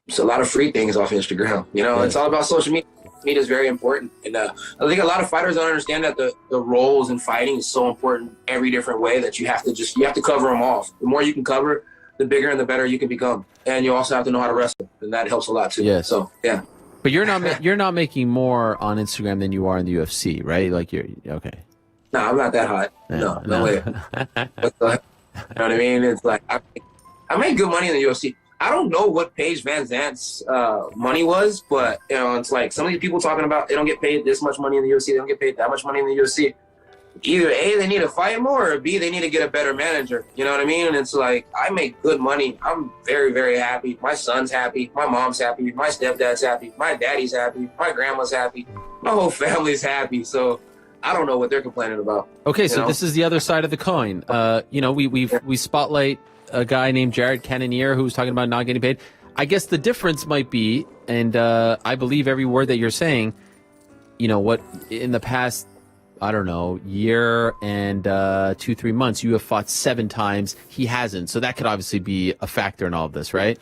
So a lot of free things off Instagram. You know, it's Yeah. all about social media. Media is very important, and I think a lot of fighters don't understand that the roles in fighting is so important every different way that you have to cover them off. The more you can cover, the bigger and the better you can become, and you also have to know how to wrestle, and that helps a lot too. Yes. So yeah. But you're not making more on Instagram than you are in the UFC, right? Like you're okay. No, I'm not that hot. No way. But, you know what I mean? It's like I made good money in the UFC. I don't know what Paige Van Zant's money was, but you know, it's like some of these people talking about they don't get paid this much money in the UFC, they don't get paid that much money in the UFC. Either A, they need to fight more, or B, they need to get a better manager. You know what I mean? And it's like I make good money. I'm very, very happy. My son's happy. My mom's happy. My stepdad's happy. My daddy's happy. My grandma's happy. My whole family's happy. So I don't know what they're complaining about. Okay, so this is the other side of the coin. You know, we spotlight a guy named Jared Cannonier who's talking about not getting paid. I guess the difference might be, and I believe every word that you're saying, you know, what in the past, I don't know, year and 2-3 months, you have fought 7 times. He hasn't. So that could obviously be a factor in all of this, right?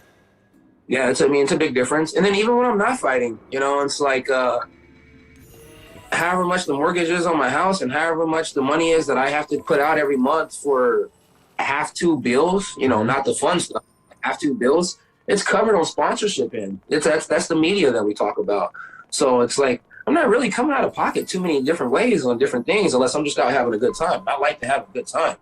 Yeah, it's a big difference. And then even when I'm not fighting, you know, it's like however much the mortgage is on my house and however much the money is that I have to put out every month for have to bills, you know, not the fun stuff, have to bills, it's covered on sponsorship and that's the media that we talk about. So it's like I'm not really coming out of pocket too many different ways on different things unless I'm just out having a good time. I like to have a good time.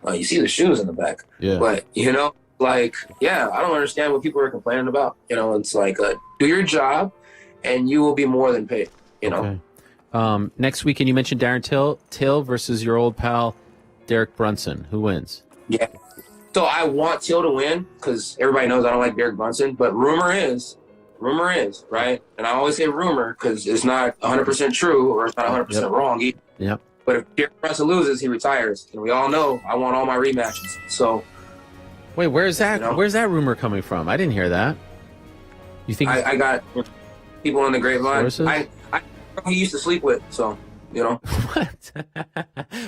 You see the shoes in the back. Yeah. But, you know, like, yeah, I don't understand what people are complaining about. You know, it's like do your job and you will be more than paid, you know. Next weekend, you mentioned Darren Till versus your old pal, Derek Brunson. Who wins? Yeah. So I want Till to win because everybody knows I don't like Derek Brunson. But rumor is, right? And I always say rumor because it's not 100% true or it's not 100% wrong either. Yep. But if Derek Brunson loses, he retires. And we all know I want all my rematches. So. Wait, where's that? You know? Where's that rumor coming from? I didn't hear that. You think I got people in the grapevine. Sources? He used to sleep with, so you know. What?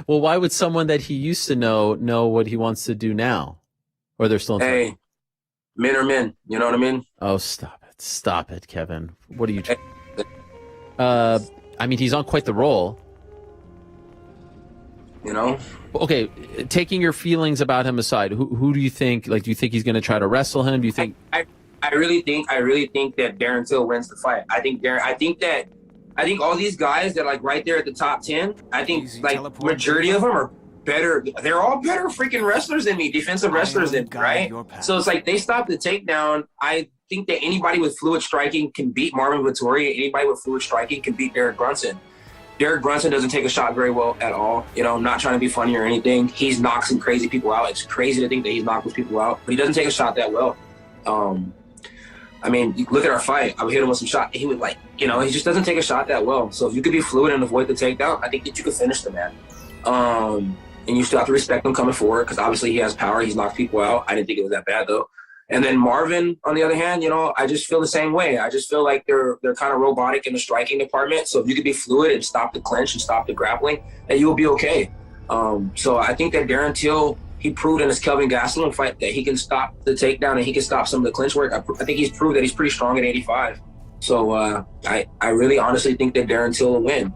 Well, why would someone that he used to know what he wants to do now? Or they're still in Hey, men are men. You know what I mean? Oh, stop it, Kevin. What are you? I mean, he's on quite the roll. You know. Okay, taking your feelings about him aside, who do you think? Like, do you think he's going to try to wrestle him? Do you think? I really think that Darren Till wins the fight. I think all these guys that are like right there at the top 10, I think like majority of them are better. They're all better freaking wrestlers than me, defensive wrestlers than me, right? So it's like they stop the takedown. I think that anybody with fluid striking can beat Marvin Vettori. Anybody with fluid striking can beat Derek Brunson. Derek Brunson doesn't take a shot very well at all. You know, not trying to be funny or anything. He's knocked some crazy people out. It's crazy to think that he's knocked those people out, but he doesn't take a shot that well. I mean, you look at our fight. I would hit him with some shot. He would like, you know, he just doesn't take a shot that well. So if you could be fluid and avoid the takedown, I think that you could finish the man. And you still have to respect him coming forward because obviously he has power. He's knocked people out. I didn't think it was that bad though. And then Marvin, on the other hand, you know, I just feel the same way. I just feel like they're kind of robotic in the striking department. So if you could be fluid and stop the clinch and stop the grappling, then you will be okay. So I think that Darren Till, he proved in his Kelvin Gastelum fight that he can stop the takedown and he can stop some of the clinch work. I think he's proved that he's pretty strong at 85. So I really honestly think that Darren Till will win.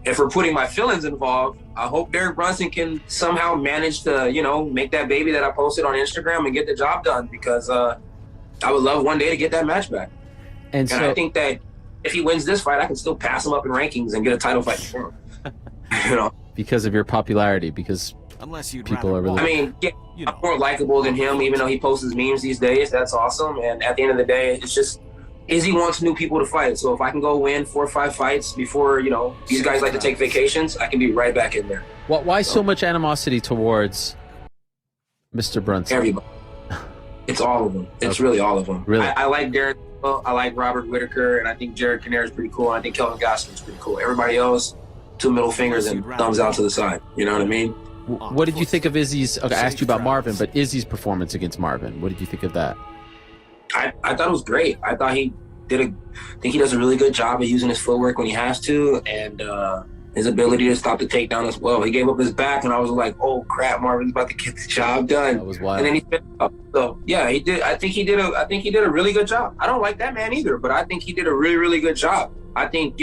If we're putting my feelings involved, I hope Derek Brunson can somehow manage to, you know, make that baby that I posted on Instagram and get the job done because I would love one day to get that match back. And so, I think that if he wins this fight, I can still pass him up in rankings and get a title fight for him. You know, because of your popularity, because people are really. I mean, yeah, I'm more likable than him, even though he posts his memes these days. That's awesome. And at the end of the day, it's just Izzy wants new people to fight. So if I can go win 4 or 5 fights before, you know, these guys like to take vacations, I can be right back in there. Why so much animosity towards Mr. Brunson? Everybody. It's all of them. It's really all of them. Really? I like Darren. I like Robert Whitaker, and I think Jared Canaire is pretty cool. And I think Kelvin Gastelum is pretty cool. Everybody else, 2 middle fingers and thumbs out to the side. You know what I mean? What did you think of Izzy's? Okay, I asked you about Marvin, but Izzy's performance against Marvin. What did you think of that? I thought it was great. I think he does a really good job of using his footwork when he has to, and his ability to stop the takedown as well. He gave up his back, and I was like, oh crap, Marvin's about to get the job done. That was wild. And then he finished up. So yeah, he did. I think he did a really good job. I don't like that man either, but I think he did a really, really good job. I think,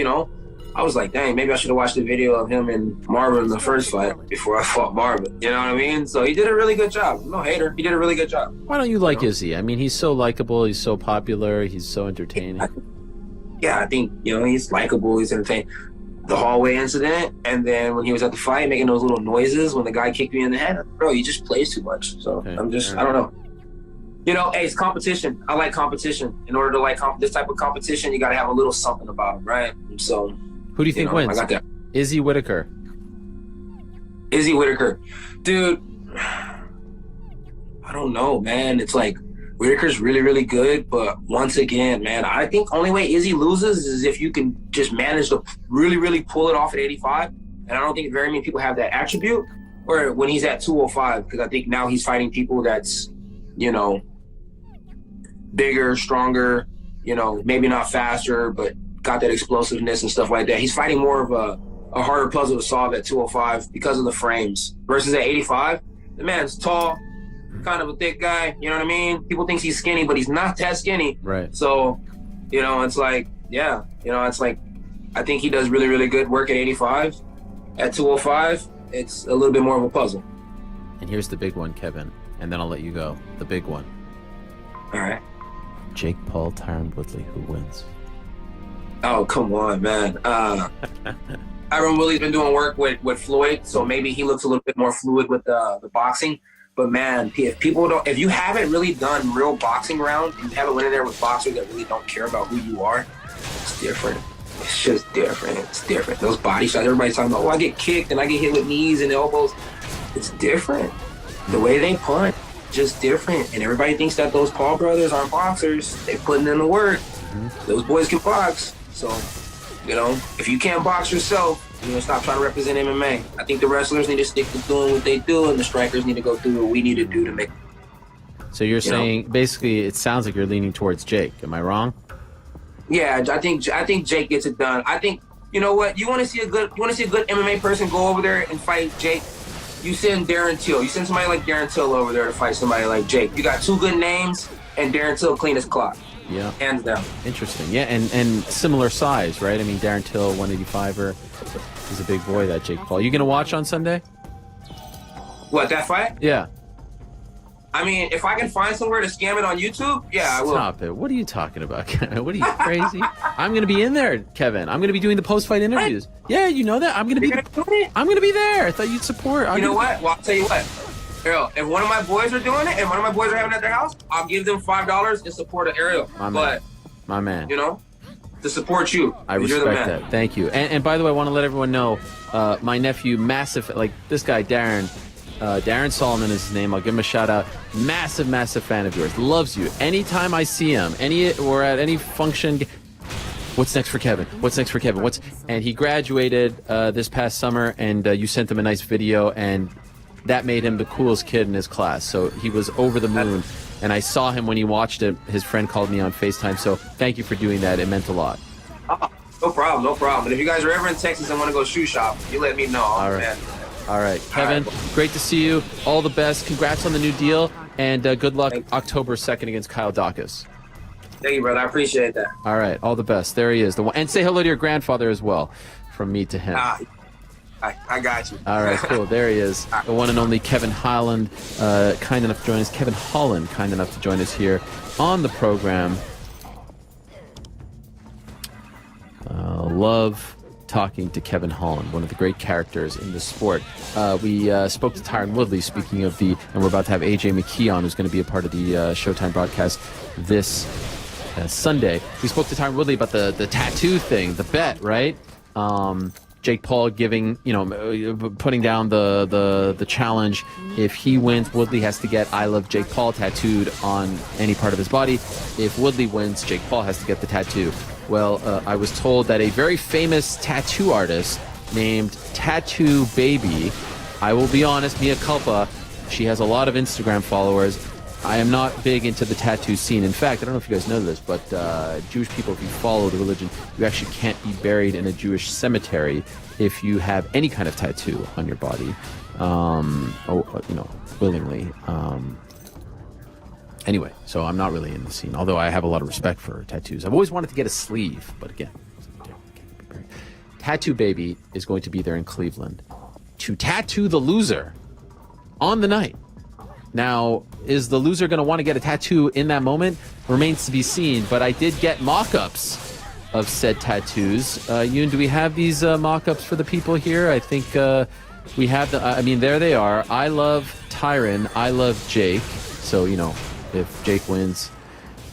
I was like, dang, maybe I should have watched the video of him and Marvin in the first fight before I fought Marvin. You know what I mean? So he did a really good job. No hater. He did a really good job. Why don't you like Izzy? I mean, he's so likable. He's so popular. He's so entertaining. I think, he's likable. He's entertaining. The hallway incident, and then when he was at the fight making those little noises when the guy kicked me in the head, bro, he just plays too much. So okay. I don't know. Hey, it's competition. I like competition. In order to like this type of competition, you got to have a little something about him, right? And so, who do you think wins? I got that. Izzy Whitaker. Dude, I don't know, man. It's like Whitaker's really, really good, but once again, man, I think only way Izzy loses is if you can just manage to really, really pull it off at 85. And I don't think very many people have that attribute. Or when he's at 205, because I think now he's fighting people that's, bigger, stronger, maybe not faster, but got that explosiveness and stuff like that. He's fighting more of a harder puzzle to solve at 205 because of the frames. Versus at 85, the man's tall, kind of a thick guy, you know what I mean? People think he's skinny, but he's not that skinny. Right. So, it's like, it's like, I think he does really, really good work at 85. At 205, it's a little bit more of a puzzle. And here's the big one, Kevin, and then I'll let you go. The big one. All right. Jake Paul, Tyron Woodley, who wins? Oh, come on, man. Tyron Woodley's been doing work with Floyd, so maybe he looks a little bit more fluid with the boxing. But man, if you haven't really done real boxing round, you haven't went in there with boxers that really don't care about who you are, it's different. It's just different. It's different. Those body shots, everybody's talking about, I get kicked and I get hit with knees and elbows. It's different. The way they punch, just different. And everybody thinks that those Paul brothers aren't boxers. They're putting in the work. Mm-hmm. Those boys can box. So, if you can't box yourself, stop trying to represent MMA. I think the wrestlers need to stick to doing what they do, and the strikers need to go do what we need to do to make. So you're saying basically, it sounds like you're leaning towards Jake. Am I wrong? Yeah, I think Jake gets it done. I think you want to see a good MMA person go over there and fight Jake. You send Darren Till. You send somebody like Darren Till over there to fight somebody like Jake. You got two good names, and Darren Till clean as clock. Yeah, hands down. Interesting. Yeah, and similar size, right? I mean, Darren Till, 185er. He's a big boy, that Jake Paul. You gonna watch on Sunday? What, that fight? Yeah. I mean, if I can find somewhere to scam it on YouTube, yeah, I will. Stop it. What are you talking about, Kevin? What are you, crazy? I'm going to be in there, Kevin. I'm going to be doing the post-fight interviews. What? Yeah, you know that. I'm going to be there. I thought you'd support. You know what? Well, I'll tell you what. Ariel, if one of my boys are doing it and one of my boys are having it at their house, I'll give them $5 in support of Ariel. My man. To support you. I respect that. Thank you. And by the way, I want to let everyone know, my nephew, massive, like this guy, Darren Solomon is his name. I'll give him a shout out. Massive fan of yours. Loves you. Anytime I see him, or at any function, what's next for Kevin? And he graduated this past summer, and you sent him a nice video, and that made him the coolest kid in his class. So he was over the moon. And I saw him when he watched it. His friend called me on FaceTime. So thank you for doing that. It meant a lot. No problem. And if you guys are ever in Texas and want to go shoe shop, you let me know. All right. Kevin, great to see you. All the best. Congrats on the new deal. And good luck October 2nd against Kyle Dacus. Thank you, brother. I appreciate that. All right. All the best. There he is. And say hello to your grandfather as well from me to him. I got you. All right, cool. There he is. The one and only Kevin Holland, kind enough to join us. Kevin Holland, kind enough to join us here on the program. Love talking to Kevin Holland, one of the great characters in the sport. We spoke to Tyron Woodley, speaking of and we're about to have AJ McKee on, who's going to be a part of the Showtime broadcast this Sunday. We spoke to Tyron Woodley about the tattoo thing, the bet, right? Jake Paul giving, putting down the challenge. If he wins, Woodley has to get "I love Jake Paul" tattooed on any part of his body. If Woodley wins, Jake Paul has to get the tattoo. Well, I was told that a very famous tattoo artist named Tattoo Baby, I will be honest, mea culpa, she has a lot of Instagram followers, I am not big into the tattoo scene. In fact, I don't know if you guys know this, but Jewish people, if you follow the religion, you actually can't be buried in a Jewish cemetery if you have any kind of tattoo on your body, willingly. Anyway, so I'm not really in the scene, although I have a lot of respect for tattoos. I've always wanted to get a sleeve, but again, Tattoo Baby is going to be there in Cleveland to tattoo the loser on the night. Now, is the loser going to want to get a tattoo in that moment? Remains to be seen, but I did get mock-ups of said tattoos. Yoon, do we have these mock-ups for the people here? I think we have there they are. I love Tyron. I love Jake. So, if Jake wins,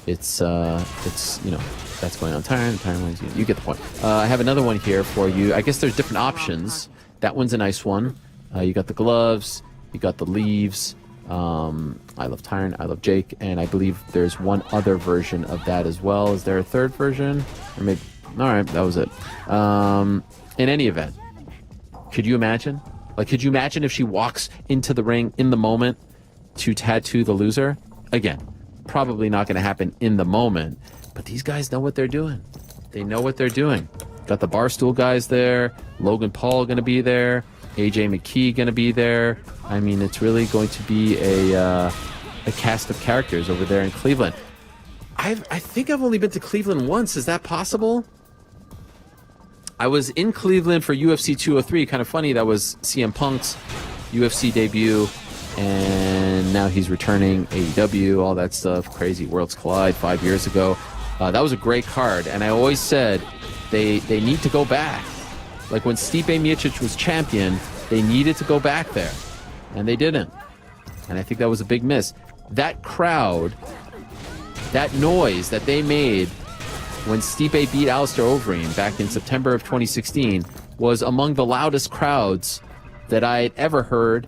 it's that's going on Tyron wins. You get the point. I have another one here for you. I guess there's different options. That one's a nice one. You got the gloves. You got the leaves. I love Tyron, I love Jake, and I believe there's one other version of that as well. Is there a third version? Or maybe, all right, that was it. In any event, could you imagine? Could you imagine if she walks into the ring in the moment to tattoo the loser? Again, probably not going to happen in the moment, but these guys know what they're doing. They know what they're doing. Got the Barstool guys there, Logan Paul going to be there, AJ McKee going to be there. I mean, it's really going to be a cast of characters over there in Cleveland. I think I've only been to Cleveland once. Is that possible? I was in Cleveland for UFC 203. Kind of funny. That was CM Punk's UFC debut, and now he's returning AEW, all that stuff. Crazy Worlds Collide 5 years ago. That was a great card, and I always said they need to go back. Like when Stipe Miocic was champion, they needed to go back there, and they didn't. And I think that was a big miss. That crowd, that noise that they made when Stipe beat Alistair Overeem back in September of 2016 was among the loudest crowds that I had ever heard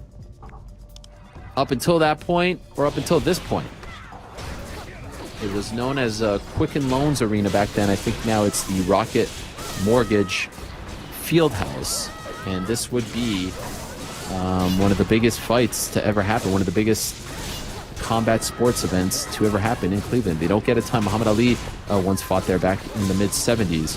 up until that point, or up until this point. It was known as Quicken Loans Arena back then. I think now it's the Rocket Mortgage Fieldhouse, and this would be one of the biggest fights to ever happen, one of the biggest combat sports events to ever happen in Cleveland. They don't get a ton. Muhammad Ali once fought there back in the mid-'70s,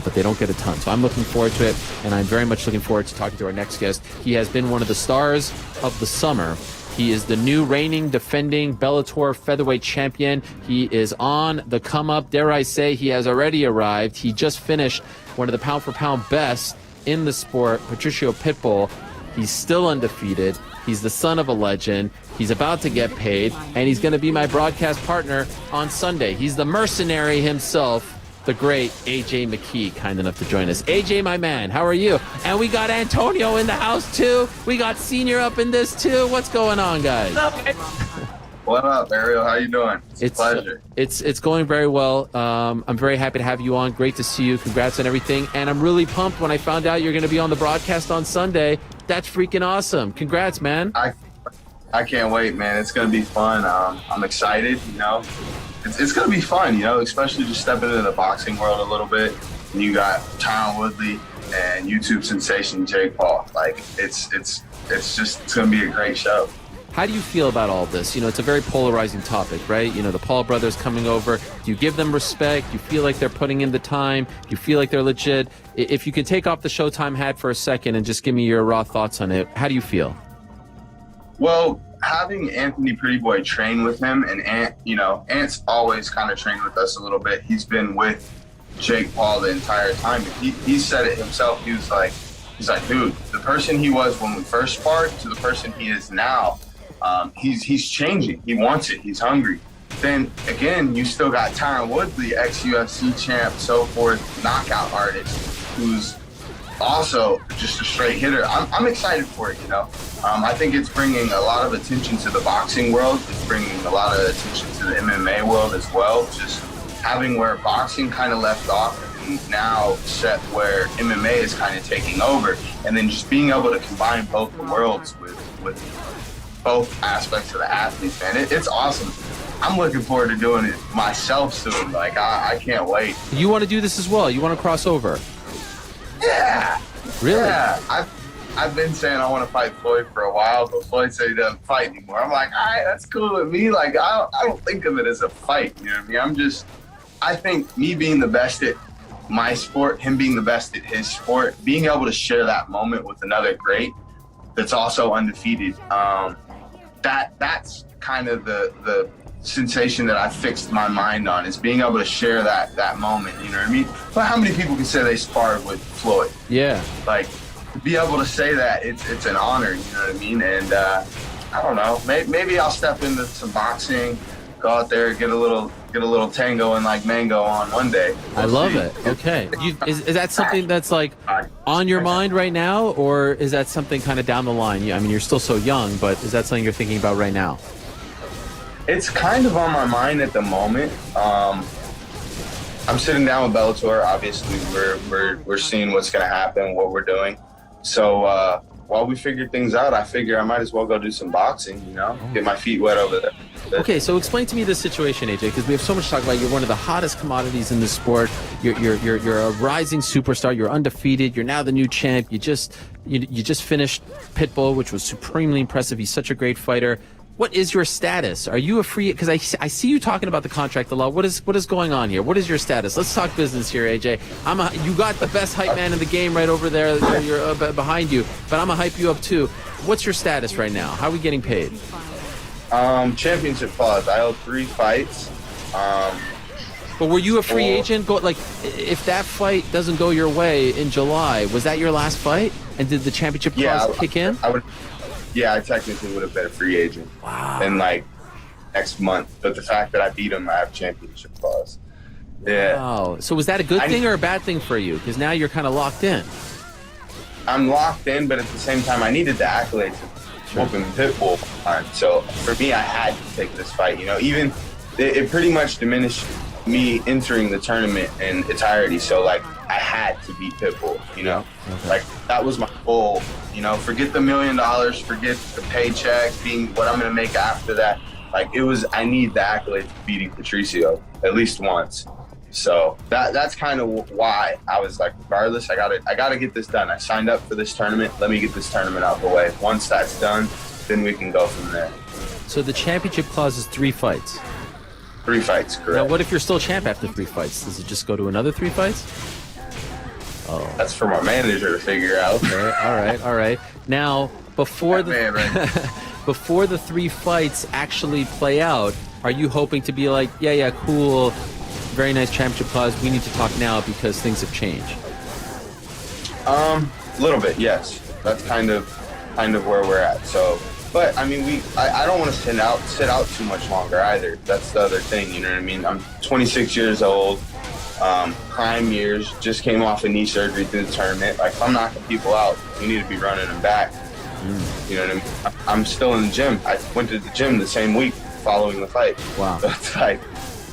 but they don't get a ton. So I'm looking forward to it, and I'm very much looking forward to talking to our next guest. He has been one of the stars of the summer. He is the new reigning, defending Bellator featherweight champion. He is on the come-up. Dare I say, he has already arrived. He just finished one of the pound-for-pound best in the sport, Patricio Pitbull. He's still undefeated. He's the son of a legend. He's about to get paid, and he's going to be my broadcast partner on Sunday. He's the mercenary himself, the great AJ McKee, kind enough to join us. AJ, my man, how are you? And we got Antonio in the house, too. We got Senior up in this, too. What's going on, guys? What up, Ariel? How you doing? It's a pleasure. It's going very well. I'm very happy to have you on. Great to see you. Congrats on everything. And I'm really pumped when I found out you're going to be on the broadcast on Sunday. That's freaking awesome. Congrats, man. I can't wait, man. It's going to be fun. I'm excited, It's going to be fun, especially just stepping into the boxing world a little bit. And you got Tyron Woodley and YouTube sensation Jake Paul. It's going to be a great show. How do you feel about all this? It's a very polarizing topic, right? The Paul brothers coming over. Do you give them respect? Do you feel like they're putting in the time? Do you feel like they're legit? If you can take off the Showtime hat for a second and just give me your raw thoughts on it, how do you feel? Well, having Anthony Prettyboy train with him, and Ant's always kind of trained with us a little bit. He's been with Jake Paul the entire time. He said it himself. He's like, dude, the person he was when we first sparred to the person he is now, he's changing. He wants it. He's hungry. Then again, you still got Tyron Woodley, ex-UFC champ, so forth, knockout artist, who's also just a straight hitter. I'm excited for it, I think it's bringing a lot of attention to the boxing world. It's bringing a lot of attention to the MMA world as well. Just having where boxing kind of left off and now set where MMA is kind of taking over. And then just being able to combine both the worlds with both aspects of the athletes, man. It's awesome. I'm looking forward to doing it myself soon. I can't wait. You want to do this as well? You want to cross over? Yeah. Really? Yeah. I've been saying I want to fight Floyd for a while, but Floyd said he doesn't fight anymore. I'm like, all right, that's cool with me. Like, I don't think of it as a fight. You know what I mean? I think me being the best at my sport, him being the best at his sport, being able to share that moment with another great that's also undefeated, that's kind of the sensation that I fixed my mind on, is being able to share that moment, you know what I mean? But how many people can say they sparred with Floyd? Yeah. Like, to be able to say that, it's an honor, you know what I mean? And I don't know, maybe I'll step into some boxing, go out there, get a little tango and like mango on one day. I love it. Okay. Is that something that's like on your mind right now, or is that something kind of down the line? I mean, you're still so young, but is that something you're thinking about right now? It's kind of on my mind at the moment. I'm sitting down with Bellator. Obviously, we're seeing what's going to happen, what we're doing. So while we figure things out, I figure I might as well go do some boxing, you know, get my feet wet over there. Okay, so explain to me this situation, AJ, because we have so much to talk about. You're one of the hottest commodities in the sport. You're a rising superstar. You're undefeated. You're now the new champ. You just finished Pitbull, which was supremely impressive. He's such a great fighter. What is your status? Are you a free? Because I see you talking about the contract, the law. What is going on here? What is your status? Let's talk business here, AJ. You got the best hype man in the game right over there. You're behind you, but I'm gonna hype you up too. What's your status right now? How are we getting paid? Championship clause. I owe 3 fights. But were you a free agent? If that fight doesn't go your way in July, was that your last fight? And did the championship clause kick in? I technically would have been a free agent. Wow. In like next month. But the fact that I beat him, I have championship clause. Yeah. Wow. So was that a good thing or a bad thing for you? Because now you're kind of locked in. I'm locked in, but at the same time, I needed the accolades to open Pitbull. So for me, I had to take this fight. You know, even it pretty much diminished me entering the tournament in entirety. So like, I had to beat Pitbull. You know, like that was my goal. You know, forget the $1 million, forget the paycheck, being what I'm gonna make after that. Like I need the accolade of beating Patricio at least once. So that's kind of why I was like, regardless, I gotta get this done. I signed up for this tournament. Let me get this tournament out the way. Once that's done, then we can go from there. So the championship clause is 3 fights. 3 fights, correct. Now, what if you're still champ after 3 fights? Does it just go to another 3 fights? Oh, that's for my manager to figure out. Okay, all right. Now, before before the 3 fights actually play out, are you hoping to be like, yeah, cool, very nice championship clause, we need to talk now because things have changed? A little bit, yes. That's kind of where we're at. So, but I mean, I don't want to sit out too much longer either. That's the other thing, you know what I mean? I'm 26 years old. Prime years, just came off a knee surgery through the tournament. Like, if I'm knocking people out, we need to be running them back. You know what I mean? I'm still in the gym. I went to the gym the same week following the fight. Wow. So it's like,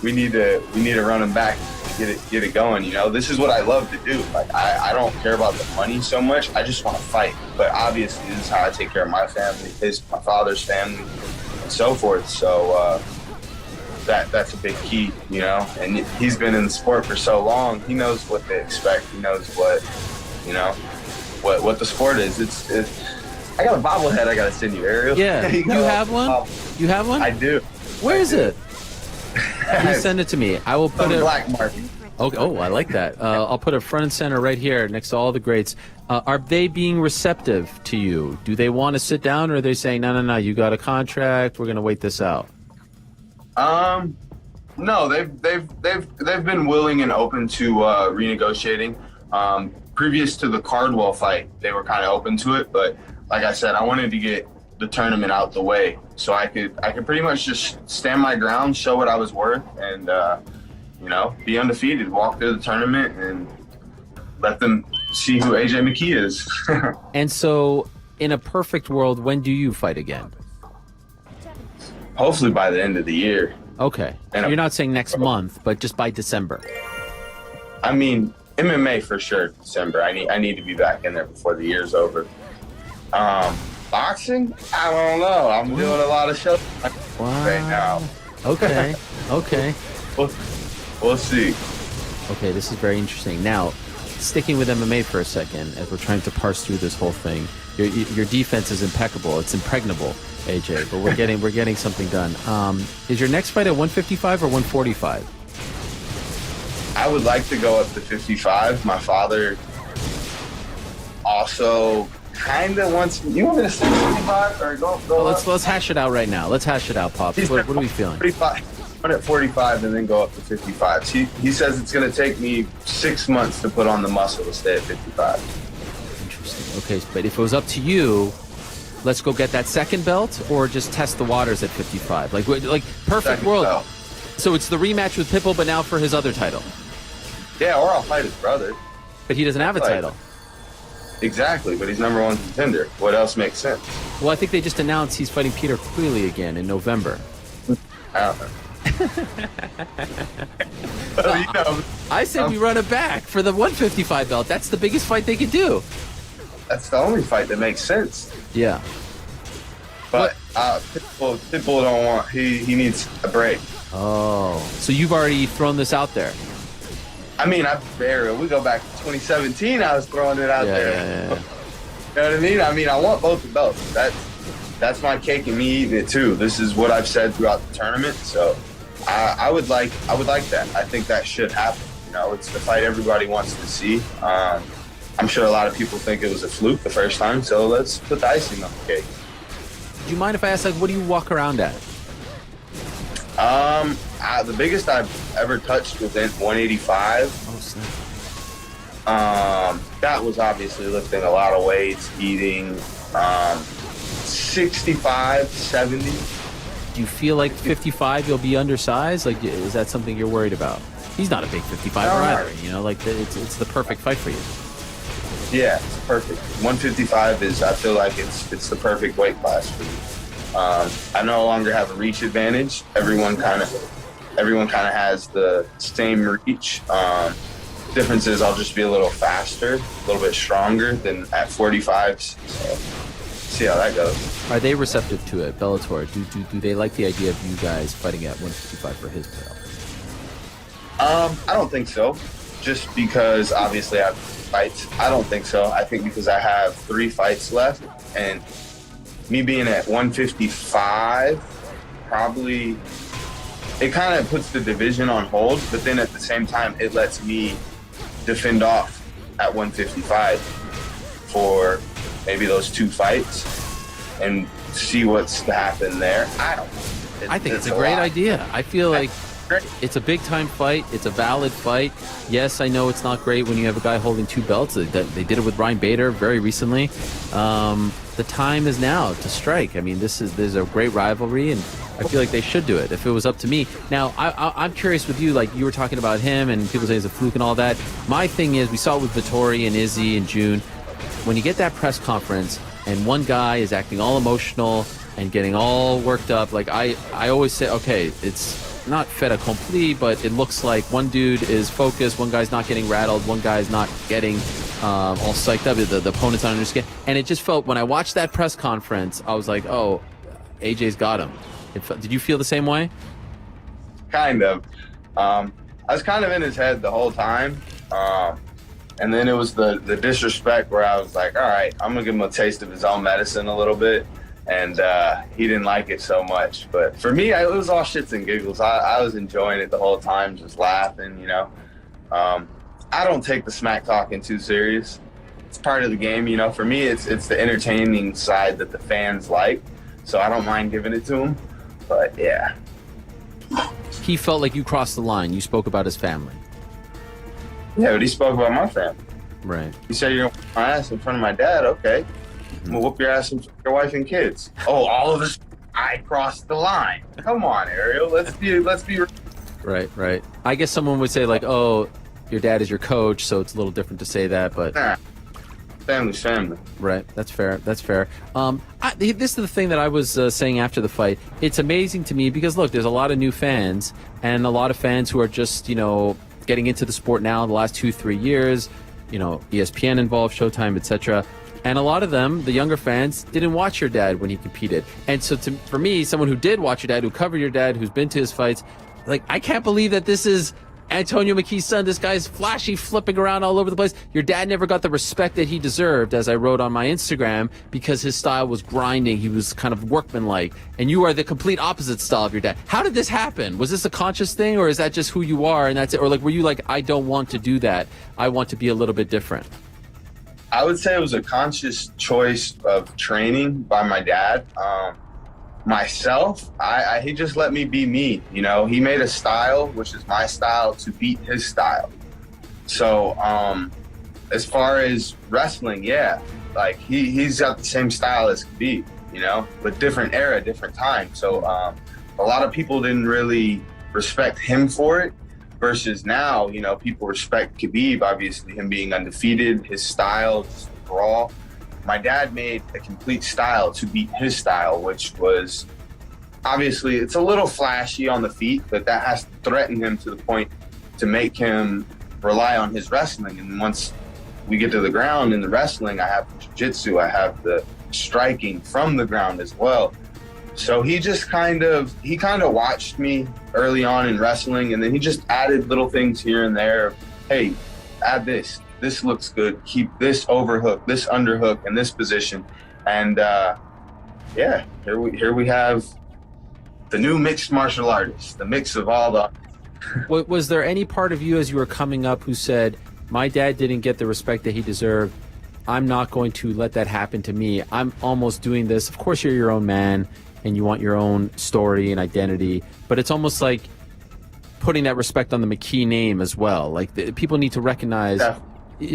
we need to run them back, get it going. You know, this is what I love to do. Like, I don't care about the money so much. I just want to fight. But obviously, this is how I take care of my family, my father's family, and so forth. So, that's a big key, you know, and he's been in the sport for so long. He knows what they expect. He knows what the sport is. It's I got a bobblehead I got to send you, Ariel. Yeah. You have one? You have one? I do. Where is it? Please send it to me. I will put it. Black market. Okay. Oh, I like that. I'll put it front and center right here next to all the greats. Are they being receptive to you? Do they want to sit down, or are they saying, no, you got a contract, we're going to wait this out? No, they've been willing and open to renegotiating. Previous to the Cardwell fight, they were kind of open to it, but like I said, I wanted to get the tournament out the way so I could pretty much just stand my ground, show what I was worth, and be undefeated, walk through the tournament, and let them see who AJ McKee is. And so, in a perfect world, when do you fight again? Hopefully by the end of the year. Okay. And you're not saying next month, but just by December. I mean, MMA for sure, December. I need to be back in there before the year's over. Boxing? I don't know. I'm doing a lot of shows right now. Okay. We'll see. Okay, this is very interesting. Now, sticking with MMA for a second, as we're trying to parse through this whole thing, Your defense is impeccable. It's impregnable, AJ. But we're getting something done. Is your next fight at 155 or 145? I would like to go up to 55. My father also kind of wants. You want me to say 55 or go? Well, let's hash it out right now. Let's hash it out, Pops. What are we feeling? 45. Put at 45 and then go up to 55. He says it's going to take me 6 months to put on the muscle to stay at 55. Interesting. Okay, but if it was up to you, let's go get that second belt or just test the waters at 55. Like perfect Second world. belt. So it's the rematch with Pitbull, but now for his other title. Yeah, or I'll fight his brother. But he doesn't have a title. Exactly, but he's #1 contender. What else makes sense? Well, I think they just announced he's fighting Peter Queally again in November. I don't know. Well, you know, I said we run it back for the 155 belt. That's the biggest fight they could do. that's the only fight that makes sense. Yeah. But Pitbull don't want. He needs a break. Oh, so you've already thrown this out there. I mean, we go back to 2017. I was throwing it out there. Yeah. You know what I mean? I mean, I want both the belts. That's my cake and me eating it too. This is what I've said throughout the tournament. So I would like that. I think that should happen. You know, it's the fight everybody wants to see. I'm sure a lot of people think it was a fluke the first time. So let's put the icing on the cake. Do you mind if I ask, like, what do you walk around at? The biggest I've ever touched was in 185. Oh, snap. That was obviously lifting a lot of weights, eating 65, 70. Do you feel like 55 you'll be undersized? Like, is that something you're worried about? He's not a big 55 either. You know, like it's the perfect fight for you. Yeah, it's perfect. 155 is. I feel like it's the perfect weight class for me. I no longer have a reach advantage. Everyone kind of has the same reach. Difference is I'll just be a little faster, a little bit stronger than at 45. So see how that goes. Are they receptive to it, Bellator? Do they like the idea of you guys fighting at 155 for his belt? I don't think so. Just because obviously I have fights. I don't think so. I think because I have 3 fights left, and me being at 155 probably it kind of puts the division on hold, but then at the same time it lets me defend off at 155 for maybe those 2 fights and see what's to happen there. I think it's a great idea. I feel like it's a big time fight. It's a valid fight. Yes, I know it's not great when you have a guy holding 2 belts. They did it with Ryan Bader very recently. The time is now to strike. I mean, there's a great rivalry, and I feel like they should do it if it was up to me. Now, I'm curious with you, like you were talking about him and people say it's a fluke and all that. My thing is, we saw it with Vittori and Izzy in June. When you get that press conference and one guy is acting all emotional and getting all worked up, like I always say, okay, it's not fait accompli, but it looks like one dude is focused, one guy's not getting rattled, one guy's not getting all psyched up, the opponent's on his skin. And it just felt, when I watched that press conference, I was like, oh, AJ's got him. Did you feel the same way? Kind of. I was kind of in his head the whole time. And then it was the disrespect where I was like, all right, I'm going to give him a taste of his own medicine a little bit. And he didn't like it so much. But for me, it was all shits and giggles. I was enjoying it the whole time, just laughing, you know. I don't take the smack talking too serious. It's part of the game, you know. For me, it's the entertaining side that the fans like. So I don't mind giving it to them. But, yeah. He felt like you crossed the line. You spoke about his family. Yeah, but he spoke about my family. Right. He said, you're going to whoop my ass in front of my dad. Okay. I'm going to whoop your ass in front of your wife and kids. Oh, all of us, I crossed the line. Come on, Ariel. Let's be. Right. I guess someone would say, like, oh, your dad is your coach, so it's a little different to say that, but... Nah. Family's family. Right. That's fair. This is the thing that I was saying after the fight. It's amazing to me because, look, there's a lot of new fans and a lot of fans who are just, you know, getting into the sport now the last 2-3 years, you know, ESPN involved, Showtime, etc. And a lot of them, the younger fans, didn't watch your dad when he competed. And so for me, someone who did watch your dad, who covered your dad, who's been to his fights, like, I can't believe that this is Antonio McKee's son, this guy's flashy, flipping around all over the place. Your dad never got the respect that he deserved, as I wrote on my Instagram, because his style was grinding. He was kind of workmanlike. And you are the complete opposite style of your dad. How did this happen? Was this a conscious thing, or is that just who you are and that's it? Or like, were you like, I don't want to do that. I want to be a little bit different? I would say it was a conscious choice of training by my dad. Myself, he just let me be me. You know, he made a style, which is my style, to beat his style. So as far as wrestling, yeah, like he's got the same style as Khabib, you know, but different era, different time. So a lot of people didn't really respect him for it, versus now, you know, people respect Khabib, obviously him being undefeated, his style, just brawl. My dad made a complete style to beat his style, which was obviously, it's a little flashy on the feet, but that has to threaten him to the point to make him rely on his wrestling. And once we get to the ground in the wrestling, I have jiu-jitsu, I have the striking from the ground as well. So he kind of watched me early on in wrestling, and then he just added little things here and there. Hey, add this. This looks good. Keep this overhook, this underhook, in this position. And yeah, here we have the new mixed martial artist, the mix of all the. Was there any part of you as you were coming up who said, my dad didn't get the respect that he deserved, I'm not going to let that happen to me, I'm almost doing this? Of course you're your own man and you want your own story and identity, but it's almost like putting that respect on the McKee name as well. Like people need to recognize.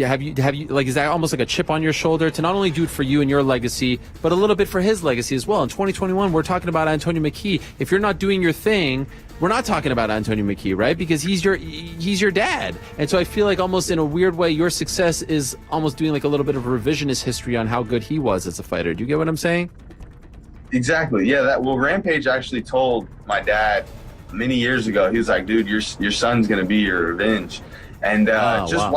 Have you like, is that almost like a chip on your shoulder to not only do it for you and your legacy, but a little bit for his legacy as well? In 2021, we're talking about Antonio McKee. If you're not doing your thing, we're not talking about Antonio McKee, right? Because he's your dad. And so I feel like almost in a weird way, your success is almost doing like a little bit of revisionist history on how good he was as a fighter. Do you get what I'm saying? Exactly. Yeah. Rampage actually told my dad many years ago. He was like, dude, your son's going to be your revenge. And just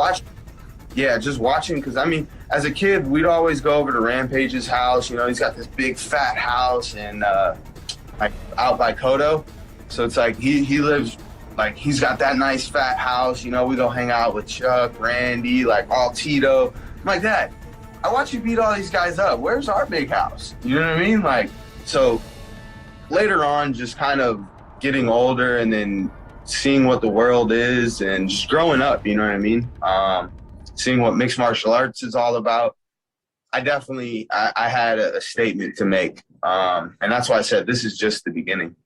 watching, because I mean, as a kid, we'd always go over to Rampage's house. You know, he's got this big fat house and like out by Kodo. So it's like he lives, like he's got that nice fat house. You know, we go hang out with Chuck, Randy, like all Tito. I'm like, Dad, I watch you beat all these guys up. Where's our big house? You know what I mean? Like, so later on, just kind of getting older and then seeing what the world is and just growing up, you know what I mean? Seeing what mixed martial arts is all about, I had a statement to make. And that's why I said this is just the beginning.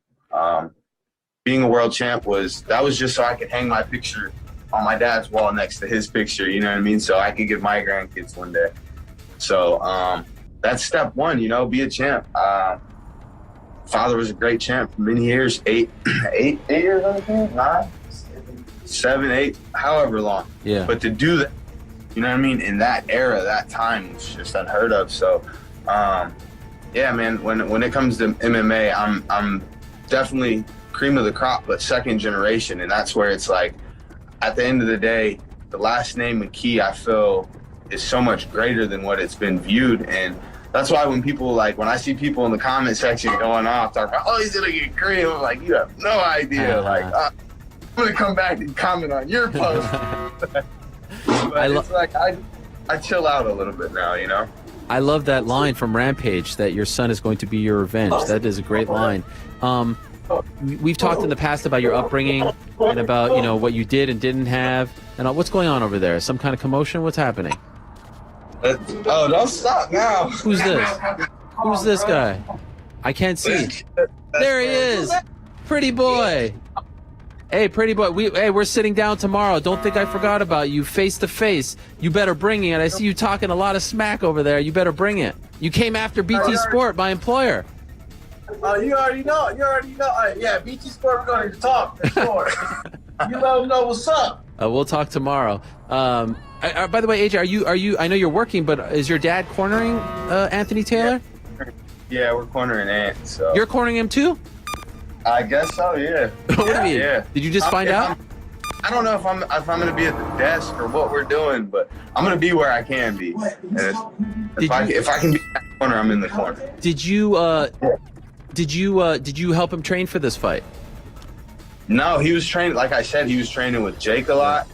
Being a world champ was just so I could hang my picture on my dad's wall next to his picture, you know what I mean? So I could give my grandkids one day. So that's step one, you know, be a champ. Father was a great champ for many years, 8 years, I think, 9, 7, 8, however long. Yeah. But to do that, you know what I mean, in that era, that time, was just unheard of. So, yeah, man, when it comes to MMA, I'm definitely cream of the crop, but second generation. And that's where it's like, at the end of the day, the last name McKee, I feel, is so much greater than what it's been viewed. And that's why when I see people in the comment section going off, talking about, oh, he's gonna get cream, I'm like, you have no idea. Like, I'm gonna come back and comment on your post. But it's like, I chill out a little bit now, you know? I love that line from Rampage, that your son is going to be your revenge. That is a great line. We've talked in the past about your upbringing and about, you know, what you did and didn't have. And what's going on over there? Some kind of commotion? What's happening? Oh, don't stop now. Who's this? Who's this guy? I can't see. There he is. Pretty boy. Hey, pretty boy. We're sitting down tomorrow. Don't think I forgot about you, face to face. You better bring it. I see you talking a lot of smack over there. You better bring it. You came after BT Sport, my employer. You already know. Yeah, BT Sport, we're going to talk, for sure. You let them know what's up. We'll talk tomorrow. By the way, AJ, are you? I know you're working, but is your dad cornering Anthony Taylor? Yeah, we're cornering Ant. So you're cornering him too? I guess so. Yeah. What do you mean? Yeah. Did you just find out? I don't know if I'm going to be at the desk or what we're doing, but I'm going to be where I can be. And if I can be in the corner, I'm in the corner. Did you help him train for this fight? No, he was training. Like I said, he was training with Jake a lot.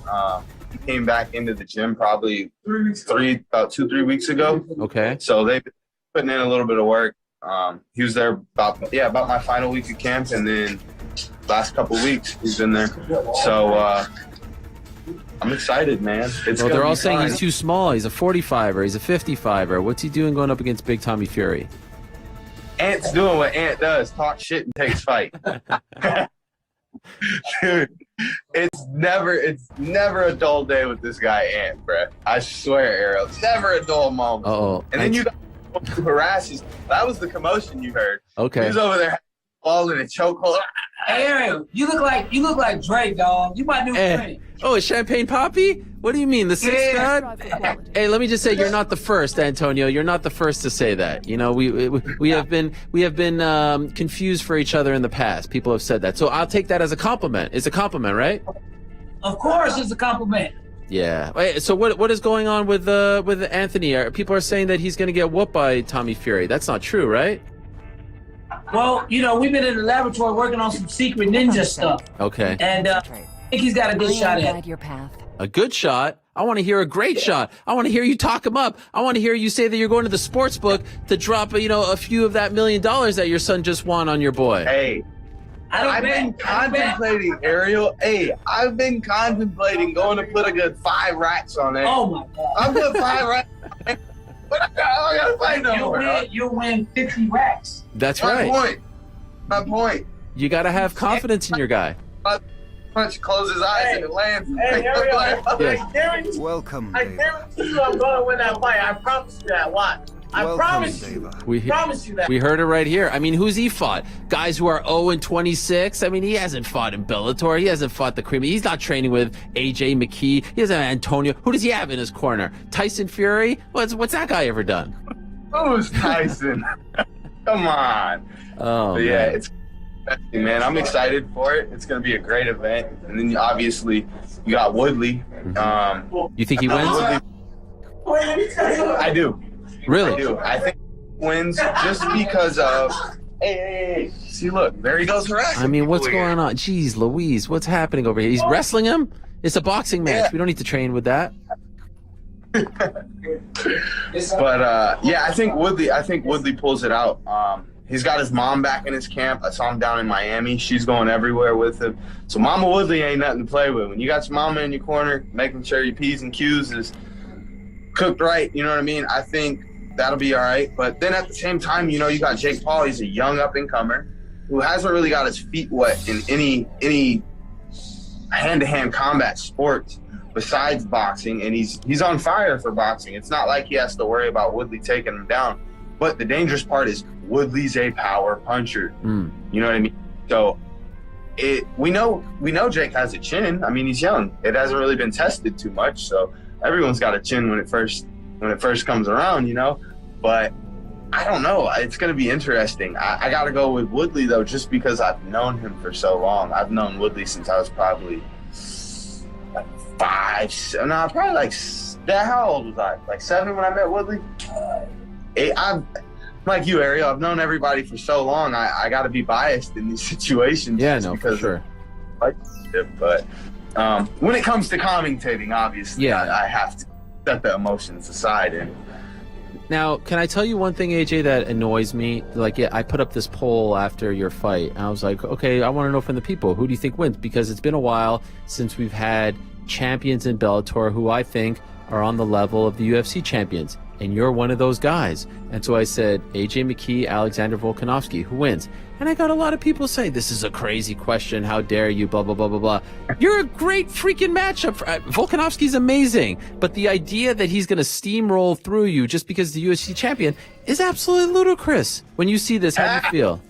He came back into the gym probably about 2-3 weeks ago. Okay. So they've been putting in a little bit of work. He was there about my final week of camp, and then last couple weeks he's been there. So I'm excited, man. Well, they're all saying he's too small. He's a 45er. He's a 55er. What's he doing going up against Big Tommy Fury? Ant's doing what Ant does: talk shit and takes fight. Dude, it's never a dull day with this guy Ant, bro. I swear, Ariel, it's never a dull moment. Uh-oh. And then you got who harasses. That was the commotion you heard. Okay. He was over there all in a chokehold. Hey, Ariel, you look like Drake, dog. You my new friend. Oh, a Champagne Poppy? What do you mean, the sixth god? Hey, let me just say, you're not the first, Antonio. You're not the first to say that. You know, we have been confused for each other in the past. People have said that, so I'll take that as a compliment. It's a compliment, right? Of course, it's a compliment. Yeah. Wait, so what is going on with Anthony? People are saying that he's going to get whooped by Tommy Fury. That's not true, right? Well, you know, we've been in the laboratory working on some secret ninja stuff. Okay. And I think he's got a good shot at it. Your path. A good shot? I want to hear a great shot. I want to hear you talk him up. I want to hear you say that you're going to the sports book to drop, a few of that $1 million that your son just won on your boy. Hey, I've been contemplating, Ariel. Hey, I've been contemplating going to put a good 5 racks on it. Oh my God! I'll put 5 racks. But I gotta fight no more. You'll win 50 racks. That's right. My point. You got to have confidence in your guy. Punch, close his eyes, and it lands. Hey, Ariel, Yes. I guarantee you I'm going to win that fight. I promise you that. Watch. I promise you. Promise you that. We heard it right here. I mean, who's he fought? Guys who are 0-26? I mean, he hasn't fought in Bellator. He hasn't fought the cream. He's not training with AJ McKee. He doesn't have Antonio. Who does he have in his corner? Tyson Fury? What's that guy ever done? Who's Tyson? Come on. Oh, but yeah, it's man. I'm excited for it. It's going to be a great event. And then obviously you got Woodley. You think he wins? Wait, let me tell you. I do. Really? I do. I think he wins just because of. Hey. See, look, there he goes harassing. I mean, what's people here. going on? Jeez Louise, what's happening over here? He's wrestling him? It's a boxing match. Yeah. We don't need to train with that. But yeah, I think Woodley pulls it out. He's got his mom back in his camp. I saw him down in Miami. She's going everywhere with him. So Mama Woodley ain't nothing to play with. When you got your mama in your corner, making sure your P's and Q's is cooked right, you know what I mean? I think that'll be all right. But then at the same time, you got Jake Paul. He's a young up-and-comer who hasn't really got his feet wet in any hand-to-hand combat sports besides boxing, and he's on fire for boxing. It's not like he has to worry about Woodley taking him down. But the dangerous part is Woodley's a power puncher. You know what I mean? So we know Jake has a chin. I mean, he's young. It hasn't really been tested too much, so everyone's got a chin when it first comes around, But I don't know. It's going to be interesting. I got to go with Woodley though, just because I've known him for so long. I've known Woodley since I was probably how old was I? Like 7 when I met Woodley? 8. I'm like you, Ariel. I've known everybody for so long. I got to be biased in these situations. Yeah, no, for sure. But when it comes to commentating, obviously, yeah, I have to set the emotions aside. And now, can I tell you one thing, AJ, that annoys me? Like, yeah, I put up this poll after your fight, and I was like, okay, I want to know from the people, who do you think wins? Because it's been a while since we've had champions in Bellator who I think are on the level of the UFC champions, and you're one of those guys. And so I said, AJ McKee, Alexander Volkanovski, who wins? And I got a lot of people say, this is a crazy question, how dare you, blah, blah, blah, blah, blah. You're a great freaking matchup. Volkanovski's amazing, but the idea that he's going to steamroll through you just because the UFC champion is absolutely ludicrous. When you see this, how do you feel?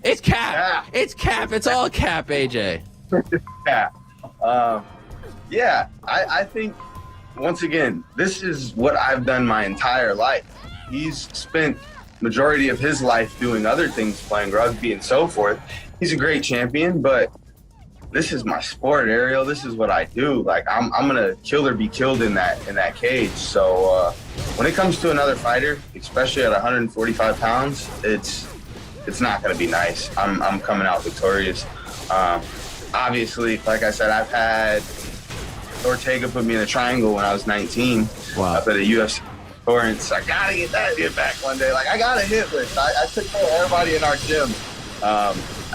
It's cap. It's cap. It's all cap, AJ. Yeah, I think, once again, this is what I've done my entire life. He's spent majority of his life doing other things, playing rugby and so forth. He's a great champion, but this is my sport, Ariel. This is what I do. Like, I'm gonna kill or be killed in that cage. So when it comes to another fighter, especially at 145 pounds, it's not gonna be nice. I'm coming out victorious. obviously, like I said, I've had Ortega put me in a triangle when I was 19. Wow. Up at a UFC tournament. I gotta get that hit back one day. Like, I got a hit list. I took care of everybody in our gym.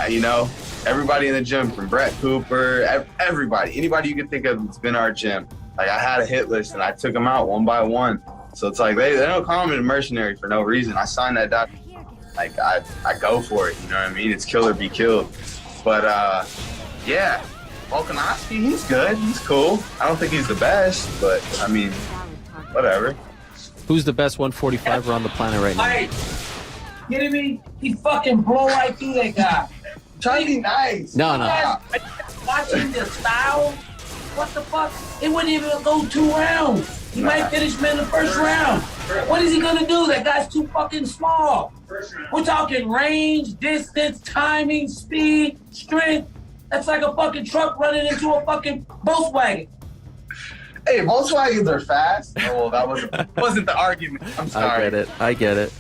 You know, everybody in the gym, from Brett Cooper, everybody, anybody you can think of that's been our gym. Like, I had a hit list and I took them out one by one. So it's like they don't call me a mercenary for no reason. I signed that document. Like, I go for it. You know what I mean? It's kill or be killed. But yeah, Volkanovski, he's good. He's cool. I don't think he's the best, but I mean, whatever. Who's the best 145er on the planet right now? Hey, kidding me? He fucking blow right through that guy. Try to be nice. No. Watching the style, what the fuck? It wouldn't even go 2 rounds. He might finish him in the first round. What is he gonna do? That guy's too fucking small. We're talking range, distance, timing, speed, strength. That's like a fucking truck running into a fucking Volkswagen. Hey, Volkswagens are fast. Oh, well, that wasn't the argument. I'm sorry. I get it.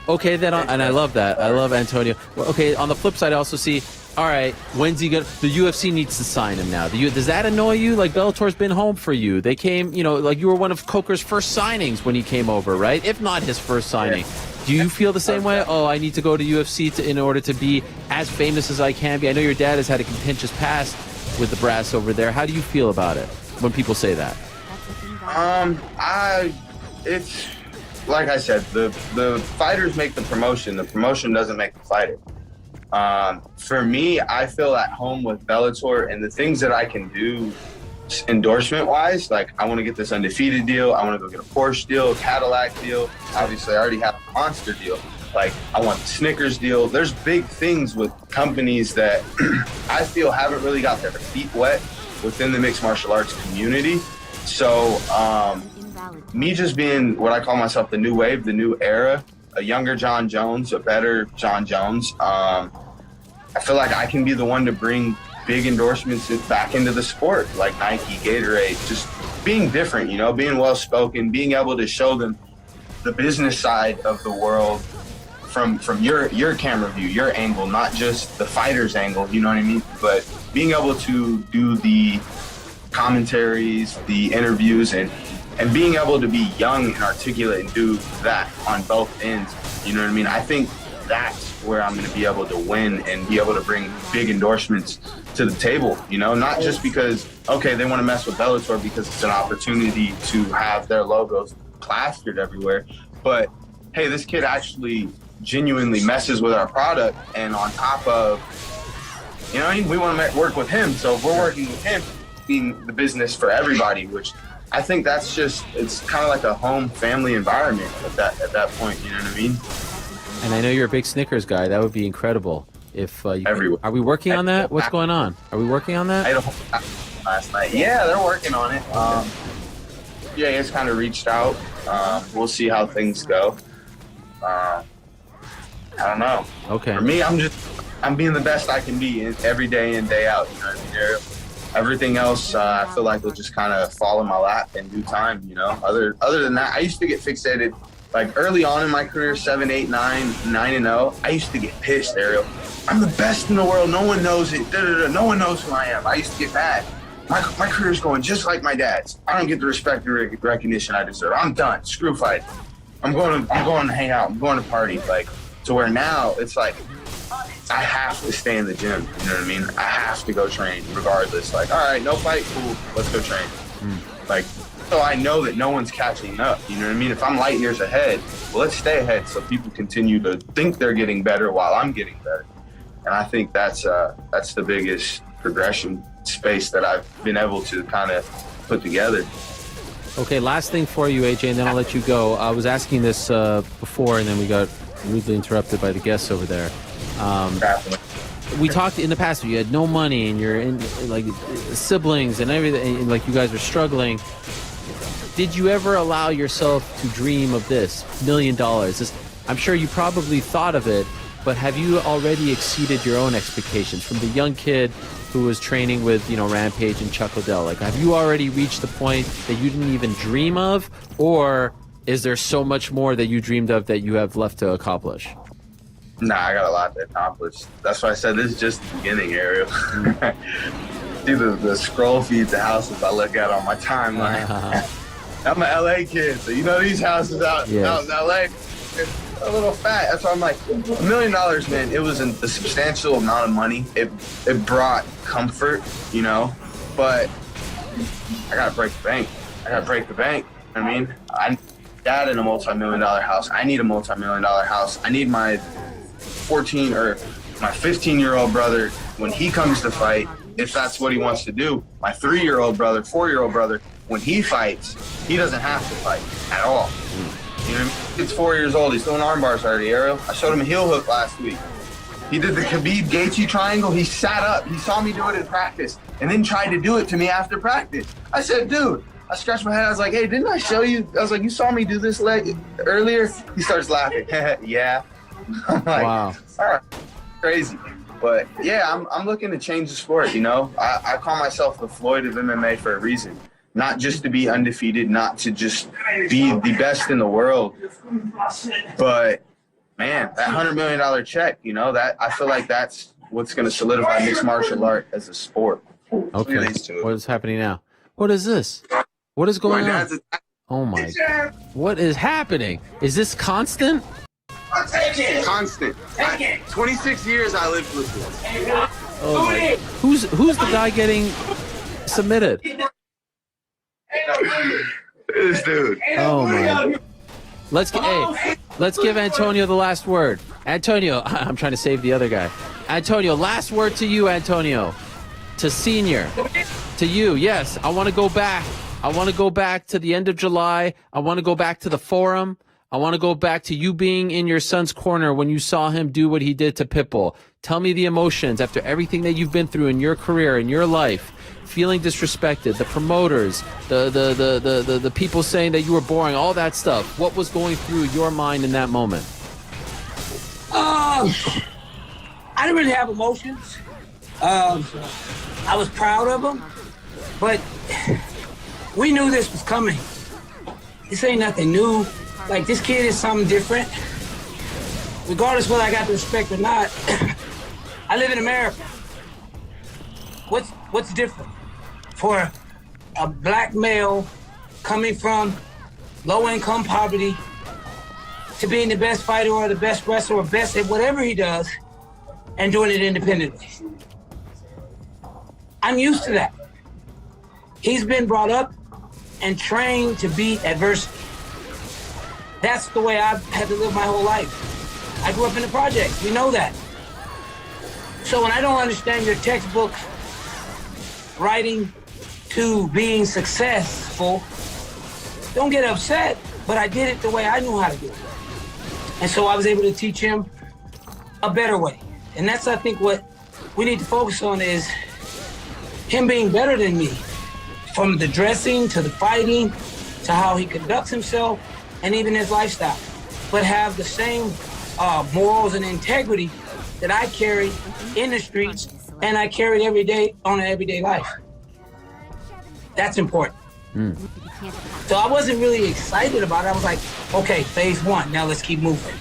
Okay, then, and I love that. I love Antonio. Well, okay, on the flip side, I also see, all right, when's he gonna? The UFC needs to sign him now. Does that annoy you? Like, Bellator's been home for you. They came, you know, like you were one of Coker's first signings when he came over, right? If not his first signing. Yeah. Do you feel the same way? Oh, I need to go to UFC in order to be as famous as I can be. I know your dad has had a contentious past with the brass over there. How do you feel about it when people say that? It's like I said, the fighters make the promotion. The promotion doesn't make the fighter. For me, I feel at home with Bellator, and the things that I can do endorsement-wise, like I want to get this undefeated deal, I want to go get a Porsche deal, a Cadillac deal. Obviously, I already have a Monster deal. Like, I want the Snickers deal. There's big things with companies that I feel haven't really got their feet wet within the mixed martial arts community. So, me just being what I call myself the new wave, the new era, a younger John Jones, a better John Jones, I feel like I can be the one to bring big endorsements back into the sport, like Nike, Gatorade, just being different, you know, being well-spoken, being able to show them the business side of the world from your camera view, your angle, not just the fighter's angle, you know what I mean? But being able to do the commentaries, the interviews, and being able to be young and articulate and do that on both ends, you know what I mean? I think that's where I'm going to be able to win and be able to bring big endorsements to the table, you know, not just because, okay, they want to mess with Bellator because it's an opportunity to have their logos plastered everywhere, but hey, this kid actually genuinely messes with our product, and on top of, you know, we want to work with him, so if we're working with him, being the business for everybody, which I think that's just, it's kind of like a home family environment at that point, you know what I mean? And I know you're a big Snickers guy. That would be incredible. If everywhere. Are we working on that? What's going on? Are we working on that? I don't. Last night, yeah, they're working on it. Yeah, it's kind of reached out. We'll see how things go. I don't know. Okay. For me, I'm being the best I can be every day in, day out. You know what I mean? Everything else, I feel like will just kind of fall in my lap in due time. You know, other than that, I used to get fixated. Like early on in my career, 7, 8, 9, 9-0, I used to get pissed, Ariel. I'm the best in the world. No one knows it. No one knows who I am. I used to get mad. My career's going just like my dad's. I don't get the respect or recognition I deserve. I'm done. Screw fight. I'm going to hang out. I'm going to party. Like, to where now it's like I have to stay in the gym. You know what I mean? I have to go train regardless. Like, all right, no fight, cool. Let's go train. Like, so I know that no one's catching up. You know what I mean? If I'm light years ahead, well, let's stay ahead so people continue to think they're getting better while I'm getting better. And I think that's the biggest progression space that I've been able to kind of put together. Okay, last thing for you, AJ, and then I'll let you go. I was asking this before, and then we got rudely interrupted by the guests over there. We talked in the past, you had no money, and you're in, like, siblings and everything, and, like, you guys are struggling. Did you ever allow yourself to dream of this $1 million? I'm sure you probably thought of it, but have you already exceeded your own expectations from the young kid who was training with, you know, Rampage and Chuck Liddell? Like, have you already reached the point that you didn't even dream of, or is there so much more that you dreamed of that you have left to accomplish? Nah, I got a lot to accomplish. That's why I said this is just the beginning, Ariel. See the scroll feeds the houses I look at on my timeline. I'm an LA kid, so you know these houses out in LA. It's a little fat. That's why I'm like, $1 million, man. It was a substantial amount of money. It brought comfort, you know, but I gotta break the bank. I mean, I'm dad in a multi-million-dollar house. I need a multi-million-dollar house. I need my 15-year-old brother, when he comes to fight, if that's what he wants to do, my 3-year-old brother, 4-year-old brother, when he fights, he doesn't have to fight at all. You know what I mean? He's 4 years old. He's doing arm bars already, Ariel. I showed him a heel hook last week. He did the Khabib Gaethje triangle. He sat up. He saw me do it in practice and then tried to do it to me after practice. I said, dude, I scratched my head. I was like, hey, didn't I show you? I was like, you saw me do this leg earlier? He starts laughing. Yeah. I'm like, wow. All right, crazy. But yeah, I'm looking to change the sport, you know? I call myself the Floyd of MMA for a reason. Not just to be undefeated, not to just be the best in the world. But man, that $100 million check, you know, that I feel like that's what's going to solidify mixed martial art as a sport. Okay. What is happening now? What is this? What is going on? Oh my! What is happening? Is this constant? Constant. 26 years I lived with this. Oh my. Who's the guy getting submitted? This dude. Oh my. Let's give Antonio the last word. Antonio, I'm trying to save the other guy. Antonio, last word to you, Antonio. To Senior. To you. Yes, I want to go back. I want to go back to the end of July. I want to go back to the forum. I want to go back to you being in your son's corner when you saw him do what he did to Pitbull. Tell me the emotions after everything that you've been through in your career, in your life, feeling disrespected, the promoters, the people saying that you were boring, all that stuff. What was going through your mind in that moment? I didn't really have emotions. I was proud of him, but we knew this was coming. This ain't nothing new. Like, this kid is something different. Regardless whether I got the respect or not, I live in America. What's different for a black male coming from low-income poverty to being the best fighter or the best wrestler or best at whatever he does and doing it independently? I'm used to that. He's been brought up and trained to beat adversity. That's the way I've had to live my whole life. I grew up in the projects. We know that. So when I don't understand your textbook writing to being successful, don't get upset, but I did it the way I knew how to do it. And so I was able to teach him a better way. And that's, I think, what we need to focus on is him being better than me, from the dressing to the fighting to how he conducts himself and even his lifestyle, but have the same morals and integrity that I carry in the streets and I carry every day on an everyday life. That's important. So I wasn't really excited about it. I was like, okay, phase 1, now let's keep moving.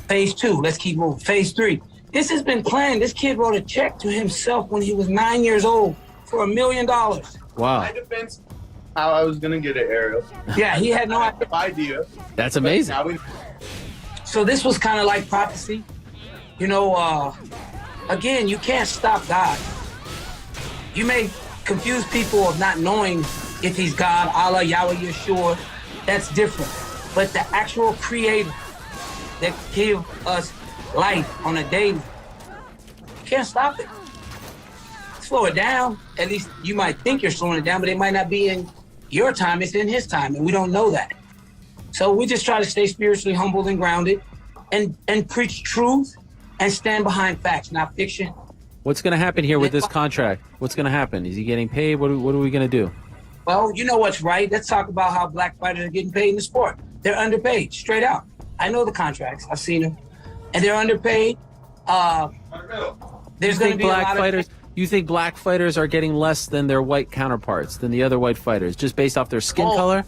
Phase 2, let's keep moving. Phase 3. This has been planned. This kid wrote a check to himself when he was 9 years old for $1 million. Wow. I defense how I was gonna get it, Ariel. Yeah, he had no idea. That's amazing. So this was kind of like prophecy. You know, again, you can't stop God. You may confuse people of not knowing if he's God, Allah, Yahweh, Yeshua. That's different. But the actual creator that give us life on a daily, you can't stop it. Slow it down. At least you might think you're slowing it down, but it might not be in your time. It's in his time, and we don't know that. So we just try to stay spiritually humble and grounded and preach truth and stand behind facts, not fiction. What's going to happen here with this contract? What's going to happen? Is he getting paid? What are we going to do? Well, you know what's right. Let's talk about how black fighters are getting paid in the sport. They're underpaid, straight out. I know the contracts. I've seen them. And they're underpaid. There's going to be black fighters. You think black fighters are getting less than their white counterparts, than the other white fighters, just based off their skin color?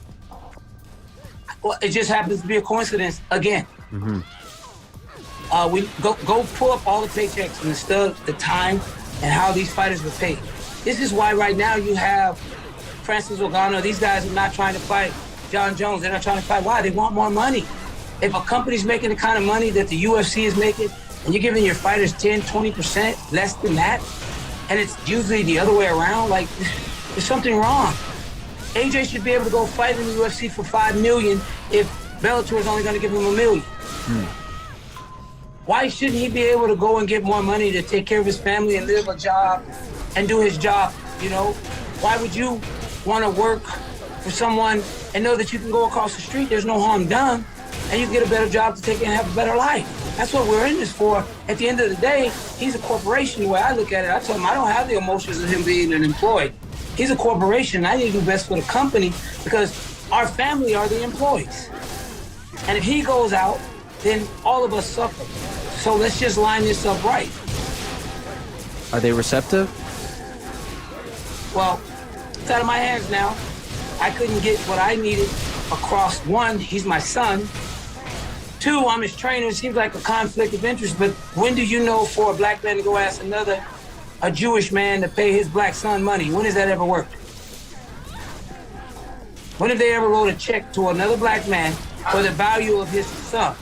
Well, it just happens to be a coincidence again. We go pull up all the paychecks and the stuff, the time, and how these fighters were paid. This is why right now you have Francis Ngannou. These guys are not trying to fight John Jones. They're not trying to fight. Why? They want more money. If a company's making the kind of money that the UFC is making, and you're giving your fighters 10, 20% less than that, and it's usually the other way around, like, there's something wrong. AJ should be able to go fight in the UFC for $5 million if Bellator is only going to give him $1 million. Why shouldn't he be able to go and get more money to take care of his family and live a job and do his job, you know? Why would you want to work for someone and know that you can go across the street, there's no harm done, and you can get a better job to take and have a better life? That's what we're in this for. At the end of the day, he's a corporation. The way I look at it, I tell him I don't have the emotions of him being an employee. He's a corporation. I need to do best for the company because our family are the employees. And if he goes out, then all of us suffer. So let's just line this up right. Are they receptive? Well, it's out of my hands now. I couldn't get what I needed across. One, he's my son. Two, I'm his trainer. It seems like a conflict of interest, but when do you know for a black man to go ask a Jewish man to pay his black son money? When has that ever worked? When have they ever wrote a check to another black man for the value of his son?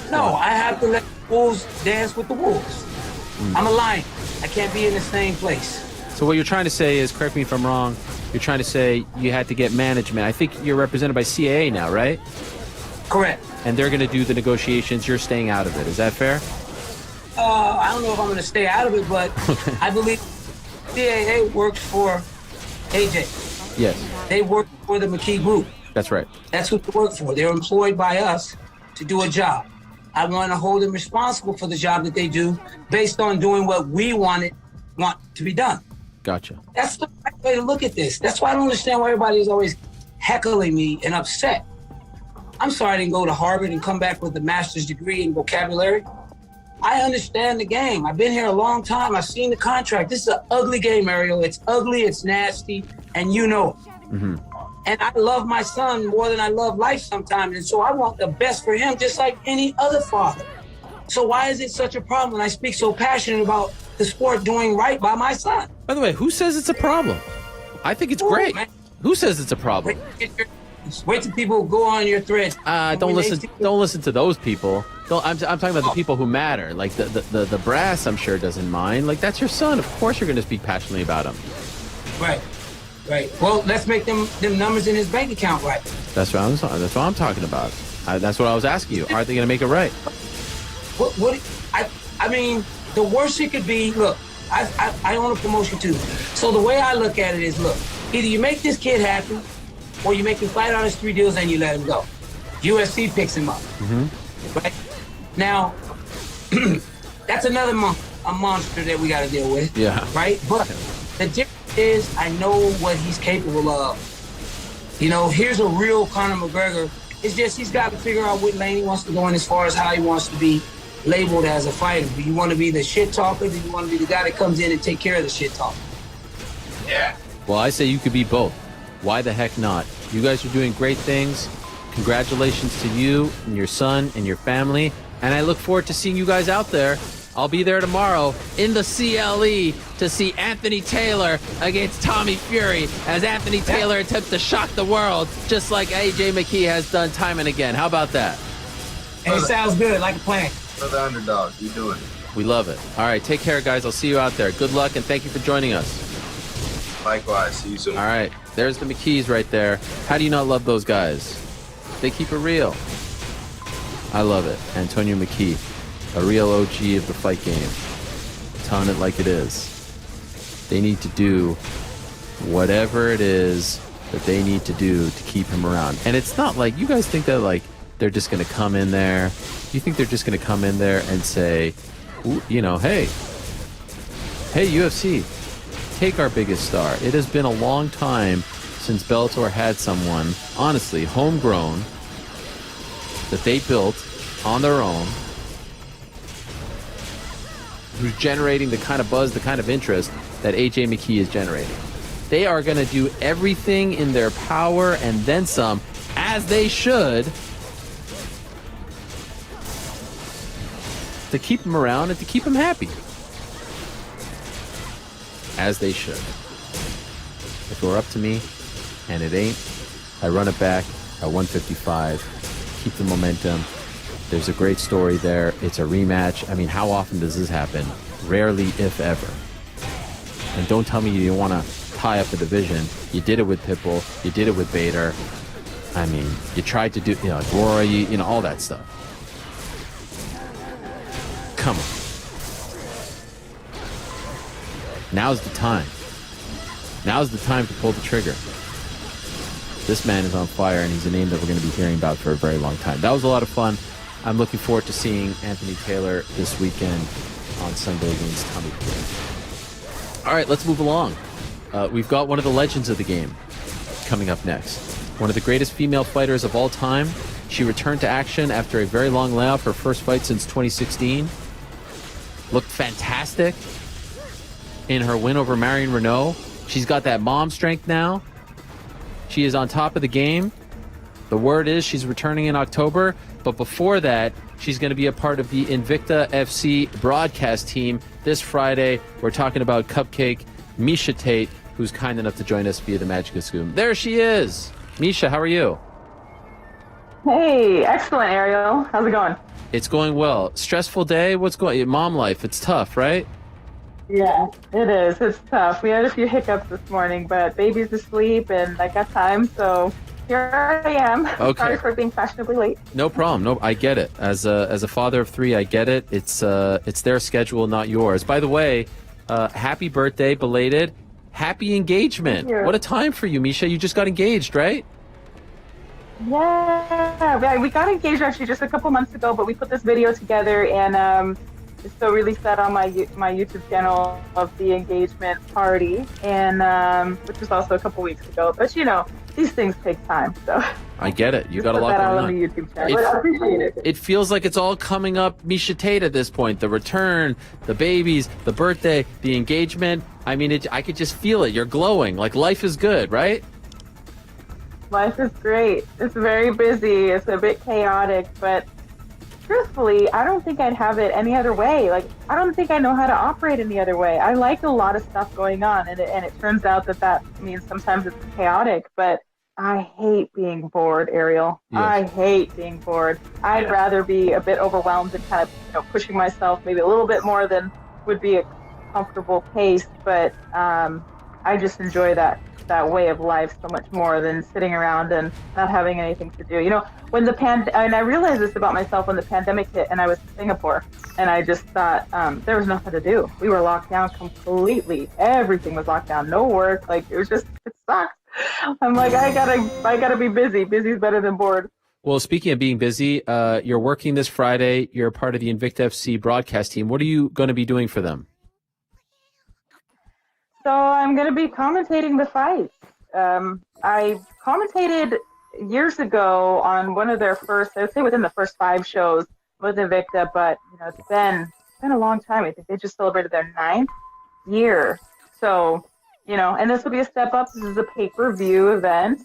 No, I have to let the wolves dance with the wolves. I'm a lion. I can't be in the same place. So what you're trying to say is, correct me if I'm wrong, you're trying to say you had to get management. I think you're represented by CAA now, right? Correct. And they're going to do the negotiations. You're staying out of it. Is that fair? I don't know if I'm going to stay out of it, but I believe CAA works for AJ. Yes. They work for the McKee Group. That's right. That's what they work for. They're employed by us to do a job. I want to hold them responsible for the job that they do based on doing what we want to be done. Gotcha. That's the right way to look at this. That's why I don't understand why everybody is always heckling me and upset. I'm sorry I didn't go to Harvard and come back with a master's degree in vocabulary. I understand the game. I've been here a long time. I've seen the contract. This is an ugly game, Ariel. It's ugly, it's nasty, and you know it. Mm-hmm. And I love my son more than I love life sometimes, and so I want the best for him just like any other father. So why is it such a problem when I speak so passionate about the sport doing right by my son? By the way, who says it's a problem? I think it's great. Man. Who says it's a problem? Wait till people go on your thread. Don't listen to those people. I'm talking about the people who matter. Like the brass, I'm sure doesn't mind. Like, that's your son. Of course you're going to speak passionately about him. Right. Well, let's make them numbers in his bank account right. That's what I'm talking about. That's what I was asking you. Are they going to make it right? I mean, the worst it could be. Look, I own a promotion too. So the way I look at it is, look, either you make this kid happy, or you make him fight out his 3 deals and you let him go. UFC picks him up. Mm-hmm. Right? Now, that's another monster that we got to deal with. Yeah. Right? But the difference is I know what he's capable of. You know, here's a real Conor McGregor. It's just he's got to figure out what lane he wants to go in as far as how he wants to be labeled as a fighter. Do you want to be the shit talker? Do you want to be the guy that comes in and take care of the shit talker? Yeah. Well, I say you could be both. Why the heck not? You guys are doing great things. Congratulations to you and your son and your family. And I look forward to seeing you guys out there. I'll be there tomorrow in the CLE to see Anthony Taylor against Tommy Fury as Anthony Taylor attempts to shock the world just like AJ McKee has done time and again. How about that? Hey, it sounds good, like a plan. For the underdog, you do it. We love it. All right, take care, guys. I'll see you out there. Good luck, and thank you for joining us. Likewise. See you soon. All right. There's the McKees right there. How do you not love those guys? They keep it real. I love it. Antonio McKee, a real OG of the fight game. Telling it like it is. They need to do whatever it is that they need to do to keep him around. And it's not like, you guys think that like they're just going to come in there. You think they're just going to come in there and say, you know, hey, UFC, take our biggest star. It has been a long time since Bellator had someone, honestly, homegrown, that they built on their own, who's generating the kind of buzz, the kind of interest that AJ McKee is generating. They are going to do everything in their power and then some, as they should, to keep him around and to keep him happy. As they should. If it were up to me, and it ain't, I run it back at 155. Keep the momentum. There's a great story there. It's a rematch. I mean, how often does this happen? Rarely, if ever. And don't tell me you don't want to tie up the division. You did it with Pitbull. You did it with Bader. I mean, you tried to do, like Rory, all that stuff. Come on. Now's the time. Now's the time to pull the trigger. This man is on fire, and he's a name that we're going to be hearing about for a very long time. That was a lot of fun. I'm looking forward to seeing Anthony Taylor this weekend on Sunday against Tommy Fury. All right, let's move along. We've got one of the legends of the game coming up next. One of the greatest female fighters of all time. She returned to action after a very long layoff, her first fight since 2016. Looked fantastic in her win over Marion Renault. She's got that mom strength now. She is on top of the game. The word is she's returning in October. But before that, she's going to be a part of the Invicta FC broadcast team this Friday. We're talking about Cupcake Miesha Tate, who's kind enough to join us via the Magic of Scoom. There she is. Miesha, how are you? Hey, excellent, Ariel. How's it going? It's going well. Stressful day? What's going on? Mom life, it's tough, right? Yeah, it is. It's tough. We had a few hiccups this morning, but baby's asleep and I got time, so here I am. Okay. Sorry for being fashionably late. No problem. No, I get it. As a father of three, I get it. It's their schedule, not yours. By the way, happy birthday, belated. Happy engagement. What a time for you, Miesha. You just got engaged, right? Yeah, we got engaged actually just a couple months ago, but we put this video together and so released that on my YouTube channel of the engagement party, and which was also a couple weeks ago. But these things take time, so I get it. You got a lot going on. On the YouTube channel. I appreciate it. It feels like it's all coming up, Miesha Tate, at this point. The return, the babies, the birthday, the engagement. I mean, I could just feel it. You're glowing. Like life is good, right? Life is great. It's very busy. It's a bit chaotic, but truthfully, I don't think I'd have it any other way. Like, I don't think I know how to operate any other way. I like a lot of stuff going on, and it turns out that means sometimes it's chaotic, but I hate being bored, Ariel. Yes. I hate being bored. I'd rather be a bit overwhelmed and kind of pushing myself maybe a little bit more than would be a comfortable pace, but I just enjoy that way of life so much more than sitting around and not having anything to do. When and I realized this about myself when the pandemic hit and I was in Singapore, and I just thought there was nothing to do. We were locked down completely. Everything was locked down. No work. Like, it sucked. I'm like, I gotta be busy. Busy's better than bored. Well, speaking of being busy, you're working this Friday. You're a part of the Invicta FC broadcast team. What are you going to be doing for them? So I'm going to be commentating the fights. I commentated years ago on one of their first, I would say within the first 5 shows with Invicta, but it's been a long time. I think they just celebrated their 9th year. So, and this will be a step up. This is a pay-per-view event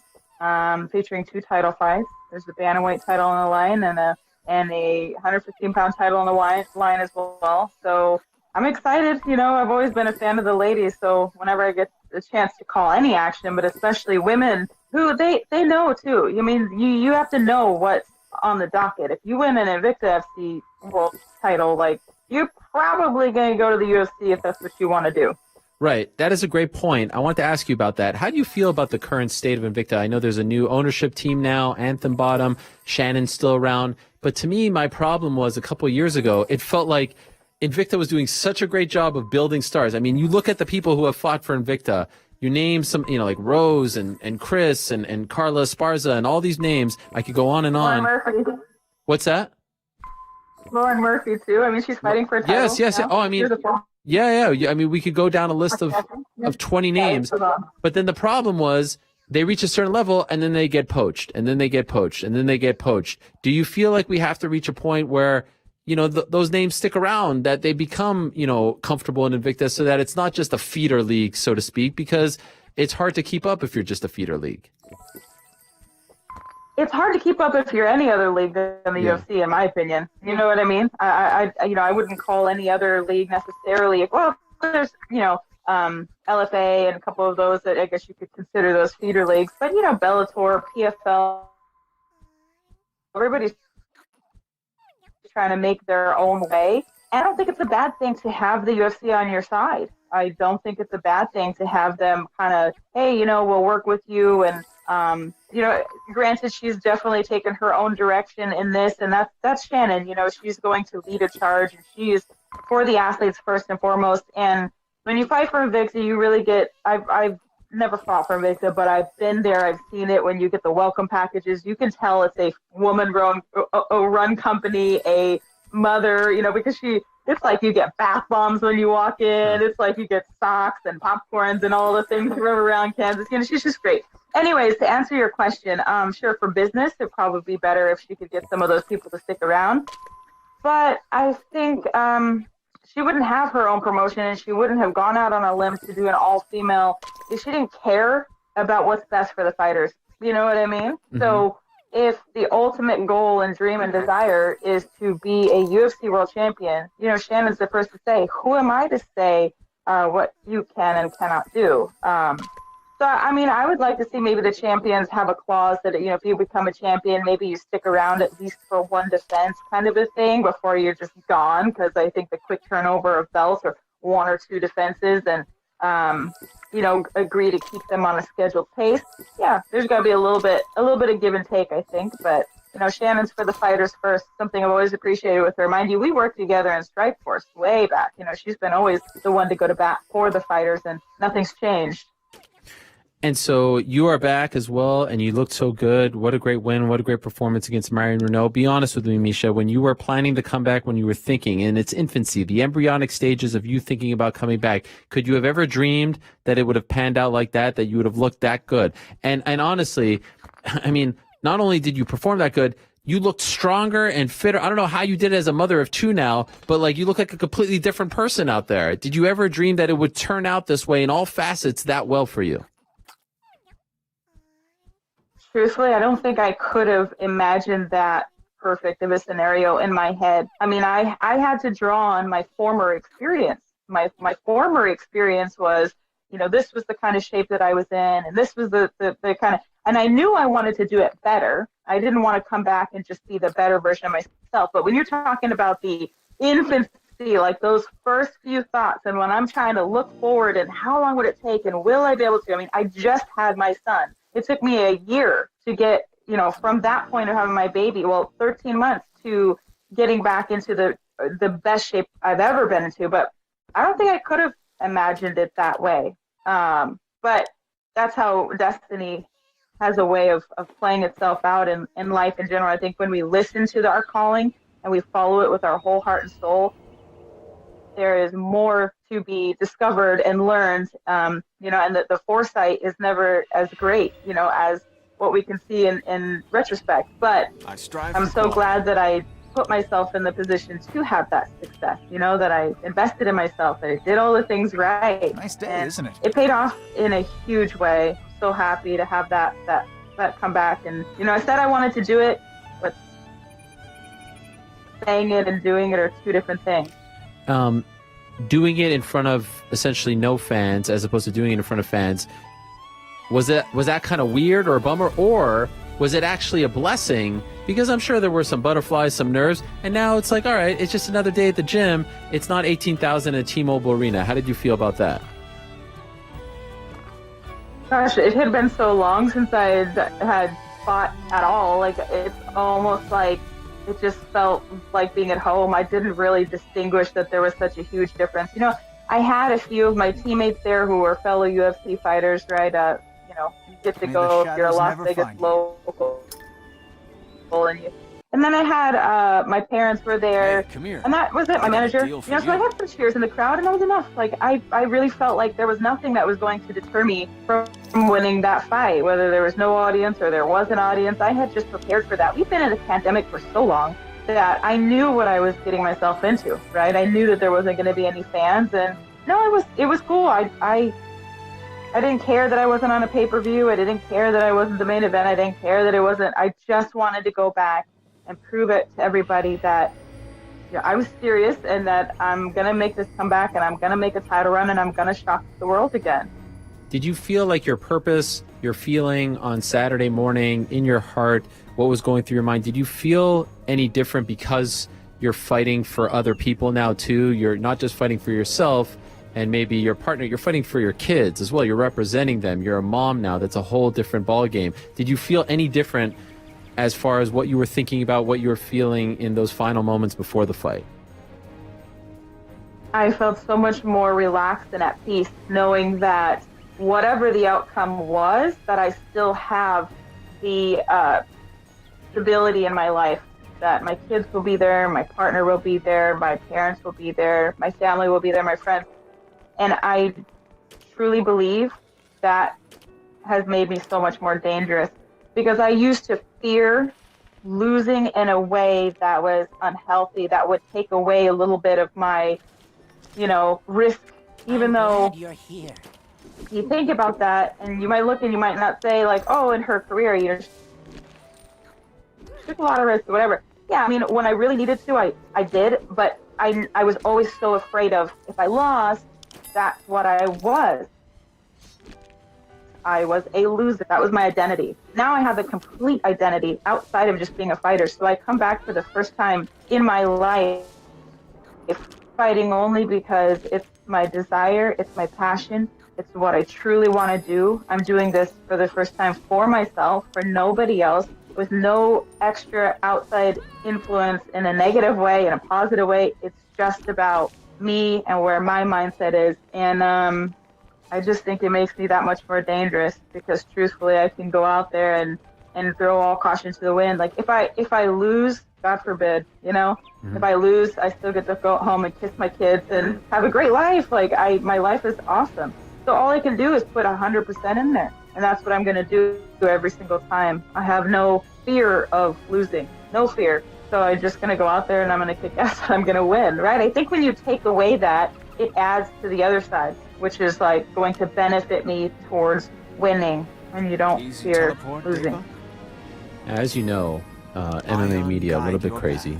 featuring 2 title fights. There's the bantamweight title on the line and a 115-pound title on the line as well. So I'm excited. I've always been a fan of the ladies, so whenever I get the chance to call any action, but especially women who they know too. I mean, you have to know what's on the docket. If you win an Invicta FC world title, like, you're probably going to go to the UFC if that's what you want to do. Right. That is a great point. I want to ask you about that. How do you feel about the current state of Invicta? I know there's a new ownership team now, Anthem Bottom, Shannon's still around. But to me, my problem was a couple of years ago, it felt like Invicta was doing such a great job of building stars. I mean, you look at the people who have fought for Invicta, you name some, like Rose and Chris and Carla Esparza and all these names. I could go on and on. Lauren Murphy. What's that? Lauren Murphy, too. I mean, she's fighting for a title. Yes. Now. Oh, I mean, yeah. I mean, we could go down a list of 20 names. But then the problem was they reach a certain level and then they get poached and then they get poached and then they get poached. Do you feel like we have to reach a point where those names stick around, that they become, comfortable in Invicta, so that it's not just a feeder league, so to speak, because it's hard to keep up if you're just a feeder league? it's hard to keep up if you're any other league than the UFC, in my opinion. You know what I mean? I wouldn't call any other league necessarily. Well, there's LFA and a couple of those that I guess you could consider those feeder leagues. But Bellator, PFL, everybody's trying to make their own way. And I don't think it's a bad thing to have the UFC on your side. I don't think it's a bad thing to have them kind of, hey, we'll work with you. And, granted, she's definitely taken her own direction in this. And that's Shannon. She's going to lead a charge. And she's for the athletes first and foremost. And when you fight for Invicta, you really get, I've never fought for Invicta, but I've been there. I've seen it when you get the welcome packages. You can tell it's a woman-run company, a mother, because it's like you get bath bombs when you walk in. It's like you get socks and popcorns and all the things from around Kansas. She's just great. Anyways, to answer your question, sure, for business, it'd probably be better if she could get some of those people to stick around. But I think she wouldn't have her own promotion, and she wouldn't have gone out on a limb to do an all-female if she didn't care about what's best for the fighters. You know what I mean? Mm-hmm. So if the ultimate goal and dream and desire is to be a UFC world champion, Shannon's the first to say, who am I to say what you can and cannot do? So, I would like to see maybe the champions have a clause that, if you become a champion, maybe you stick around at least for one defense kind of a thing before you're just gone, because I think the quick turnover of belts or one or two defenses and, agree to keep them on a scheduled pace. Yeah, there's got to be a little bit of give and take, I think. But, Shannon's for the fighters first, something I've always appreciated with her. Mind you, we worked together in Strikeforce way back. She's been always the one to go to bat for the fighters, and nothing's changed. And so you are back as well, and you looked so good. What a great win. What a great performance against Marion Renault. Be honest with me, Misha, when you were planning to come back, when you were thinking in its infancy, the embryonic stages of you thinking about coming back, could you have ever dreamed that it would have panned out like that you would have looked that good? And honestly, not only did you perform that good, you looked stronger and fitter. I don't know how you did it as a mother of two now, but you look like a completely different person out there. Did you ever dream that it would turn out this way in all facets that well for you? Truthfully, I don't think I could have imagined that perfect of a scenario in my head. I had to draw on my former experience. My former experience was, this was the kind of shape that I was in, and this was the kind of, and I knew I wanted to do it better. I didn't want to come back and just be the better version of myself. But when you're talking about the infancy, like those first few thoughts, and when I'm trying to look forward and how long would it take and will I be able to, I just had my son. It took me a year to get, from that point of having my baby, 13 months to getting back into the best shape I've ever been into. But I don't think I could have imagined it that way. But that's how destiny has a way of playing itself out in life in general. I think when we listen to our calling and we follow it with our whole heart and soul, there is more to be discovered and learned, and that the foresight is never as great, as what we can see in retrospect. But I'm so glad that I put myself in the position to have that success, that I invested in myself, that I did all the things right. Nice day, and isn't it? It paid off in a huge way. I'm so happy to have that come back. And, I said I wanted to do it, but saying it and doing it are two different things. Doing it in front of essentially no fans as opposed to doing it in front of fans, was that kind of weird or a bummer, or was it actually a blessing? Because I'm sure there were some butterflies, some nerves, and now it's like, all right, it's just another day at the gym. It's not 18,000 at T-Mobile Arena. How did you feel about that? Gosh, it had been so long since I had fought at all. It's almost like it just felt like being at home. I didn't really distinguish that there was such a huge difference. I had a few of my teammates there who were fellow UFC fighters, right? You get to go if you're a Las Vegas local. And then I had my parents were there, Hey, come here. and that was it. My manager, deal for so I had some cheers in the crowd, and that was enough. I really felt like there was nothing that was going to deter me from winning that fight, whether there was no audience or there was an audience. I had just prepared for that. We've been in a pandemic for so long that I knew what I was getting myself into, right? I knew that there wasn't going to be any fans, and no, it was cool. I I didn't care that I wasn't on a pay-per-view. I didn't care that I wasn't the main event. I didn't care that it wasn't. I just wanted to go back and prove it to everybody that I was serious and that I'm going to make this comeback and I'm going to make a title run and I'm going to shock the world again. Did you feel like your purpose, your feeling on Saturday morning in your heart, what was going through your mind, did you feel any different because you're fighting for other people now too? You're not just fighting for yourself and maybe your partner, you're fighting for your kids as well. You're representing them. You're a mom now. That's a whole different ballgame. Did you feel any different as far as what you were thinking about, what you were feeling in those final moments before the fight? I felt so much more relaxed and at peace knowing that whatever the outcome was, that I still have the stability in my life, that my kids will be there, my partner will be there, my parents will be there, my family will be there, my friends. And I truly believe that has made me so much more dangerous because I used to fear losing in a way that was unhealthy, that would take away a little bit of my, risk, even though you're here. You think about that and you might look and you might not say like, oh, in her career, she took a lot of risks or whatever. Yeah, I mean, when I really needed to, I did, but I was always so afraid of if I lost, that's what I was. I was a loser. That was my identity. Now I have a complete identity outside of just being a fighter. So I come back for the first time in my life fighting only because it's my desire, it's my passion, it's what I truly want to do. I'm doing this for the first time for myself, for nobody else, with no extra outside influence in a negative way, in a positive way. It's just about me and where my mindset is. And I just think it makes me that much more dangerous because truthfully, I can go out there and throw all caution to the wind. Like if I lose, God forbid, if I lose, I still get to go home and kiss my kids and have a great life. Like my life is awesome. So all I can do is put 100% in there. And that's what I'm going to do every single time. I have no fear of losing, no fear. So I'm just going to go out there and I'm going to kick ass and I'm going to win, right? I think when you take away that, it adds to the other side, which is like going to benefit me towards winning and you don't fear losing. As you know, MMA media, a little bit crazy.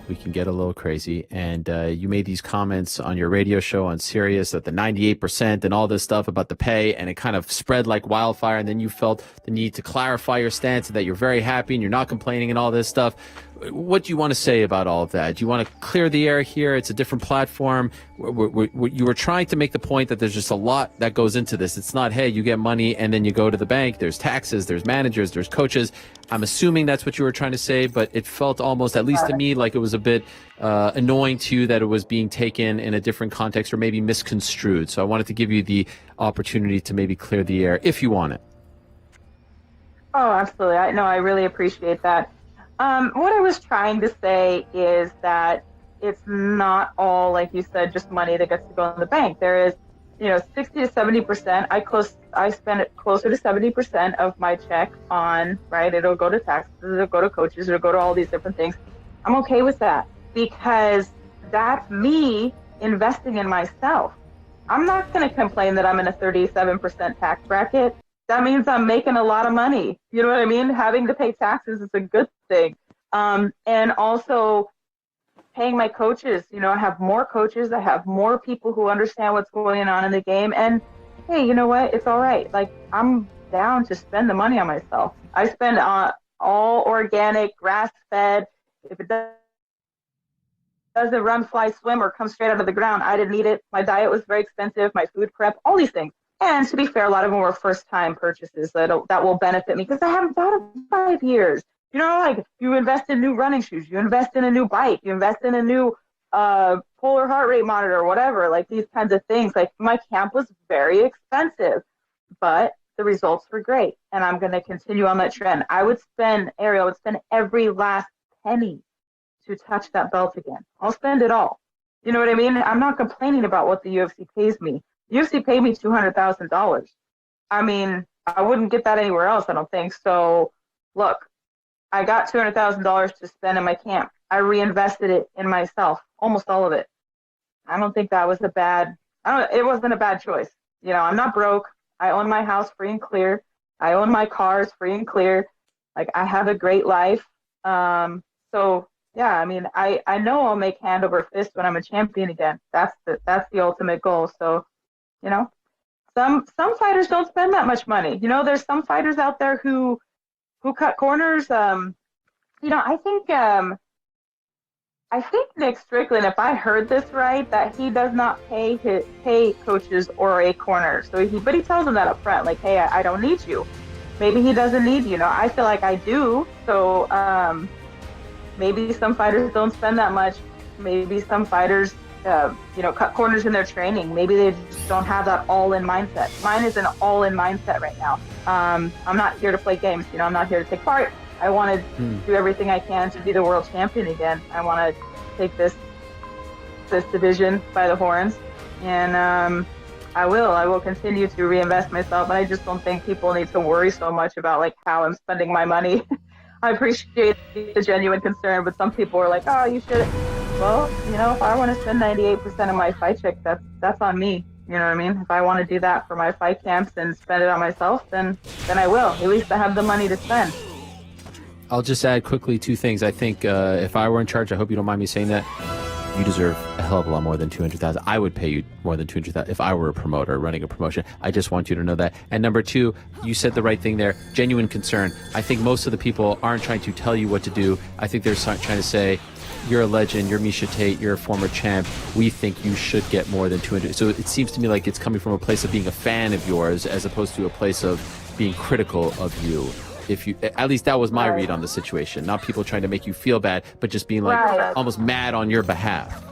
We can get a little crazy. And you made these comments on your radio show on Sirius that the 98% and all this stuff about the pay, and it kind of spread like wildfire. And then you felt the need to clarify your stance and that you're very happy and you're not complaining and all this stuff. What do you want to say about all of that? Do you want to clear the air here? It's a different platform. You were trying to make the point that there's just a lot that goes into this. It's not, hey, you get money and then you go to the bank. There's taxes, there's managers, there's coaches. I'm assuming that's what you were trying to say, but it felt almost, at least to me, like it was a bit annoying to you that it was being taken in a different context or maybe misconstrued. So I wanted to give you the opportunity to maybe clear the air if you want it. Oh, absolutely. I really appreciate that. What I was trying to say is that it's not all, like you said, just money that gets to go in the bank. There is, 60 to 70%. I spend it closer to 70% of my check on, right? It'll go to taxes, it'll go to coaches, it'll go to all these different things. I'm okay with that because that's me investing in myself. I'm not going to complain that I'm in a 37% tax bracket. That means I'm making a lot of money. You know what I mean? Having to pay taxes is a good thing. And also paying my coaches. I have more coaches. I have more people who understand what's going on in the game. And hey, you know what? It's all right. Like, I'm down to spend the money on myself. I spend all organic, grass-fed. If it doesn't run, fly, swim, or come straight out of the ground, I didn't need it. My diet was very expensive. My food prep, all these things. And to be fair, a lot of them were first-time purchases that will benefit me because I haven't bought it in 5 years. Like you invest in new running shoes, you invest in a new bike, you invest in a new polar heart rate monitor or whatever, like these kinds of things. Like my camp was very expensive, but the results were great. And I'm going to continue on that trend. Ariel would spend every last penny to touch that belt again. I'll spend it all. You know what I mean? I'm not complaining about what the UFC pays me. UFC paid me $200,000. I mean, I wouldn't get that anywhere else, I don't think. So, look, I got $200,000 to spend in my camp. I reinvested it in myself, almost all of it. I don't think that was it wasn't a bad choice. I'm not broke. I own my house free and clear. I own my cars free and clear. Like, I have a great life. So yeah, I mean, I know I'll make hand over fist when I'm a champion again. That's the ultimate goal. So, you know, some fighters don't spend that much money. You know, there's some fighters out there who cut corners. You know, I think Nick Strickland, if I heard this right, that he does not pay coaches or a corner. So but he tells them that up front, like, hey, I don't need you. Maybe he doesn't need you. Know, I feel like I do. So maybe some fighters don't spend that much. Maybe some fighters, you know, cut corners in their training. Maybe they just don't have that all-in mindset. Mine is an all-in mindset right now. I'm not here to play games. You know, I'm not here to take part. I want to do everything I can to be the world champion again. I want to take this division by the horns, and I will continue to reinvest myself. But I just don't think people need to worry so much about like how I'm spending my money. I appreciate the genuine concern, but some people are like, "Oh, you should." Well, you know, if I want to spend 98% of my fight check, that's on me. You know what I mean? If I want to do that for my fight camps and spend it on myself, then I will. At least I have the money to spend. I'll just add quickly two things. I think if I were in charge, I hope you don't mind me saying that, you deserve a hell of a lot more than $200,000. I would pay you more than $200,000 if I were a promoter running a promotion. I just want you to know that. And number two, you said the right thing there. Genuine concern. I think most of the people aren't trying to tell you what to do. I think they're trying to say, you're a legend, you're Miesha Tate, you're a former champ. We think you should get more than 200. So it seems to me like it's coming from a place of being a fan of yours as opposed to a place of being critical of you. If you, at least that was my read on the situation. Not people trying to make you feel bad, but just being like almost mad on your behalf.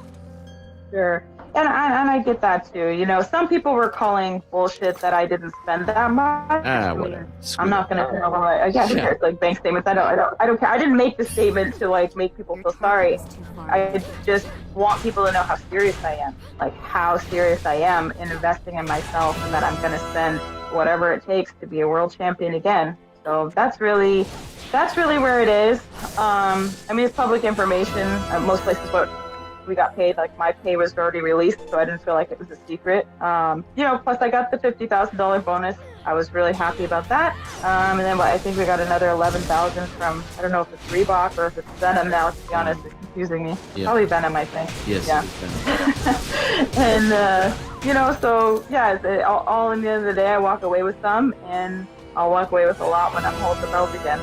Sure. And I get that too. You know, some people were calling bullshit that I didn't spend that much. Whatever. I'm not gonna come over like bank statements. I don't care. I didn't make the statement to like make people feel sorry. I just want people to know how serious I am. Like how serious I am in investing in myself, and that I'm gonna spend whatever it takes to be a world champion again. So that's really where it is. I mean, it's public information. Most places what we got paid, like my pay was already released, so I didn't feel like it was a secret. You know, plus I got the $50,000 bonus. I was really happy about that. And then I think we got another $11,000 from, I don't know if it's Reebok or if it's Venom now, to be honest. It's confusing me. Yeah. Probably Venom, I think. Yes. Yeah. And, you know, so yeah, all in the end of the day, I walk away with some, and I'll walk away with a lot when I'm holding the belt again.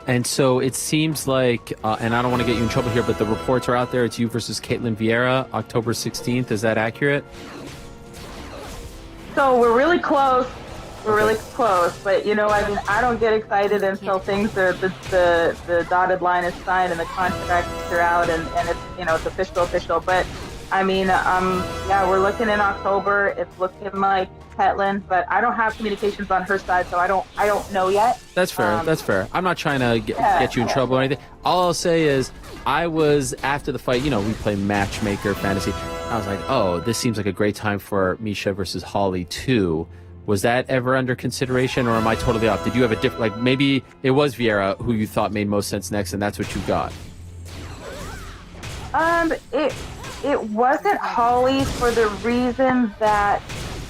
And so it seems like, and I don't want to get you in trouble here, but the reports are out there. It's you versus Caitlin Vieira, October 16th. Is that accurate? So we're really close. We're really close. But, you know, I mean, I don't get excited until things are, the dotted line is signed and the contracts are out and it's, you know, it's official. But, I mean, yeah, we're looking in October. It's looking like Caitlin, but I don't have communications on her side, so I don't know yet. That's fair. That's fair. I'm not trying to get you in trouble or anything. All I'll say is, I was after the fight. You know, we play matchmaker fantasy. I was like, oh, this seems like a great time for Miesha versus Holly too. Was that ever under consideration, or am I totally off? Did you have a different, like maybe it was Vieira who you thought made most sense next, and that's what you got? It wasn't Holly for the reason that.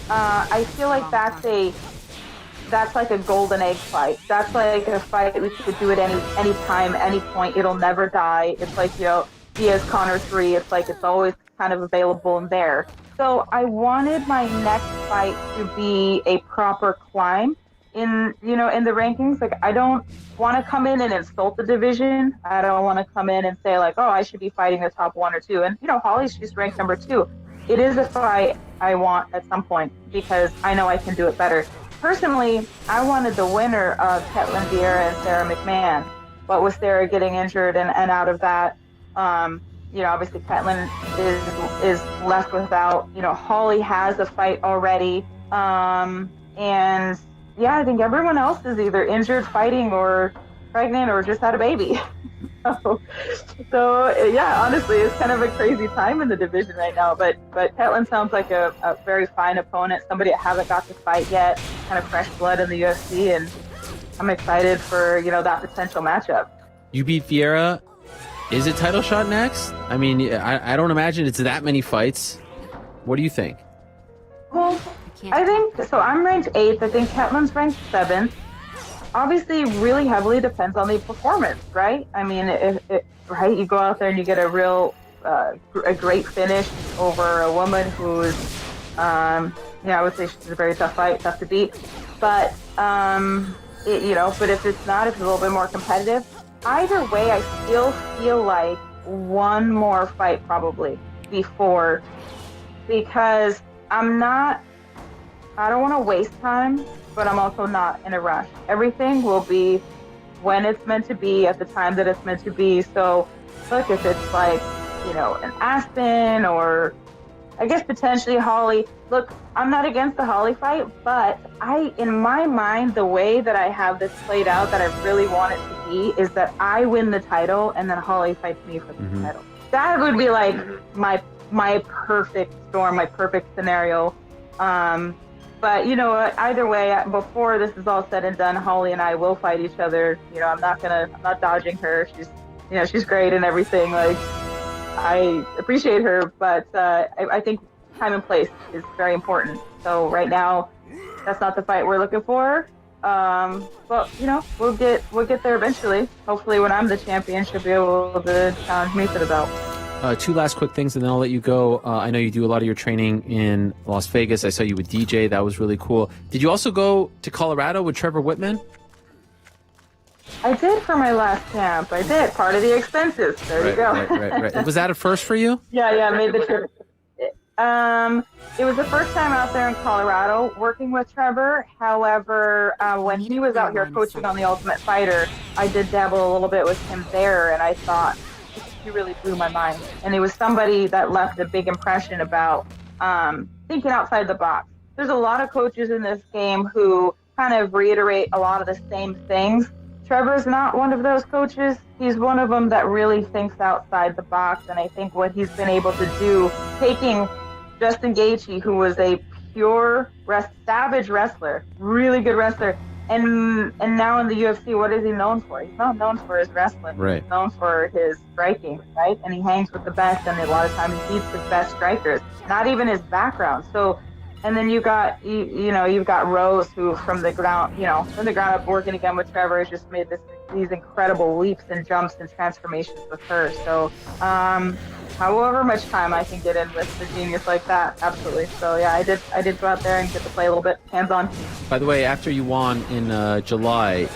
I feel like that's like a golden egg fight. That's like a fight we could do at any time, any point. It'll never die. It's like, you know, Diaz Connor 3. It's like it's always kind of available in there. So I wanted my next fight to be a proper climb in the rankings. Like I don't want to come in and insult the division. I don't want to come in and say like, oh, I should be fighting the top 1 or 2. And you know, Holly's just ranked number 2. It is a fight I want at some point because I know I can do it better. Personally, I wanted the winner of Caitlin Vieira and Sarah McMahon, but with Sarah getting injured and out of that, you know, obviously Caitlin is left without. You know, Holly has a fight already, and yeah, I think everyone else is either injured, fighting, or pregnant, or just had a baby. So yeah, honestly, it's kind of a crazy time in the division right now. But Caitlin sounds like a very fine opponent, somebody I haven't got to fight yet, kind of fresh blood in the UFC, and I'm excited for, you know, that potential matchup. You beat Vieira. Is it title shot next? I mean, I don't imagine it's that many fights. What do you think? Well, I think so. I'm ranked 8th. I think Ketlin's ranked 7th. Obviously, really heavily depends on the performance, right? I mean, right, you go out there and you get a real, a great finish over a woman who's, I would say she's a very tough fight, tough to beat. But but if it's not, if it's a little bit more competitive, either way, I still feel like one more fight probably before, because I don't want to waste time, but I'm also not in a rush. Everything will be when it's meant to be at the time that it's meant to be. So look, if it's like, an Aspen or I guess potentially Holly. Look, I'm not against the Holly fight, but in my mind, the way that I have this played out that I really want it to be is that I win the title and then Holly fights me for the title. That would be like my perfect storm, my perfect scenario. But either way, before this is all said and done, Holly and I will fight each other. I'm not dodging her. She's great and everything. Like, I appreciate her, but I think time and place is very important. So right now, that's not the fight we're looking for. But we'll get there eventually. Hopefully, when I'm the champion, she'll be able to challenge me for the belt. Two last quick things, and then I'll let you go. I know you do a lot of your training in Las Vegas. I saw you with DJ. That was really cool. Did you also go to Colorado with Trevor Whitman? I did for my last camp. I did. Part of the expenses. There you go. Right. Was that a first for you? Yeah, I made the trip. It was the first time out there in Colorado working with Trevor. However, when he was out here coaching on The Ultimate Fighter, I did dabble a little bit with him there, and I thought he really blew my mind. And it was somebody that left a big impression about thinking outside the box. There's a lot of coaches in this game who kind of reiterate a lot of the same things. Trevor's not one of those coaches. He's one of them that really thinks outside the box, and I think what he's been able to do, taking Justin Gaethje, who was a pure savage wrestler, really good wrestler, and now in the UFC, what is he known for? He's not known for his wrestling. Right. He's known for his striking, right? And he hangs with the best, and a lot of times he beats the best strikers, not even his background. So, and then you've got Rose, who from the ground up, working again with Trevor, has just made these incredible leaps and jumps and transformations with her. So, however much time I can get in with a genius like that, absolutely. So yeah, I did go out there and get to play a little bit hands-on. By the way, after you won in July,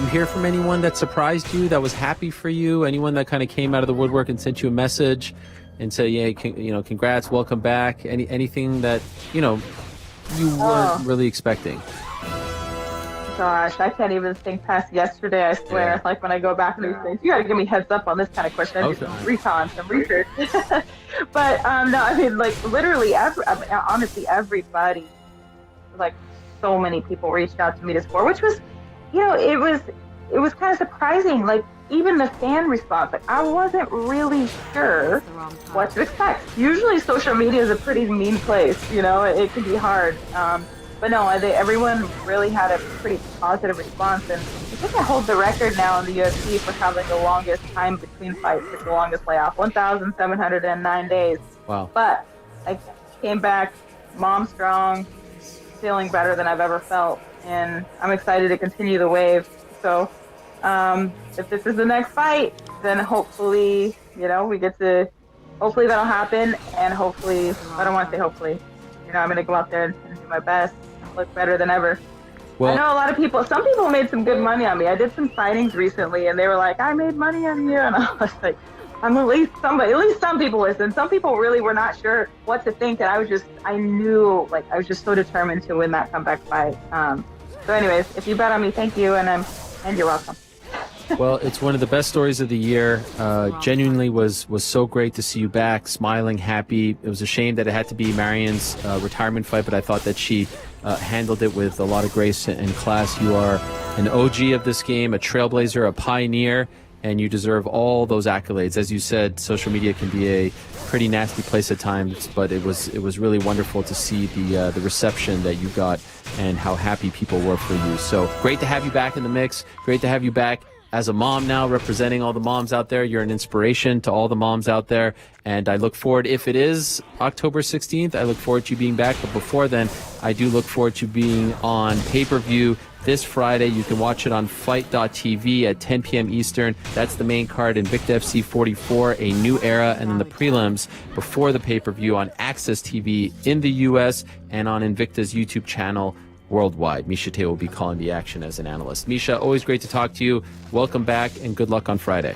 you hear from anyone that surprised you, that was happy for you? Anyone that kind of came out of the woodwork and sent you a message and said, "Yeah, congrats, welcome back"? Anything that you weren't really expecting? Gosh, I can't even think past yesterday, I swear. Yeah. Like when I go back and these things, you gotta give me heads up on this kind of question. I do some recon, some research. But no, I mean, like literally honestly, everybody, like so many people reached out to me to score, which was, it was kind of surprising. Like even the fan response, like I wasn't really sure what to expect. Usually social media is a pretty mean place, it can be hard. But no, everyone really had a pretty positive response, and I think I hold the record now in the UFC for having the longest time between fights, like the longest layoff, 1,709 days. Wow. But I came back, mom strong, feeling better than I've ever felt, and I'm excited to continue the wave. So if this is the next fight, then hopefully, we get to, hopefully that'll happen, and hopefully, I don't want to say hopefully, I'm going to go out there and do my best. Look better than ever. Well, I know a lot of some people made some good money on me. I did some signings recently and they were like, "I made money on you," and I was like, at least some people listen. Some people really were not sure what to think, and I was just so determined to win that comeback fight. So anyways, if you bet on me, thank you, and you're welcome. Well, it's one of the best stories of the year. Genuinely was so great to see you back, smiling, happy. It was a shame that it had to be Marion's retirement fight, but I thought that she handled it with a lot of grace and class. You are an OG of this game, a trailblazer, a pioneer, and you deserve all those accolades. As you said, social media can be a pretty nasty place at times, but it was really wonderful to see the reception that you got and how happy people were for you. So great to have you back in the mix. Great to have you back as a mom now, representing all the moms out there. You're an inspiration to all the moms out there. And I look forward, if it is October 16th, I look forward to you being back. But before then, I do look forward to being on pay-per-view this Friday. You can watch it on fight.tv at 10 p.m. Eastern. That's the main card, Invicta FC 44, A New Era, and then the prelims before the pay-per-view on Access TV in the U.S. and on Invicta's YouTube channel worldwide. Misha Tate will be calling the action as an analyst. Misha, always great to talk to you. Welcome back, and good luck on Friday.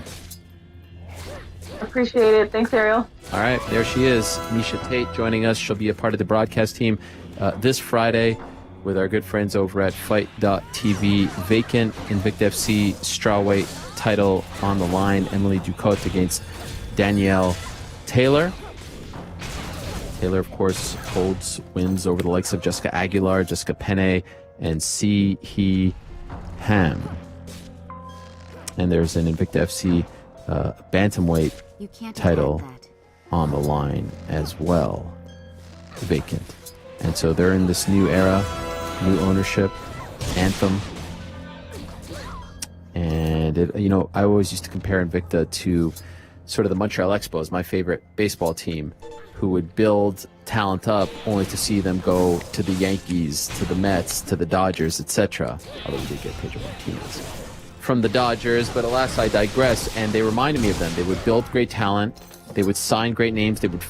Appreciate it. Thanks, Ariel. All right, there she is, Misha Tate, joining us. She'll be a part of the broadcast team this Friday with our good friends over at fight.tv. Vacant Invicta FC strawweight title on the line. Emily Ducote against Danielle Taylor. Taylor, of course, holds wins over the likes of Jessica Aguilar, Jessica Penne, and Si Hee Ham. And there's an Invicta FC bantamweight title on the line as well, vacant. And so they're in this new era, new ownership, Anthem. And, I always used to compare Invicta to sort of the Montreal Expos, my favorite baseball team, who would build talent up only to see them go to the Yankees, to the Mets, to the Dodgers, etc. Although we did get Pedro Martinez from the Dodgers, but alas, I digress. And they reminded me of them. They would build great talent. They would sign great names. They would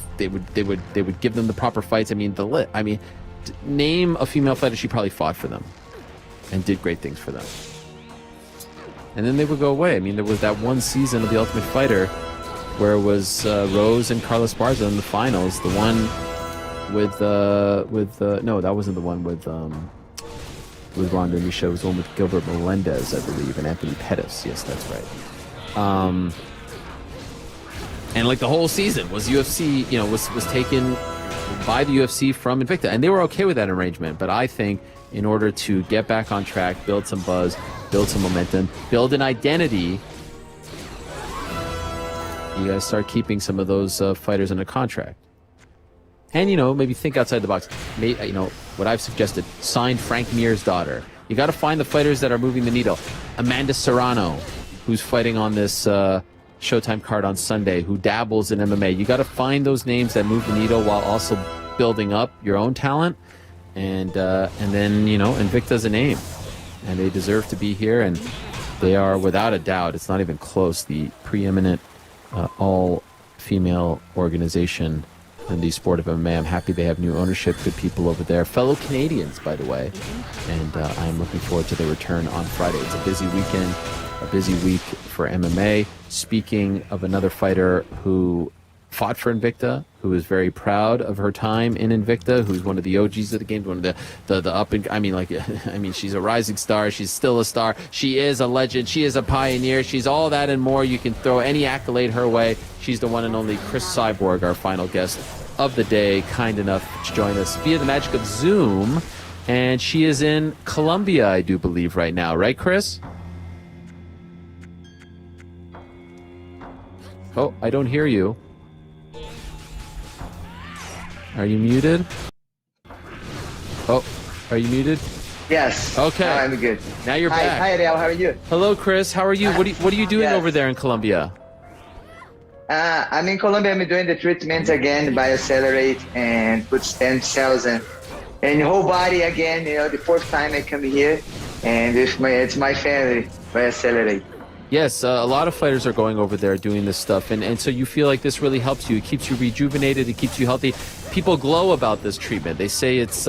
give them the proper fights. Name a female fighter she probably fought for them and did great things for them. And then they would go away. There was that one season of The Ultimate Fighter where it was Rose and Carlos Barza in the finals. The one no, that wasn't the one with Ronda Misha. It was the one with Gilbert Melendez, I believe, and Anthony Pettis. Yes, that's right. And like the whole season was UFC, was taken by the UFC from Invicta, and they were okay with that arrangement. But I think in order to get back on track, build some buzz, build some momentum, build an identity, you guys start keeping some of those fighters under contract. And, maybe think outside the box. What I've suggested, sign Frank Mir's daughter. You got to find the fighters that are moving the needle. Amanda Serrano, who's fighting on this Showtime card on Sunday, who dabbles in MMA. You got to find those names that move the needle while also building up your own talent. And then, Invicta's a name. And they deserve to be here. And they are, without a doubt, it's not even close, the preeminent all-female organization in the sport of MMA. I'm happy they have new ownership, good people over there, fellow Canadians, by the way, and I'm looking forward to their return on Friday. It's a busy weekend, a busy week for MMA. Speaking of another fighter who fought for Invicta, who is very proud of her time in Invicta, who's one of the OGs of the game, one of the up and she's a rising star. She's still a star. She is a legend. She is a pioneer. She's all that and more. You can throw any accolade her way. She's the one and only Chris Cyborg, our final guest of the day, kind enough to join us via the magic of Zoom. And she is in Colombia, I do believe, right now. Right, Chris? Oh, I don't hear you. Are you muted? Oh, are you muted? Yes. Okay. Now I'm good. Now you're back. Hi, Ariel. How are you? Hello, Chris. How are you? What are you doing over there in Colombia? I'm in Colombia. I'm doing the treatments again, Bioaccelerate and put stem cells and whole body again. The fourth time I come here, and it's my family, Bioaccelerate. Yes, a lot of fighters are going over there doing this stuff, and so you feel like this really helps you. It keeps you rejuvenated. It keeps you healthy. People glow about this treatment. They say it's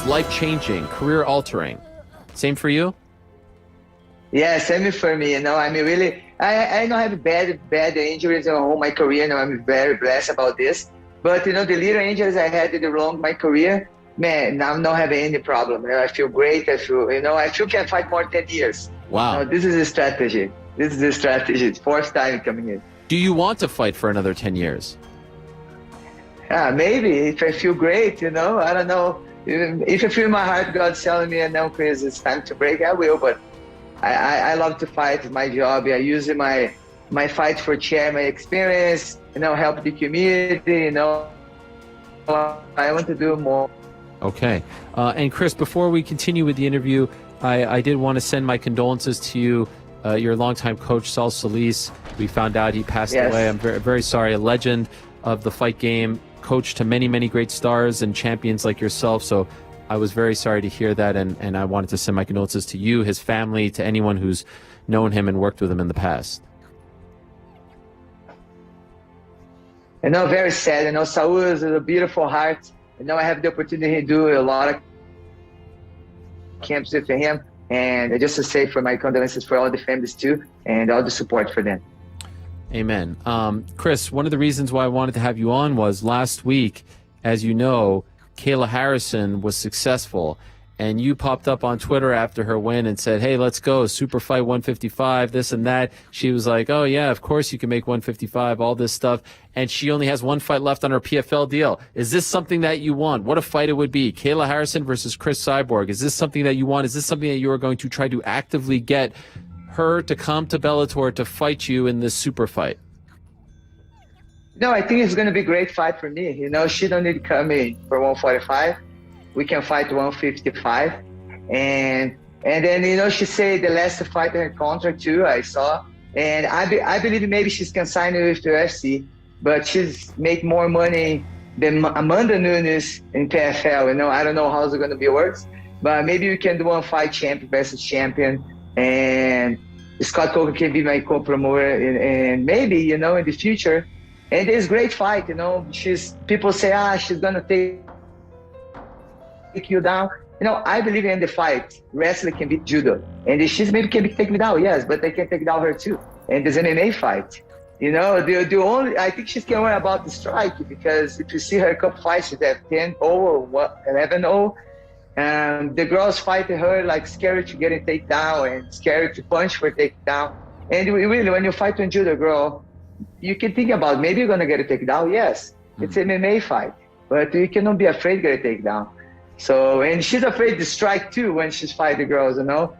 life-changing, career-altering. Same for you? Yeah, same for me. I don't have bad injuries all my career. I'm very blessed about this. But the little injuries I had along my career, man, now I don't have any problem. I feel great. I feel I can fight more 10 years. Wow. This is a strategy. It's fourth time coming in. Do you want to fight for another 10 years? Maybe, if I feel great, I don't know. If I feel my heart, God's telling me, no, Chris, it's time to break, I will. But I love to fight. It's my job. I use my fight for share my experience, help the community, I want to do more. Okay. And Chris, before we continue with the interview, I did want to send my condolences to you your longtime coach, Sillus. We found out he passed Yes. away. I'm very, very sorry. A legend of the fight game, coach to many, many great stars and champions like yourself. So I was very sorry to hear that, and I wanted to send my condolences to you, his family, to anyone who's known him and worked with him in the past. You know, very sad. You know, Saul is a beautiful heart. You know, I have the opportunity to do a lot of camps with him. And just to say for my condolences for all the families too, and all the support for them. Amen. Chris, one of the reasons why I wanted to have you on was last week, as you know, Kayla Harrison was successful, and you popped up on Twitter after her win and said, hey, let's go, super fight 155, this and that. She was like, oh yeah, of course you can make 155, all this stuff. And she only has one fight left on her PFL deal. Is this something that you want? What a fight it would be. Kayla Harrison versus Chris Cyborg. Is this something that you want? Is this something that you are going to try to actively get her to come to Bellator to fight you in this super fight? No, I think it's going to be a great fight for me. You know, she don't need to come in for 145. We can fight 155. And then, you know, she said the last fight in her contract too, I saw. And I believe maybe she's can sign with the UFC, but she's make more money than Amanda Nunes in PFL. You know, I don't know how it's going to be works, but maybe we can do one fight champion versus champion. And Scott Coker can be my co-promoter. And maybe, you know, in the future. And it's a great fight, you know. People say, she's going to take you down. You know, I believe in the fight. Wrestling can beat judo. And she's maybe can take me down, yes, but they can take down her too. And there's an MMA fight. You know, the only, I think she's can worry about the strike, because if you see her cup fights, she's at 10-0 or 11-0. And the girls fight her like scared to get a takedown and scared to punch for takedown. And really, when you fight a judo girl, you can think about maybe you're going to get a takedown. Yes, it's an MMA fight, but you cannot be afraid to get a takedown. So, and she's afraid to strike too when she's fighting the girls, you know.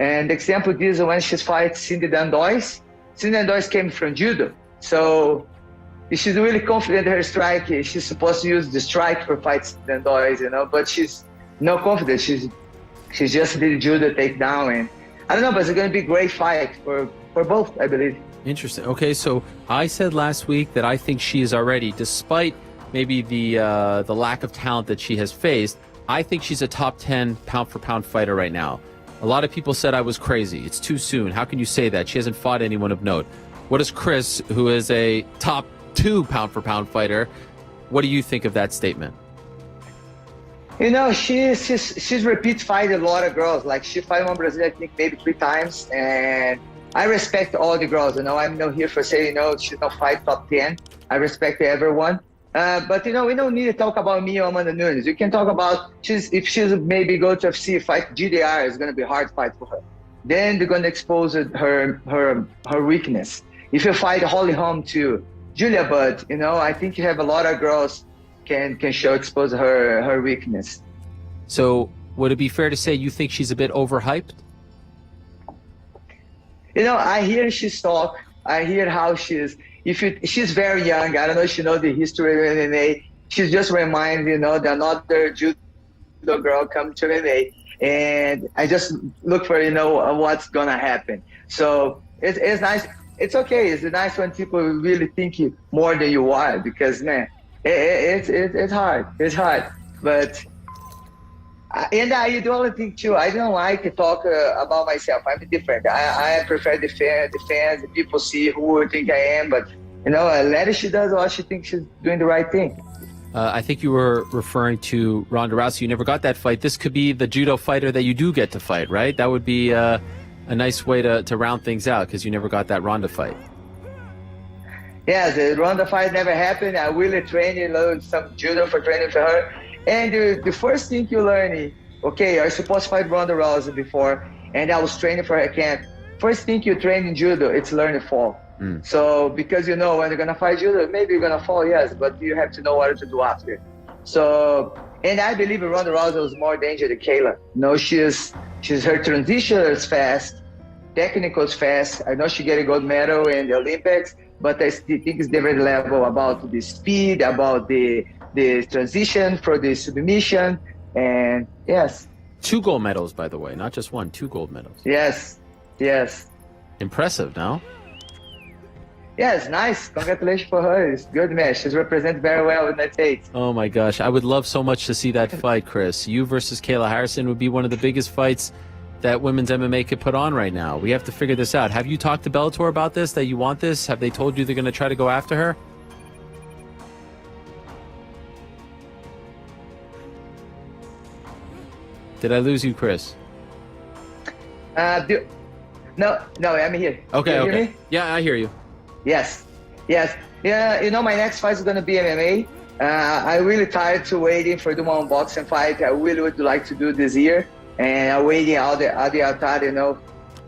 And the example is when she's fighting Cindy Dandois. Cindy Dandois came from judo. So she's really confident in her strike. She's supposed to use the strike for fights Dandois, you know, but she's not confident. She's just did judo takedown. And I don't know, but it's going to be a great fight for both, I believe. Interesting. Okay, so I said last week that I think she is already, despite maybe the lack of talent that she has faced, I think she's a top 10 pound-for-pound fighter right now. A lot of people said I was crazy. It's too soon. How can you say that? She hasn't fought anyone of note. What does Chris, who is a top 2 pound-for-pound fighter, what do you think of that statement? You know, she's repeat fight a lot of girls. Like she fight one Brazilian, I think maybe 3 times, and I respect all the girls. You know, I'm not here for saying, you know, she's not fight top 10. I respect everyone. But, you know, we don't need to talk about me or Amanda Nunes. You can talk about if she's maybe go to FC fight GDR, it's going to be a hard fight for her. Then they're going to expose her weakness. If you fight Holly Holm to Julia Budd, you know, I think you have a lot of girls can expose her weakness. So would it be fair to say you think she's a bit overhyped? You know, I hear she's talk. I hear how she's very young. I don't know if you know the history of MMA. She's just reminded, you know, that another judo girl come to MMA. And I just look for, you know, what's going to happen. So it's nice. It's okay. It's nice when people really think you more than you are, because, man, it's hard. It's hard. But... And I do only think too, I don't like to talk about myself. I'm different. I prefer the fans, the people see who I think I am. But, you know, let her, she does what she thinks she's doing the right thing. I think you were referring to Ronda Rousey. You never got that fight. This could be the judo fighter that you do get to fight, right? That would be a nice way to round things out, because you never got that Ronda fight. Yes, the Ronda fight never happened. I really trained some judo for training for her. And the first thing you learn, okay, I was supposed to fight Ronda Rousey before, and I was training for her camp. First thing you train in judo, it's learn to fall. So because you know when you're gonna fight judo, maybe you're gonna fall, yes, but you have to know what to do after. So, and I believe Ronda Rousey was more dangerous than Kayla. You know, she's her transition is fast, technical is fast. I know she get a gold medal in the Olympics, but I still think it's different level about the speed, about the transition for the submission, and yes. 2 gold medals, by the way, not just 1, 2 gold medals. Yes. Impressive, no? Yeah, it's nice. Congratulations for her. It's good match. She's represented very well in the United States. Oh my gosh, I would love so much to see that fight, Chris. You versus Kayla Harrison would be one of the biggest fights that women's MMA could put on right now. We have to figure this out. Have you talked to Bellator about this, that you want this? Have they told you they're going to try to go after her? Did I lose you, Chris? No, I'm here. Okay, Can you hear okay. me? Yeah, I hear you. Yes. Yeah, you know, my next fight is going to be MMA. I'm really tired to waiting for the one boxing fight. I really would like to do this year. And I'm waiting out the outside, you know,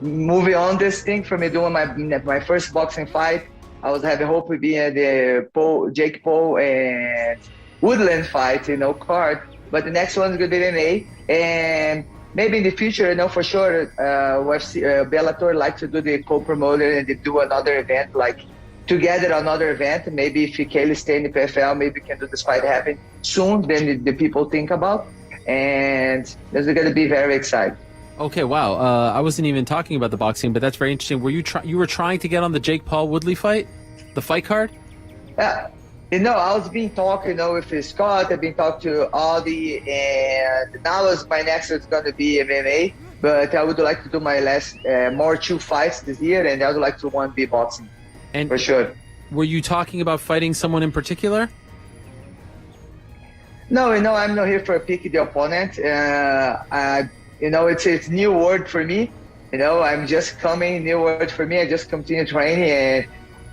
moving on this thing for me doing my first boxing fight. I was having hope of being the Jake Paul and Woodland fight, you know, card. But the next one is going to be MMA. And maybe in the future, you know, for sure, Bellator like to do the co-promoter and they do another event, like together another event. Maybe if Kayla stay in the PFL, maybe we can do this fight happen soon than the people think about. And this is going to be very exciting. Okay, wow. I wasn't even talking about the boxing, but that's very interesting. Were you were trying to get on the Jake Paul Woodley fight, the fight card? You know, I was being talked, you know, with Scott. I've been talking to Audi, and now my next is going to be MMA. But I would like to do my last more 2 fights this year, and I would like to one be boxing, and for sure. Were you talking about fighting someone in particular? No, you know, I'm not here for a pick the opponent. You know, it's new word for me. You know, I'm just coming, new word for me. I just continue training, and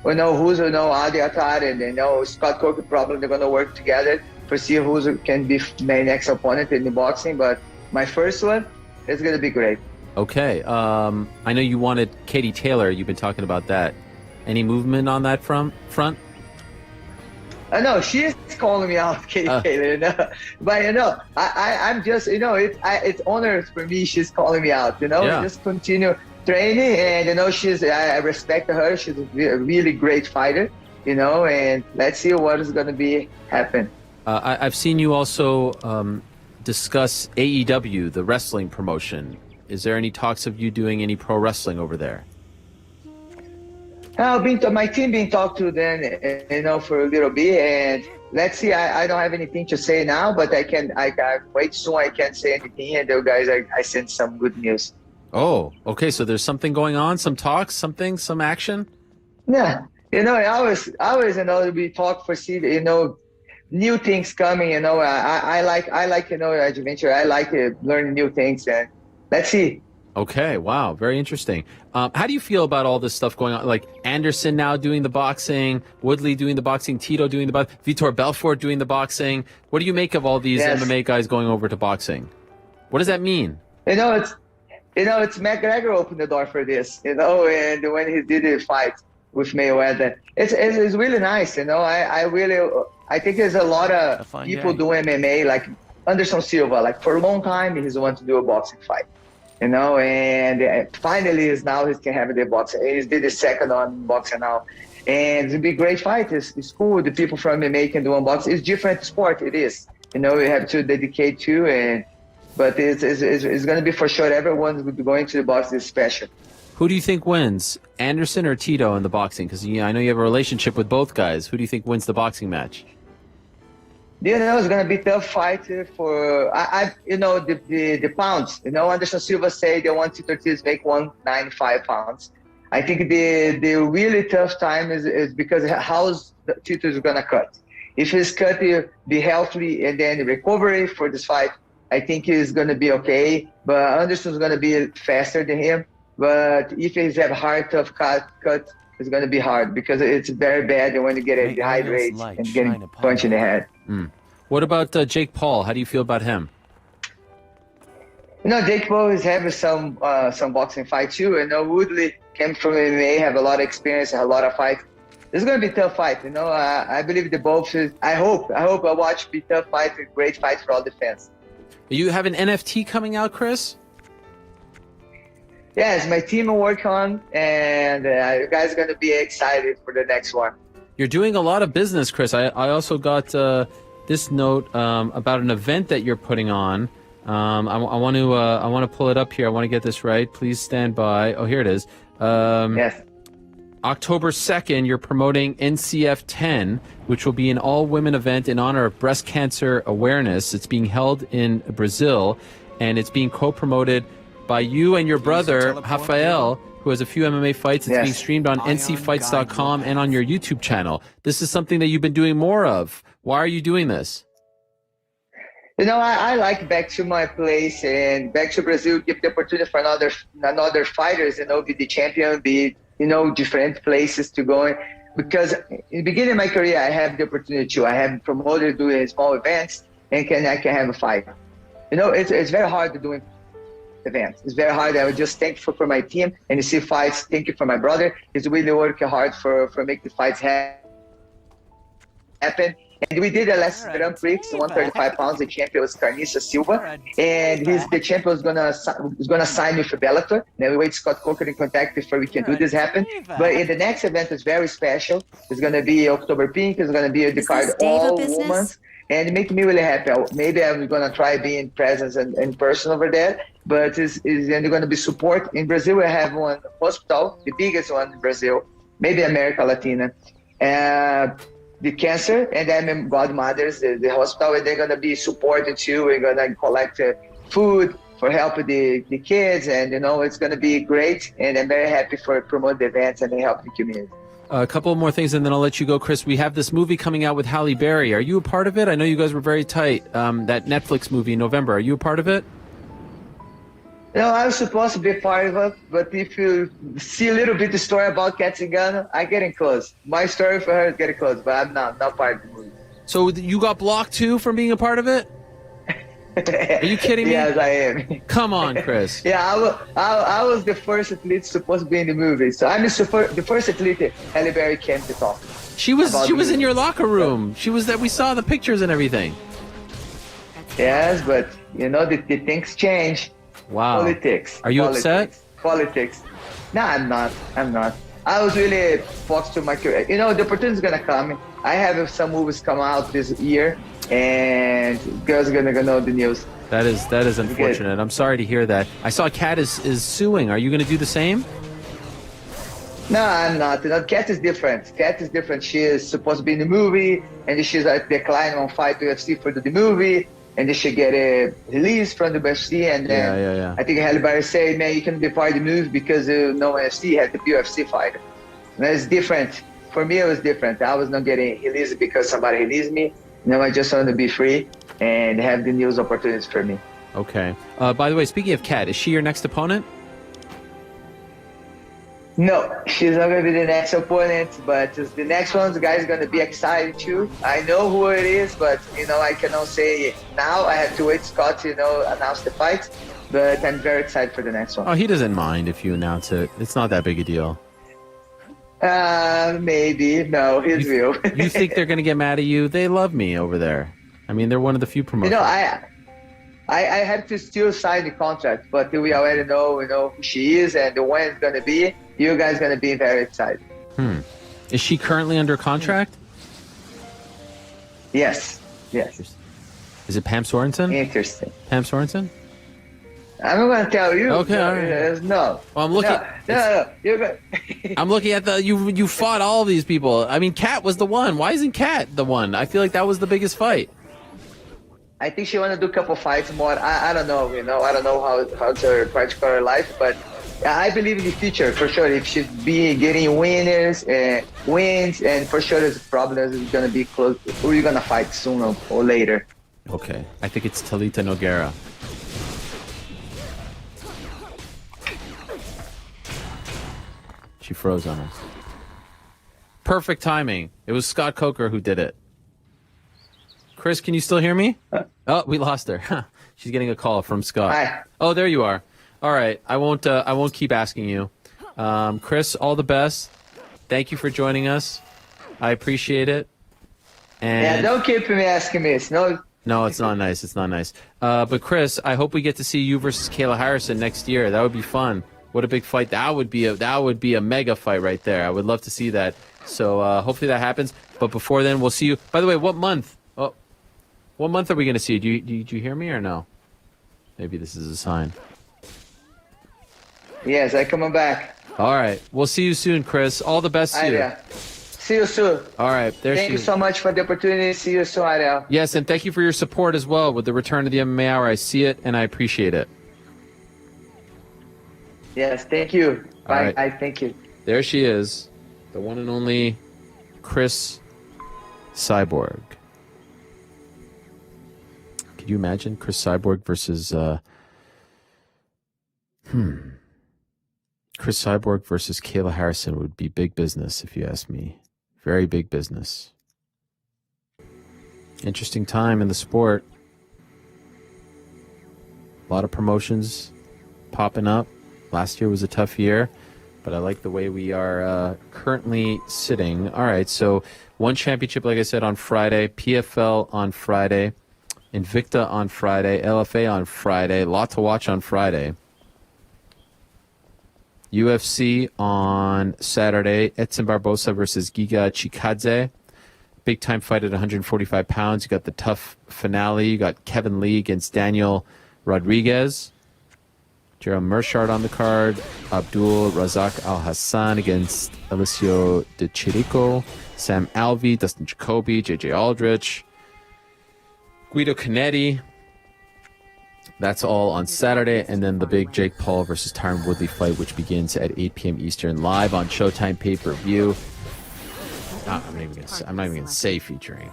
we know who's, you know, Adi Attar and, you know, Scott Coker probably they're going to work together to see who can be my next opponent in the boxing. But my first one is going to be great. Okay. I know you wanted Katie Taylor. You've been talking about that. Any movement on that front? No, she's calling me out, Katie Taylor. You know? But, you know, I'm just, you know, it's honor for me. She's calling me out, you know, just continue training. And, you know, I respect her. She's a really great fighter, you know, and let's see what is going to be happen. I've seen you also discuss AEW, the wrestling promotion. Is there any talks of you doing any pro wrestling over there? My team been talked to them, you know, for a little bit, and let's see. I don't have anything to say now, but I wait soon. I can't say anything, and the guys, I sent some good news. Oh, okay. So there's something going on, some talks, some action. Yeah, you know, I always, you know, we talk for see, you know, new things coming. You know, I like, you know, adventure. I like learning new things, and let's see. Okay, wow, very interesting. How do you feel about all this stuff going on? Like Anderson now doing the boxing, Woodley doing the boxing, Tito doing the boxing, Vitor Belfort doing the boxing. What do you make of all these MMA guys going over to boxing? What does that mean? You know, it's McGregor opened the door for this, you know, and when he did the fight with Mayweather, it's really nice, you know. I think there's a lot of people doing MMA, like Anderson Silva, like for a long time, he's the one to do a boxing fight. You know, and finally he can have the boxing. He did the second on boxing now. And it'll be a great fight. It's cool. The people from MMA can do unboxing. It's different sport. It is. You know, you have to dedicate to, but it's going to be for sure. Everyone's going to the boxing is special. Who do you think wins, Anderson or Tito in the boxing? Because I know you have a relationship with both guys. Who do you think wins the boxing match? You know, it's going to be a tough fight for, you know, the pounds. You know, Anderson Silva say they want Tito Ortiz make 195 pounds. I think the really tough time is because how's Tito is going to cut. If he's cut, he'll be healthy and then recovery for this fight, I think he's going to be okay. But Anderson's going to be faster than him. But if he's have hard, tough cut, it's going to be hard because it's very bad when you get dehydrated and getting punched in the head. What about Jake Paul? How do you feel about him? You know, Jake Paul is having some boxing fight too. You know, Woodley came from MMA, have a lot of experience, a lot of fights. It's going to be a tough fight. You know, I believe the both. I hope I watch be tough fight, a great fight for all the fans. You have an NFT coming out, Chris? Yes, my team will work on, and you guys are going to be excited for the next one. You're doing a lot of business, Chris. I also got this note about an event that you're putting on. I want to pull it up here. I want to get this right. Please stand by. Oh, here it is. Yes. October 2nd, you're promoting NCF 10, which will be an all-women event in honor of breast cancer awareness. It's being held in Brazil, and it's being co-promoted by you and your brother, Rafael, who has a few MMA fights. It's being streamed on ncfights.com and on your YouTube channel. This is something that you've been doing more of. Why are you doing this? You know, I like back to my place and back to Brazil, give the opportunity for another fighters, be the champion, be, different places to go in. Because in the beginning of my career, I have the opportunity to. I have promoted doing small events and I can have a fight. It's very hard to do events. It's very hard. I would just thankful for my team and you see fights. Thank you for my brother. He's really working hard for make the fights happen. And we did the last Grand Prix, 135 pounds. The champion was Kyisis Silva, and the champion is gonna sign with Bellator. Now we wait Scott Coker in contact before we can do this happen. But in the next event is very special. It's gonna be October Pink. It's gonna be the card all women, and it makes me really happy. Maybe I'm gonna try being present and in person over there. But it's gonna be support in Brazil. We have one hospital, the biggest one in Brazil, maybe America Latina. The cancer, and then godmothers, the hospital, and they're going to be supported too. We're going to collect food for help the kids, and it's going to be great. And I'm very happy for promote the events and help the community. A couple more things, and then I'll let you go, Chris. We have this movie coming out with Halle Berry. Are you a part of it? I know you guys were very tight. That Netflix movie in November. Are you a part of it? No, I was supposed to be part of it, but if you see a little bit the story about Kat Zingano, I'm getting close. My story for her is getting close, but I'm not part of the movie. So you got blocked too from being a part of it? Are you kidding me? Yes, I am. Come on, Chris. Yeah, I was the first athlete supposed to be in the movie, so I'm the first athlete Halle Berry came to talk. She was in your locker room. She was that we saw the pictures and everything. Yes, but the things change. Wow. Politics. Are you upset? Politics. No, I'm not. I was really focused to my career. The opportunity is gonna come. I have some movies come out this year, and girls are gonna know the news. That is unfortunate. I'm sorry to hear that. I saw Kat is suing. Are you going to do the same? No, I'm not. Kat is different. She is supposed to be in the movie, and she's declined on fight UFC for the movie. And they should get a release from the UFC, and then I think Halle Berry said, "Man, you can be part of the move because no UFC had the UFC fighter." And it's different. For me, it was different. I was not getting released because somebody released me. I just want to be free and have the news opportunities for me. Okay. By the way, speaking of Kat, is she your next opponent? No, she's not going to be the next opponent, but the next one, the guy's going to be excited too. I know who it is, but, I cannot say now. I have to wait Scott to, announce the fight, but I'm very excited for the next one. Oh, he doesn't mind if you announce it. It's not that big a deal. Maybe. No, he's real. You think they're going to get mad at you? They love me over there. I mean, they're one of the few promoters. I have to still sign the contract, but we already know, who she is and when it's going to be. You guys going to be very excited. Is she currently under contract? Yes. Is it Pam Sorensen? Interesting. Pam Sorensen? I'm not going to tell you. Okay, all right. No. Well, I'm looking. No. You're good. I'm looking at you fought all of these people. I mean, Kat was the one. Why isn't Kat the one? I feel like that was the biggest fight. I think she want to do a couple fights more. I don't know, I don't know how's her particular life, but I believe in the future for sure. If she's getting wins, and for sure there's a problem is going to be close. We're going to fight sooner or later. Okay, I think it's Talita Nogueira. She froze on us. Perfect timing. It was Scott Coker who did it. Chris, can you still hear me? Oh, we lost her. She's getting a call from Scott. Hi. Oh, there you are. All right. I won't keep asking you. Chris, all the best. Thank you for joining us. I appreciate it. And don't keep me asking me. No, it's not nice. It's not nice. But Chris, I hope we get to see you versus Kayla Harrison next year. That would be fun. What a big fight. That would be a mega fight right there. I would love to see that. So hopefully that happens. But before then, we'll see you. By the way, what month? Oh, what month are we going to see you? Did you hear me or no? Maybe this is a sign. Yes, I coming back. All right. We'll see you soon, Chris. All the best to you. Ariel. See you soon. All right. Thank you so much for the opportunity. See you soon, Ariel. Yes, and thank you for your support as well with the return of the MMA Hour. I see it, and I appreciate it. Yes, thank you. All Bye. right. Bye. Thank you. There she is, the one and only Chris Cyborg. Could you imagine Chris Cyborg versus Chris Cyborg versus Kayla Harrison would be big business, if you ask me. Very big business. Interesting time in the sport. A lot of promotions popping up. Last year was a tough year, but I like the way we are currently sitting. All right, so one championship, like I said, on Friday, PFL on Friday, Invicta on Friday, LFA on Friday. A lot to watch on Friday. UFC on Saturday, Edson Barbosa versus Giga Chikadze. Big time fight at 145 pounds. You got the tough finale. You got Kevin Lee against Daniel Rodriguez. Gerald Mershard on the card. Abdul Razak Al Hassan against Alessio De Chirico. Sam Alvey, Dustin Jacoby, JJ Aldrich. Guido Canetti. That's all on Saturday, and then the big Jake Paul versus Tyron Woodley fight, which begins at 8 p.m. Eastern, live on Showtime pay-per-view. I'm not even gonna say featuring.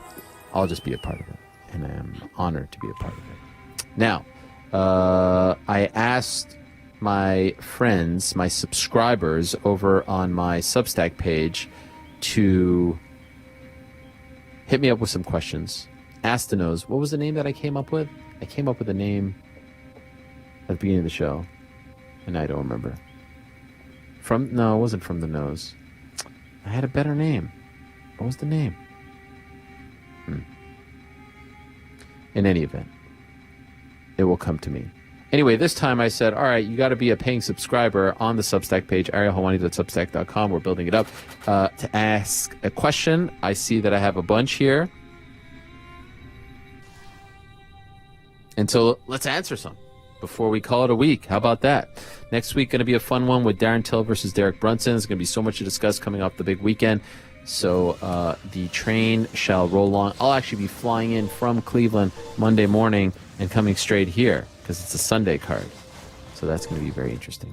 I'll just be a part of it, and I am honored to be a part of it. Now, I asked my friends, my subscribers over on my Substack page to hit me up with some questions. Astanos, what was the name that I came up with? I came up with a name at the beginning of the show, and I don't remember. No, it wasn't From the Nose. I had a better name. What was the name? In any event, it will come to me. Anyway, this time I said, all right, you got to be a paying subscriber on the Substack page, arielhawani.substack.com. We're building it up. To ask a question, I see that I have a bunch here. And so let's answer some before we call it a week. How about that? Next week, going to be a fun one with Darren Till versus Derek Brunson. There's going to be so much to discuss coming off the big weekend. So the train shall roll on. I'll actually be flying in from Cleveland Monday morning and coming straight here because it's a Sunday card. So that's going to be very interesting.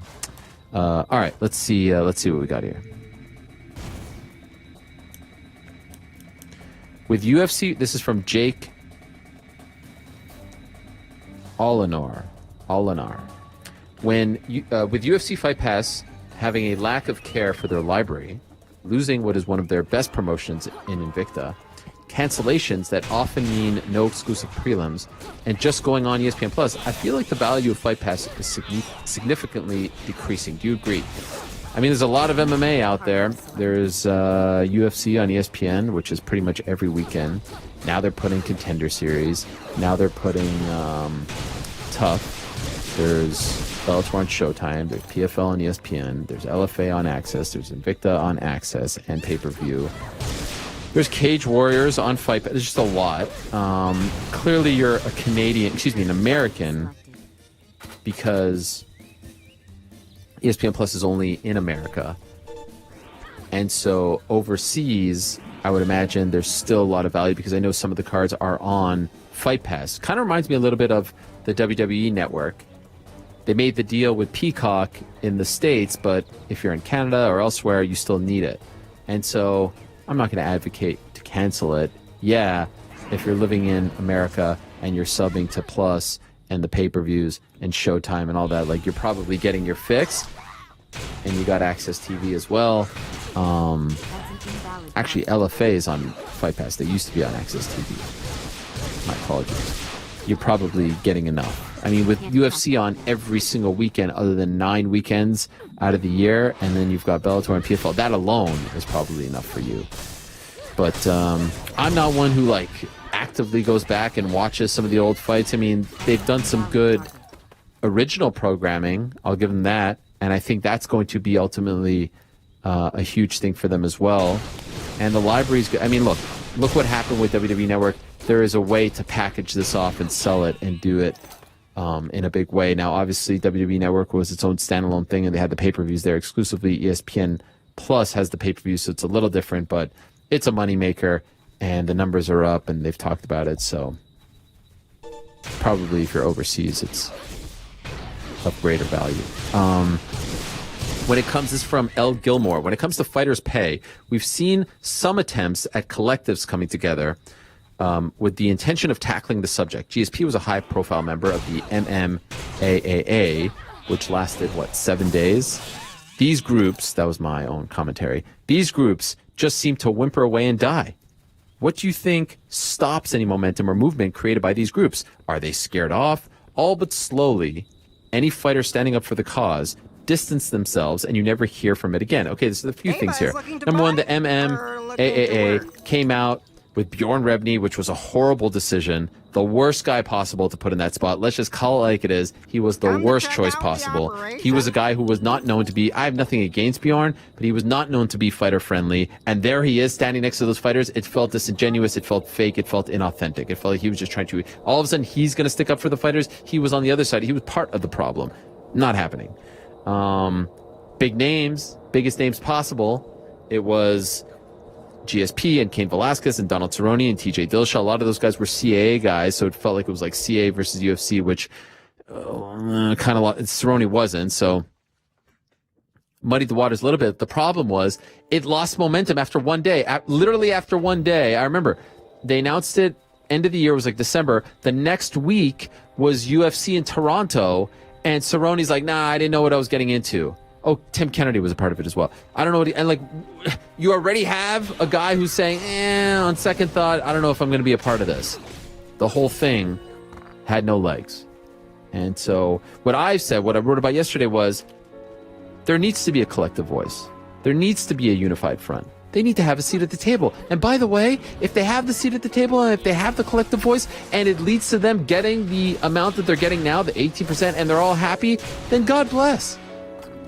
All right, let's see what we got here. With UFC, this is from Jake Olinar. With UFC Fight Pass having a lack of care for their library, losing what is one of their best promotions in Invicta, cancellations that often mean no exclusive prelims, and just going on ESPN Plus, I feel like the value of Fight Pass is significantly decreasing. Do you agree? I mean, there's a lot of MMA out there. There's UFC on ESPN, which is pretty much every weekend. Now they're putting Contender Series. Now they're putting Tough. There's Bellator on Showtime. There's PFL on ESPN. There's LFA on Access. There's Invicta on Access and pay-per-view. There's Cage Warriors on Fight. There's just a lot. Clearly, you're an American, because ESPN Plus is only in America. And so overseas, I would imagine there's still a lot of value because I know some of the cards are on Fight Pass. Kind of reminds me a little bit of the WWE Network. They made the deal with Peacock in the States, but if you're in Canada or elsewhere, you still need it. And so I'm not going to advocate to cancel it. Yeah, if you're living in America and you're subbing to Plus and the pay-per-views and Showtime and all that, like, you're probably getting your fix, and you got Access TV as well. Actually, LFA is on Fight Pass. They used to be on Access TV. My apologies. You're probably getting enough. I mean, with UFC on every single weekend other than 9 weekends out of the year, and then you've got Bellator and PFL, that alone is probably enough for you. But I'm not one who, like, actively goes back and watches some of the old fights. I mean, they've done some good original programming. I'll give them that. And I think that's going to be ultimately a huge thing for them as well. And the library's good. I mean, look what happened with WWE Network. There is a way to package this off and sell it and do it in a big way. Now, obviously, WWE Network was its own standalone thing, and they had the pay-per-views there exclusively. ESPN Plus has the pay-per-views, so it's a little different, but it's a moneymaker, and the numbers are up, and they've talked about it, so probably if you're overseas, it's of greater value. When it comes, this is from L. Gilmore. When it comes to fighters' pay, we've seen some attempts at collectives coming together with the intention of tackling the subject. GSP was a high-profile member of the MMAAA, which lasted, 7 days? These groups, that was my own commentary, these groups just seem to whimper away and die. What do you think stops any momentum or movement created by these groups? Are they scared off? All but slowly, any fighter standing up for the cause distance themselves, and you never hear from it again. Okay, there's a few things here. Number one, the MMAAA came out with Bjorn Rebney, which was a horrible decision. The worst guy possible to put in that spot. Let's just call it like it is. He was the worst choice possible. He was a guy who was not known to be, I have nothing against Bjorn, but he was not known to be fighter friendly. And there he is standing next to those fighters. It felt disingenuous. It felt fake. It felt inauthentic. It felt like he was just trying to, all of a sudden he's going to stick up for the fighters. He was on the other side. He was part of the problem. Not happening. Big names, biggest names possible. It was GSP and Cain Velasquez and Donald Cerrone and TJ Dillashaw. A lot of those guys were CAA guys, so it felt like it was like CAA versus UFC, which kind of Cerrone wasn't, so muddied the waters a little bit. The problem was it lost momentum after one day. Literally after one day. I remember they announced it end of the year, was like December. The next week was UFC in Toronto, and Cerrone's like, nah, I didn't know what I was getting into. Oh, Tim Kennedy was a part of it as well. I don't know and like, you already have a guy who's saying, on second thought, I don't know if I'm going to be a part of this. The whole thing had no legs. And so what I wrote about yesterday was, there needs to be a collective voice. There needs to be a unified front. They need to have a seat at the table. And by the way, if they have the seat at the table and if they have the collective voice and it leads to them getting the amount that they're getting now, the 18%, and they're all happy, then God bless.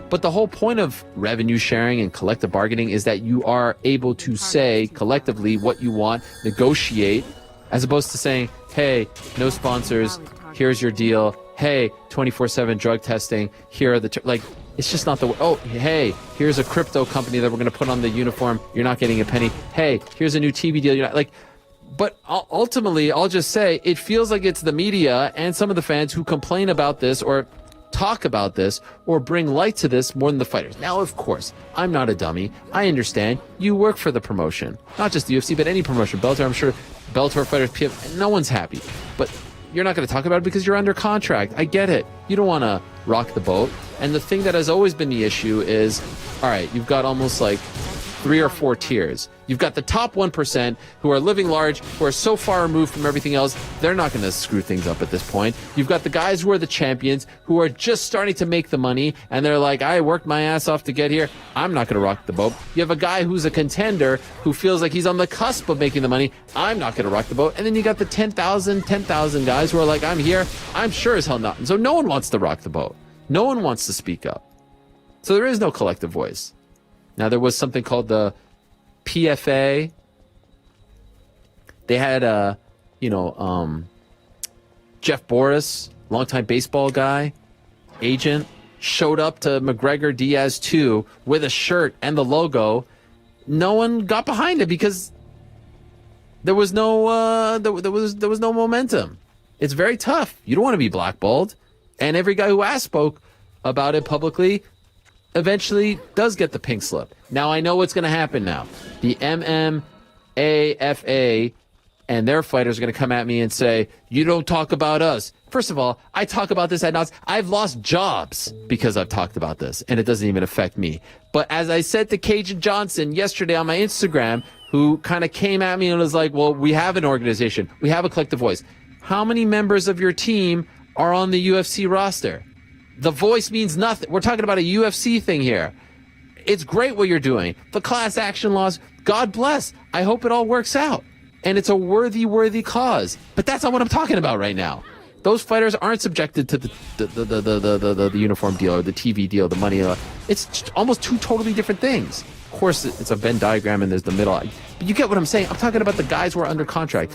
But the whole point of revenue sharing and collective bargaining is that you are able to say collectively what you want, negotiate, as opposed to saying, hey, no sponsors, here's your deal. Hey, 24/7 drug testing, here are the... it's just not the... Oh, hey, here's a crypto company that we're going to put on the uniform. You're not getting a penny. Hey, here's a new TV deal. You're not... But ultimately, I'll just say, it feels like it's the media and some of the fans who complain about this or talk about this or bring light to this more than the fighters. Now, of course, I'm not a dummy. I understand. You work for the promotion, not just the UFC, but any promotion. Bellator, I'm sure, Bellator fighters, PF, no one's happy. But you're not going to talk about it because you're under contract. I get it. You don't want to rock the boat. And the thing that has always been the issue is, all right, you've got almost like 3 or 4 tiers. You've got the top 1% who are living large, who are so far removed from everything else, they're not going to screw things up at this point. You've got the guys who are the champions, who are just starting to make the money, and they're like, I worked my ass off to get here. I'm not going to rock the boat. You have a guy who's a contender who feels like he's on the cusp of making the money. I'm not going to rock the boat. And then you got the 10,000 guys who are like, I'm here. I'm sure as hell not. And so no one wants to rock the boat. No one wants to speak up. So there is no collective voice. Now, there was something called the PFA. They had Jeff Boris, longtime baseball guy, agent, showed up to McGregor Diaz 2 with a shirt and the logo. No one got behind it because there was no there was no momentum. It's very tough. You don't want to be blackballed, and every guy who asked spoke about it publicly eventually does get the pink slip. Now, I know what's going to happen now. The MMAFA and their fighters are going to come at me and say, you don't talk about us. First of all, I talk about this ad nauseam. I've lost jobs because I've talked about this, and it doesn't even affect me. But as I said to Cajun Johnson yesterday on my Instagram, who kind of came at me and was like, well, we have an organization. We have a collective voice. How many members of your team are on the UFC roster? The voice means nothing. We're talking about a UFC thing here. It's great what you're doing. The class action laws, God bless. I hope it all works out. And it's a worthy cause. But that's not what I'm talking about right now. Those fighters aren't subjected to the uniform deal or the TV deal, the money. It's almost two totally different things. Of course, it's a Venn diagram and there's the middle. But you get what I'm saying. I'm talking about the guys who are under contract.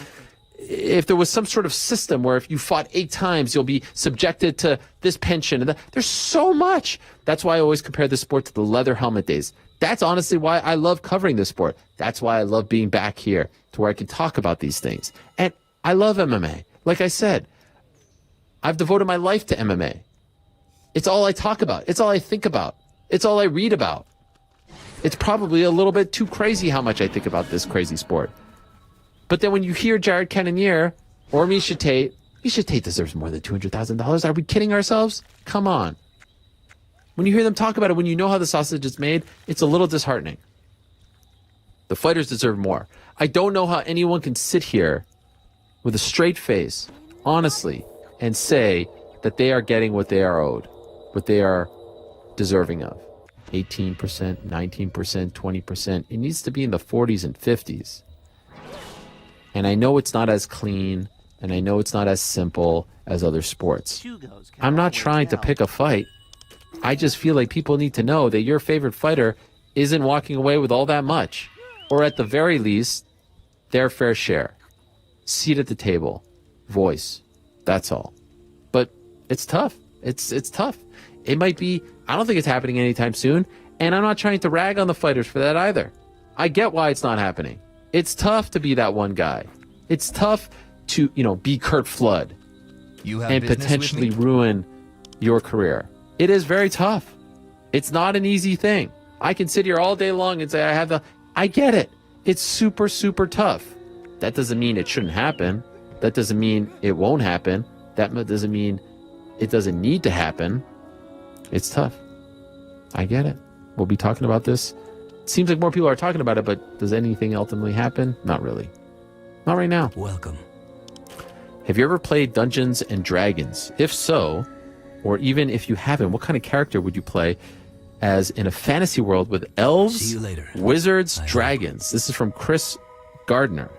if there was some sort of system where if you fought 8 times, you'll be subjected to this pension. And there's so much. That's why I always compare this sport to the leather helmet days. That's honestly why I love covering this sport. That's why I love being back here to where I can talk about these things. And I love MMA. Like I said, I've devoted my life to MMA. It's all I talk about. It's all I think about. It's all I read about. It's probably a little bit too crazy how much I think about this crazy sport. But then when you hear Jared Cannonier or Miesha Tate deserves more than $200,000. Are we kidding ourselves? Come on. When you hear them talk about it, when you know how the sausage is made, it's a little disheartening. The fighters deserve more. I don't know how anyone can sit here with a straight face, honestly, and say that they are getting what they are owed, what they are deserving of. 18%, 19%, 20%. It needs to be in the 40s and 50s. And I know it's not as clean, and I know it's not as simple as other sports. I'm not trying to pick a fight. I just feel like people need to know that your favorite fighter isn't walking away with all that much. Or at the very least, their fair share. Seat at the table. Voice. That's all. But it's tough. It's tough. It might be, I don't think it's happening anytime soon, and I'm not trying to rag on the fighters for that either. I get why it's not happening. It's tough to be that one guy. It's tough to, be Kurt Flood and potentially ruin your career. It is very tough. It's not an easy thing. I can sit here all day long and say I get it. It's super, super tough. That doesn't mean it shouldn't happen. That doesn't mean it won't happen. That doesn't mean it doesn't need to happen. It's tough. I get it. We'll be talking about this. It seems like more people are talking about it, but does anything ultimately happen? Not really. Not right now. Welcome. Have you ever played Dungeons and Dragons? If so, or even if you haven't, what kind of character would you play as in a fantasy world with elves, wizards, dragons? This is from Chris Gardner.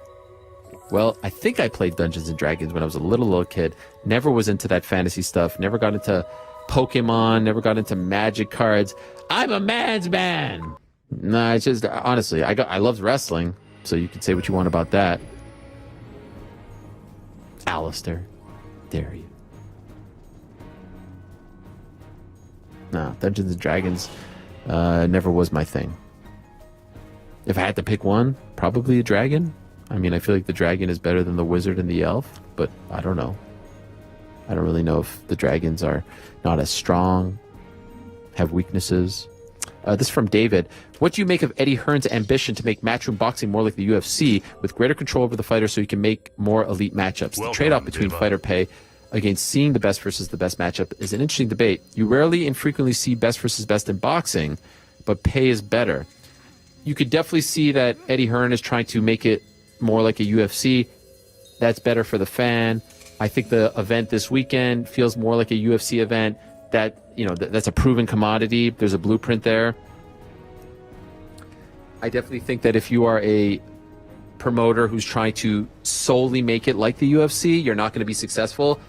Well, I think I played Dungeons and Dragons when I was a little kid. Never was into that fantasy stuff. Never got into Pokemon. Never got into magic cards. I'm a man's man. Nah, it's just, honestly, I loved wrestling, so you can say what you want about that. Alistair, dare you. Nah, Dungeons and Dragons never was my thing. If I had to pick one, probably a dragon. I mean, I feel like the dragon is better than the wizard and the elf, but I don't know. I don't really know if the dragons are not as strong, have weaknesses. This is from David. What do you make of Eddie Hearn's ambition to make matchroom boxing more like the UFC with greater control over the fighter so he can make more elite matchups? The trade-off between fighter pay against seeing the best versus the best matchup is an interesting debate. You rarely and frequently see best versus best in boxing, but pay is better. You could definitely see that Eddie Hearn is trying to make it more like a UFC. That's better for the fan. I think the event this weekend feels more like a UFC event. That's a proven commodity. There's a blueprint there. I definitely think that if you are a promoter who's trying to solely make it like the UFC, you're not going to be successful.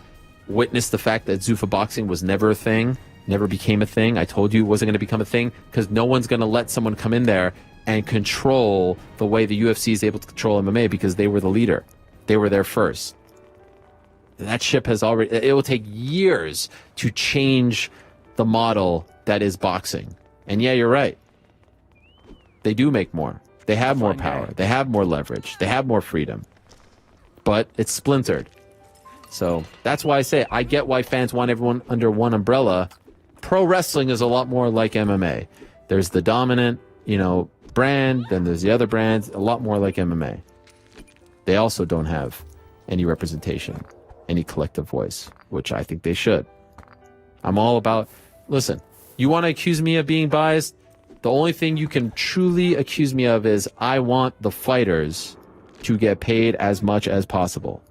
Witness the fact that Zuffa boxing was never a thing, never became a thing. I told you it wasn't going to become a thing because no one's going to let someone come in there and control the way the UFC is able to control MMA because they were the leader. They were there first. That ship has already, it will take years to change the model that is boxing. And yeah, you're right. They do make more. They have more power. They have more leverage. They have more freedom. But it's splintered. So that's why I say I get why fans want everyone under one umbrella. Pro wrestling is a lot more like MMA. There's the dominant, brand, then there's the other brands, a lot more like MMA. They also don't have any representation, any collective voice, which I think they should. I'm all about, listen, you want to accuse me of being biased? The only thing you can truly accuse me of is I want the fighters to get paid as much as possible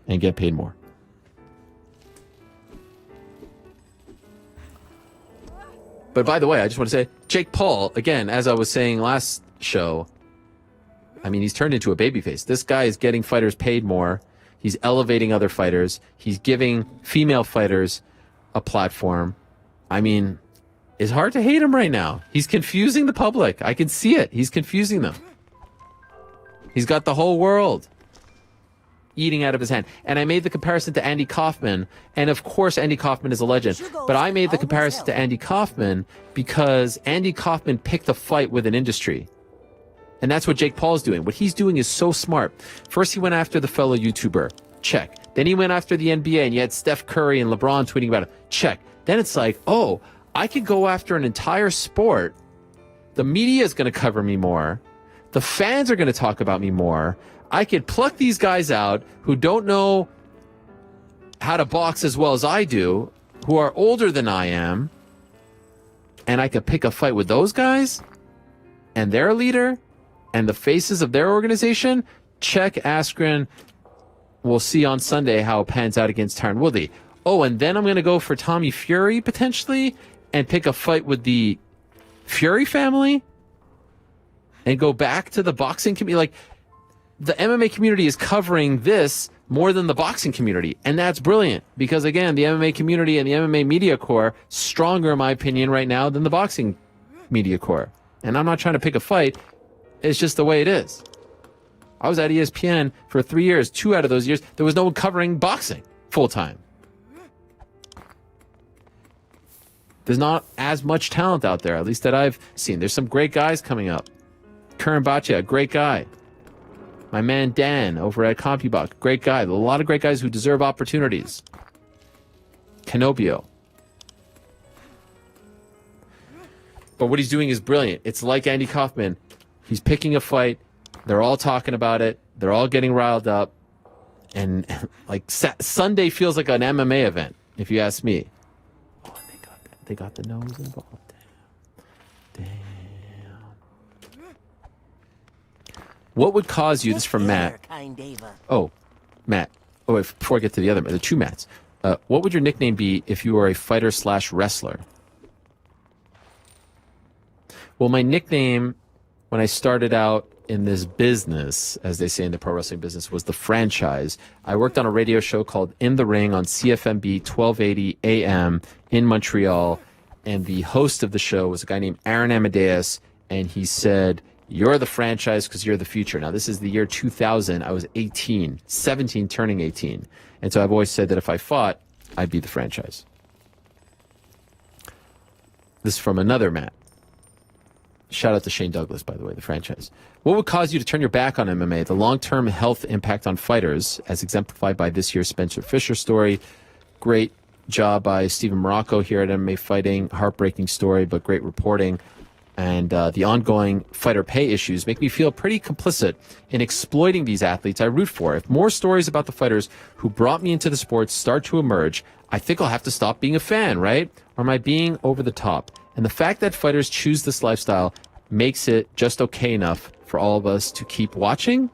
and get paid more. But by the way, I just want to say, Jake Paul, again, as I was saying last show, I mean, he's turned into a babyface. This guy is getting fighters paid more. He's elevating other fighters. He's giving female fighters a platform. I mean, it's hard to hate him right now. He's confusing the public. I can see it. He's confusing them. He's got the whole world. eating out of his hand. And I made the comparison to Andy Kaufman, and of course Andy Kaufman is a legend, but I made the comparison to Andy Kaufman because Andy Kaufman picked a fight with an industry. And that's what Jake Paul is doing. What he's doing is so smart. First, he went after the fellow YouTuber. Check. Then he went after the NBA, and you had Steph Curry and LeBron tweeting about it. Check. Then it's like, oh, I could go after an entire sport. The media is going to cover me more. The fans are going to talk about me more. I could pluck these guys out who don't know how to box as well as I do, who are older than I am, and I could pick a fight with those guys and their leader and the faces of their organization. Check Askren. We'll see on Sunday how it pans out against Tyron Woodley. Oh, and then I'm going to go for Tommy Fury potentially and pick a fight with the Fury family and go back to the boxing community. Like, the MMA community is covering this more than the boxing community. And that's brilliant because, again, the MMA community and the MMA media corps stronger, in my opinion, right now than the boxing media corps. And I'm not trying to pick a fight. It's just the way it is. I was at ESPN for 3 years. 2 out of those years, there was no one covering boxing full time. There's not as much talent out there, at least that I've seen. There's some great guys coming up. Curran Bhatia, great guy. My man Dan over at CompuBox, great guy. A lot of great guys who deserve opportunities. Canobio. But what he's doing is brilliant. It's like Andy Kaufman. He's picking a fight. They're all talking about it. They're all getting riled up. And like Sunday feels like an MMA event, if you ask me. Oh, they got the nose involved. Damn. What would cause you, this is from Matt. Oh, Matt. Oh, wait, before I get to the other, the two Matts. What would your nickname be if you were a fighter/wrestler? Well, my nickname when I started out in this business, as they say in the pro wrestling business, was the franchise. I worked on a radio show called In the Ring on CFMB 1280 AM in Montreal, and the host of the show was a guy named Aaron Amadeus, and he said, "You're the franchise because you're the future." Now, this is the year 2000. I was 17 turning 18. And so I've always said that if I fought, I'd be the franchise. This is from another Matt. Shout out to Shane Douglas, by the way, the franchise. What would cause you to turn your back on MMA? The long-term health impact on fighters, as exemplified by this year's Spencer Fisher story. Great job by Stephen Morocco here at MMA Fighting. Heartbreaking story, but great reporting. And the ongoing fighter pay issues make me feel pretty complicit in exploiting these athletes I root for. If more stories about the fighters who brought me into the sport start to emerge, I think I'll have to stop being a fan, right? Or am I being over the top? And the fact that fighters choose this lifestyle makes it just okay enough for all of us to keep watching.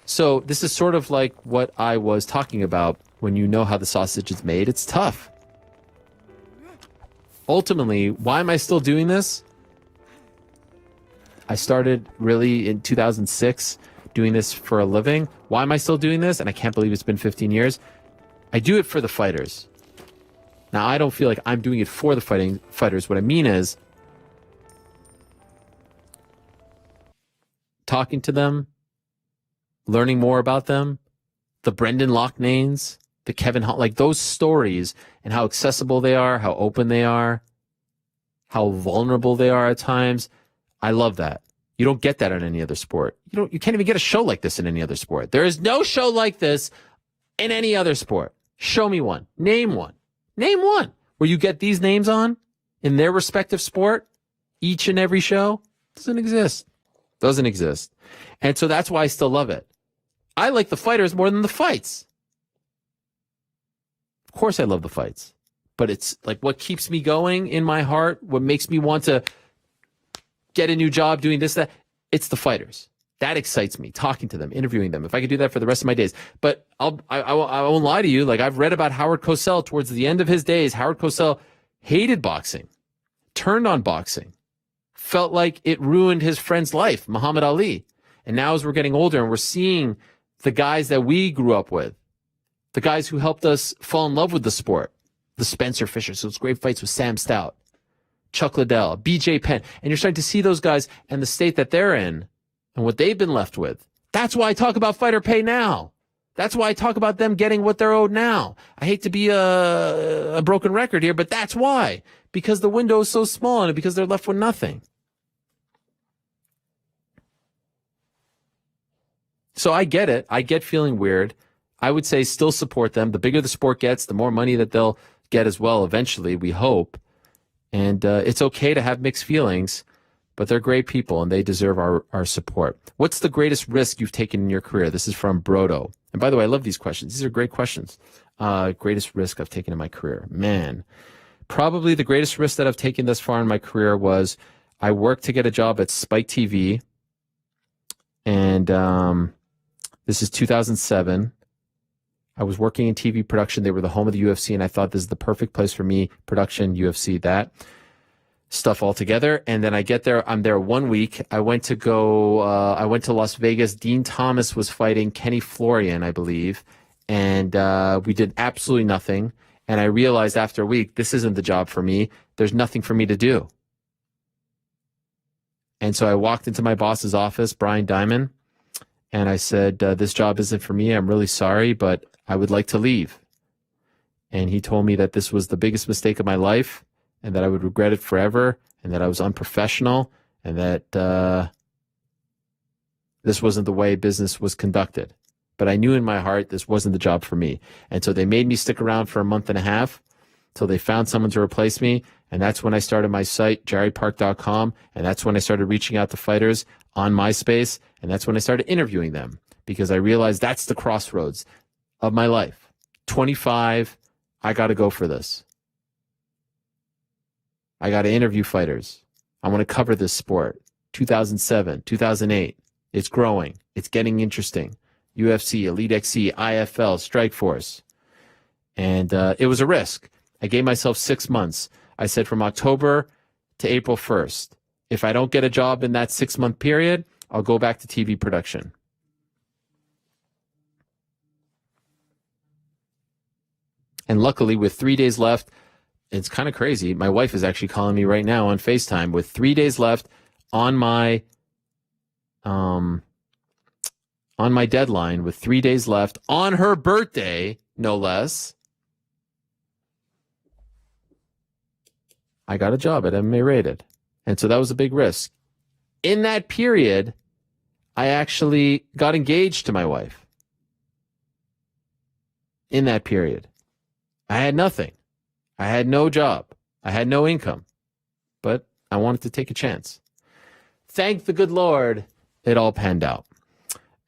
So this is sort of like what I was talking about. When you know how the sausage is made, it's tough. Ultimately, why am I still doing this? I started really in 2006 doing this for a living. Why am I still doing this? And I can't believe it's been 15 years. I do it for the fighters. Now, I don't feel like I'm doing it for the fighters. What I mean is talking to them, learning more about them, the Brendan Loughnane, the Kevin Hall, like those stories and how accessible they are, how open they are, how vulnerable they are at times. I love that. You don't get that in any other sport. You can't even get a show like this in any other sport. There is no show like this in any other sport. Show me one. Name one. Name one where you get these names on in their respective sport. Each and every show doesn't exist. Doesn't exist. And so that's why I still love it. I like the fighters more than the fights. Of course I love the fights. But it's like what keeps me going in my heart, what makes me want to get a new job doing this, that. It's the fighters. That excites me, talking to them, interviewing them. If I could do that for the rest of my days. But I won't lie to you. Like, I've read about Howard Cosell towards the end of his days. Howard Cosell hated boxing, turned on boxing, felt like it ruined his friend's life, Muhammad Ali. And now as we're getting older and we're seeing the guys that we grew up with, the guys who helped us fall in love with the sport, the Spencer Fishers, those great fights with Sam Stout, Chuck Liddell, BJ Penn, and you're starting to see those guys and the state that they're in and what they've been left with. That's why I talk about fighter pay now, That's why I talk about them getting what they're owed now. I hate to be a broken record here, but that's why. Because the window is so small and because they're left with nothing. So I get it. I get feeling weird. I would say still support them. The bigger the sport gets, the more money that they'll get as well eventually, we hope. And it's okay to have mixed feelings, but they're great people and they deserve our support. What's the greatest risk you've taken in your career? This is from Brodo. And by the way, I love these questions. These are great questions. Greatest risk I've taken in my career. Man, probably the greatest risk that I've taken thus far in my career was I worked to get a job at Spike TV. And this is 2007. I was working in TV production. They were the home of the UFC, and I thought this is the perfect place for me. Production, UFC, that stuff all together. And then I get there. I'm there 1 week. I went to Las Vegas. Dean Thomas was fighting Kenny Florian, I believe. And we did absolutely nothing. And I realized after a week, this isn't the job for me. There's nothing for me to do. And so I walked into my boss's office, Brian Diamond, and I said, this job isn't for me. I'm really sorry, but I would like to leave. And he told me that this was the biggest mistake of my life and that I would regret it forever and that I was unprofessional and that this wasn't the way business was conducted. But I knew in my heart this wasn't the job for me. And so they made me stick around for a month and a half till they found someone to replace me. And that's when I started my site, jaredpark.com. And that's when I started reaching out to fighters on MySpace. And that's when I started interviewing them because I realized that's the crossroads of my life. 25, I got to go for this. I got to interview fighters. I want to cover this sport. 2007, 2008. It's growing. It's getting interesting. UFC, Elite XC, IFL, Strikeforce. And it was a risk. I gave myself 6 months. I said from October to April 1st. If I don't get a job in that 6-month period, I'll go back to TV production. And luckily, with 3 days left, it's kind of crazy. My wife is actually calling me right now on FaceTime. With 3 days left on my deadline, with 3 days left on her birthday, no less, I got a job at MMA Rated. And so that was a big risk. In that period, I actually got engaged to my wife. In that period. I had nothing. I had no job. I had no income. But I wanted to take a chance. Thank the good Lord, it all panned out.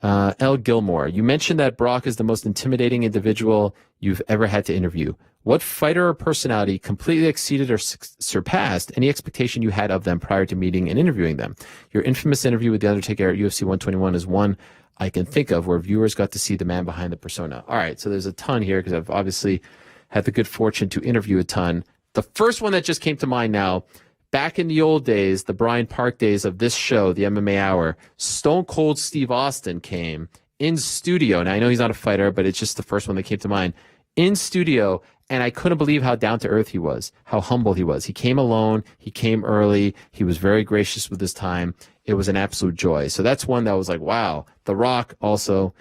L. Gilmore, you mentioned that Brock is the most intimidating individual you've ever had to interview. What fighter or personality completely exceeded or surpassed any expectation you had of them prior to meeting and interviewing them? Your infamous interview with The Undertaker at UFC 121 is one I can think of where viewers got to see the man behind the persona. All right, so there's a ton here because I've obviously had the good fortune to interview a ton. The first one that just came to mind now, back in the old days, the Brian Park days of this show, the MMA Hour, Stone Cold Steve Austin came in studio. Now, I know he's not a fighter, but it's just the first one that came to mind. In studio, and I couldn't believe how down-to-earth he was, how humble he was. He came alone. He came early. He was very gracious with his time. It was an absolute joy. So that's one that was like, wow. The Rock also.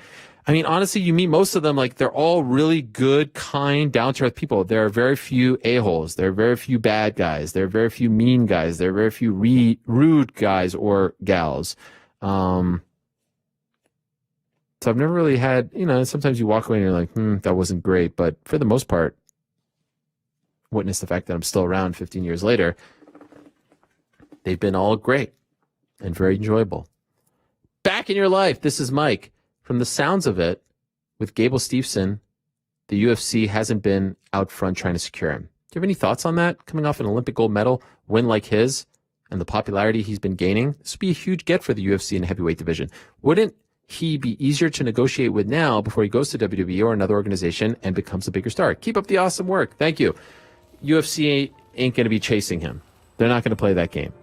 I mean, honestly, you meet most of them, like, they're all really good, kind, down-to-earth people. There are very few a-holes. There are very few bad guys. There are very few mean guys. There are very few rude guys or gals. So I've never really had, sometimes you walk away and you're like, that wasn't great. But for the most part, witness the fact that I'm still around 15 years later, they've been all great and very enjoyable. Back in your life, this is Mike. From the sounds of it, with Gable Steveson, the UFC hasn't been out front trying to secure him. Do you have any thoughts on that? Coming off an Olympic gold medal, win like his, and the popularity he's been gaining, this would be a huge get for the UFC in the heavyweight division. Wouldn't he be easier to negotiate with now before he goes to WWE or another organization and becomes a bigger star? Keep up the awesome work. Thank you. UFC ain't going to be chasing him. They're not going to play that game.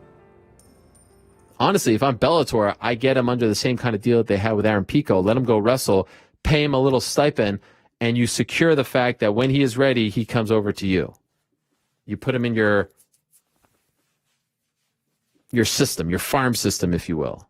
Honestly, if I'm Bellator, I get him under the same kind of deal that they had with Aaron Pico. Let him go wrestle, pay him a little stipend, and you secure the fact that when he is ready, he comes over to you. You put him in your system, your farm system, if you will.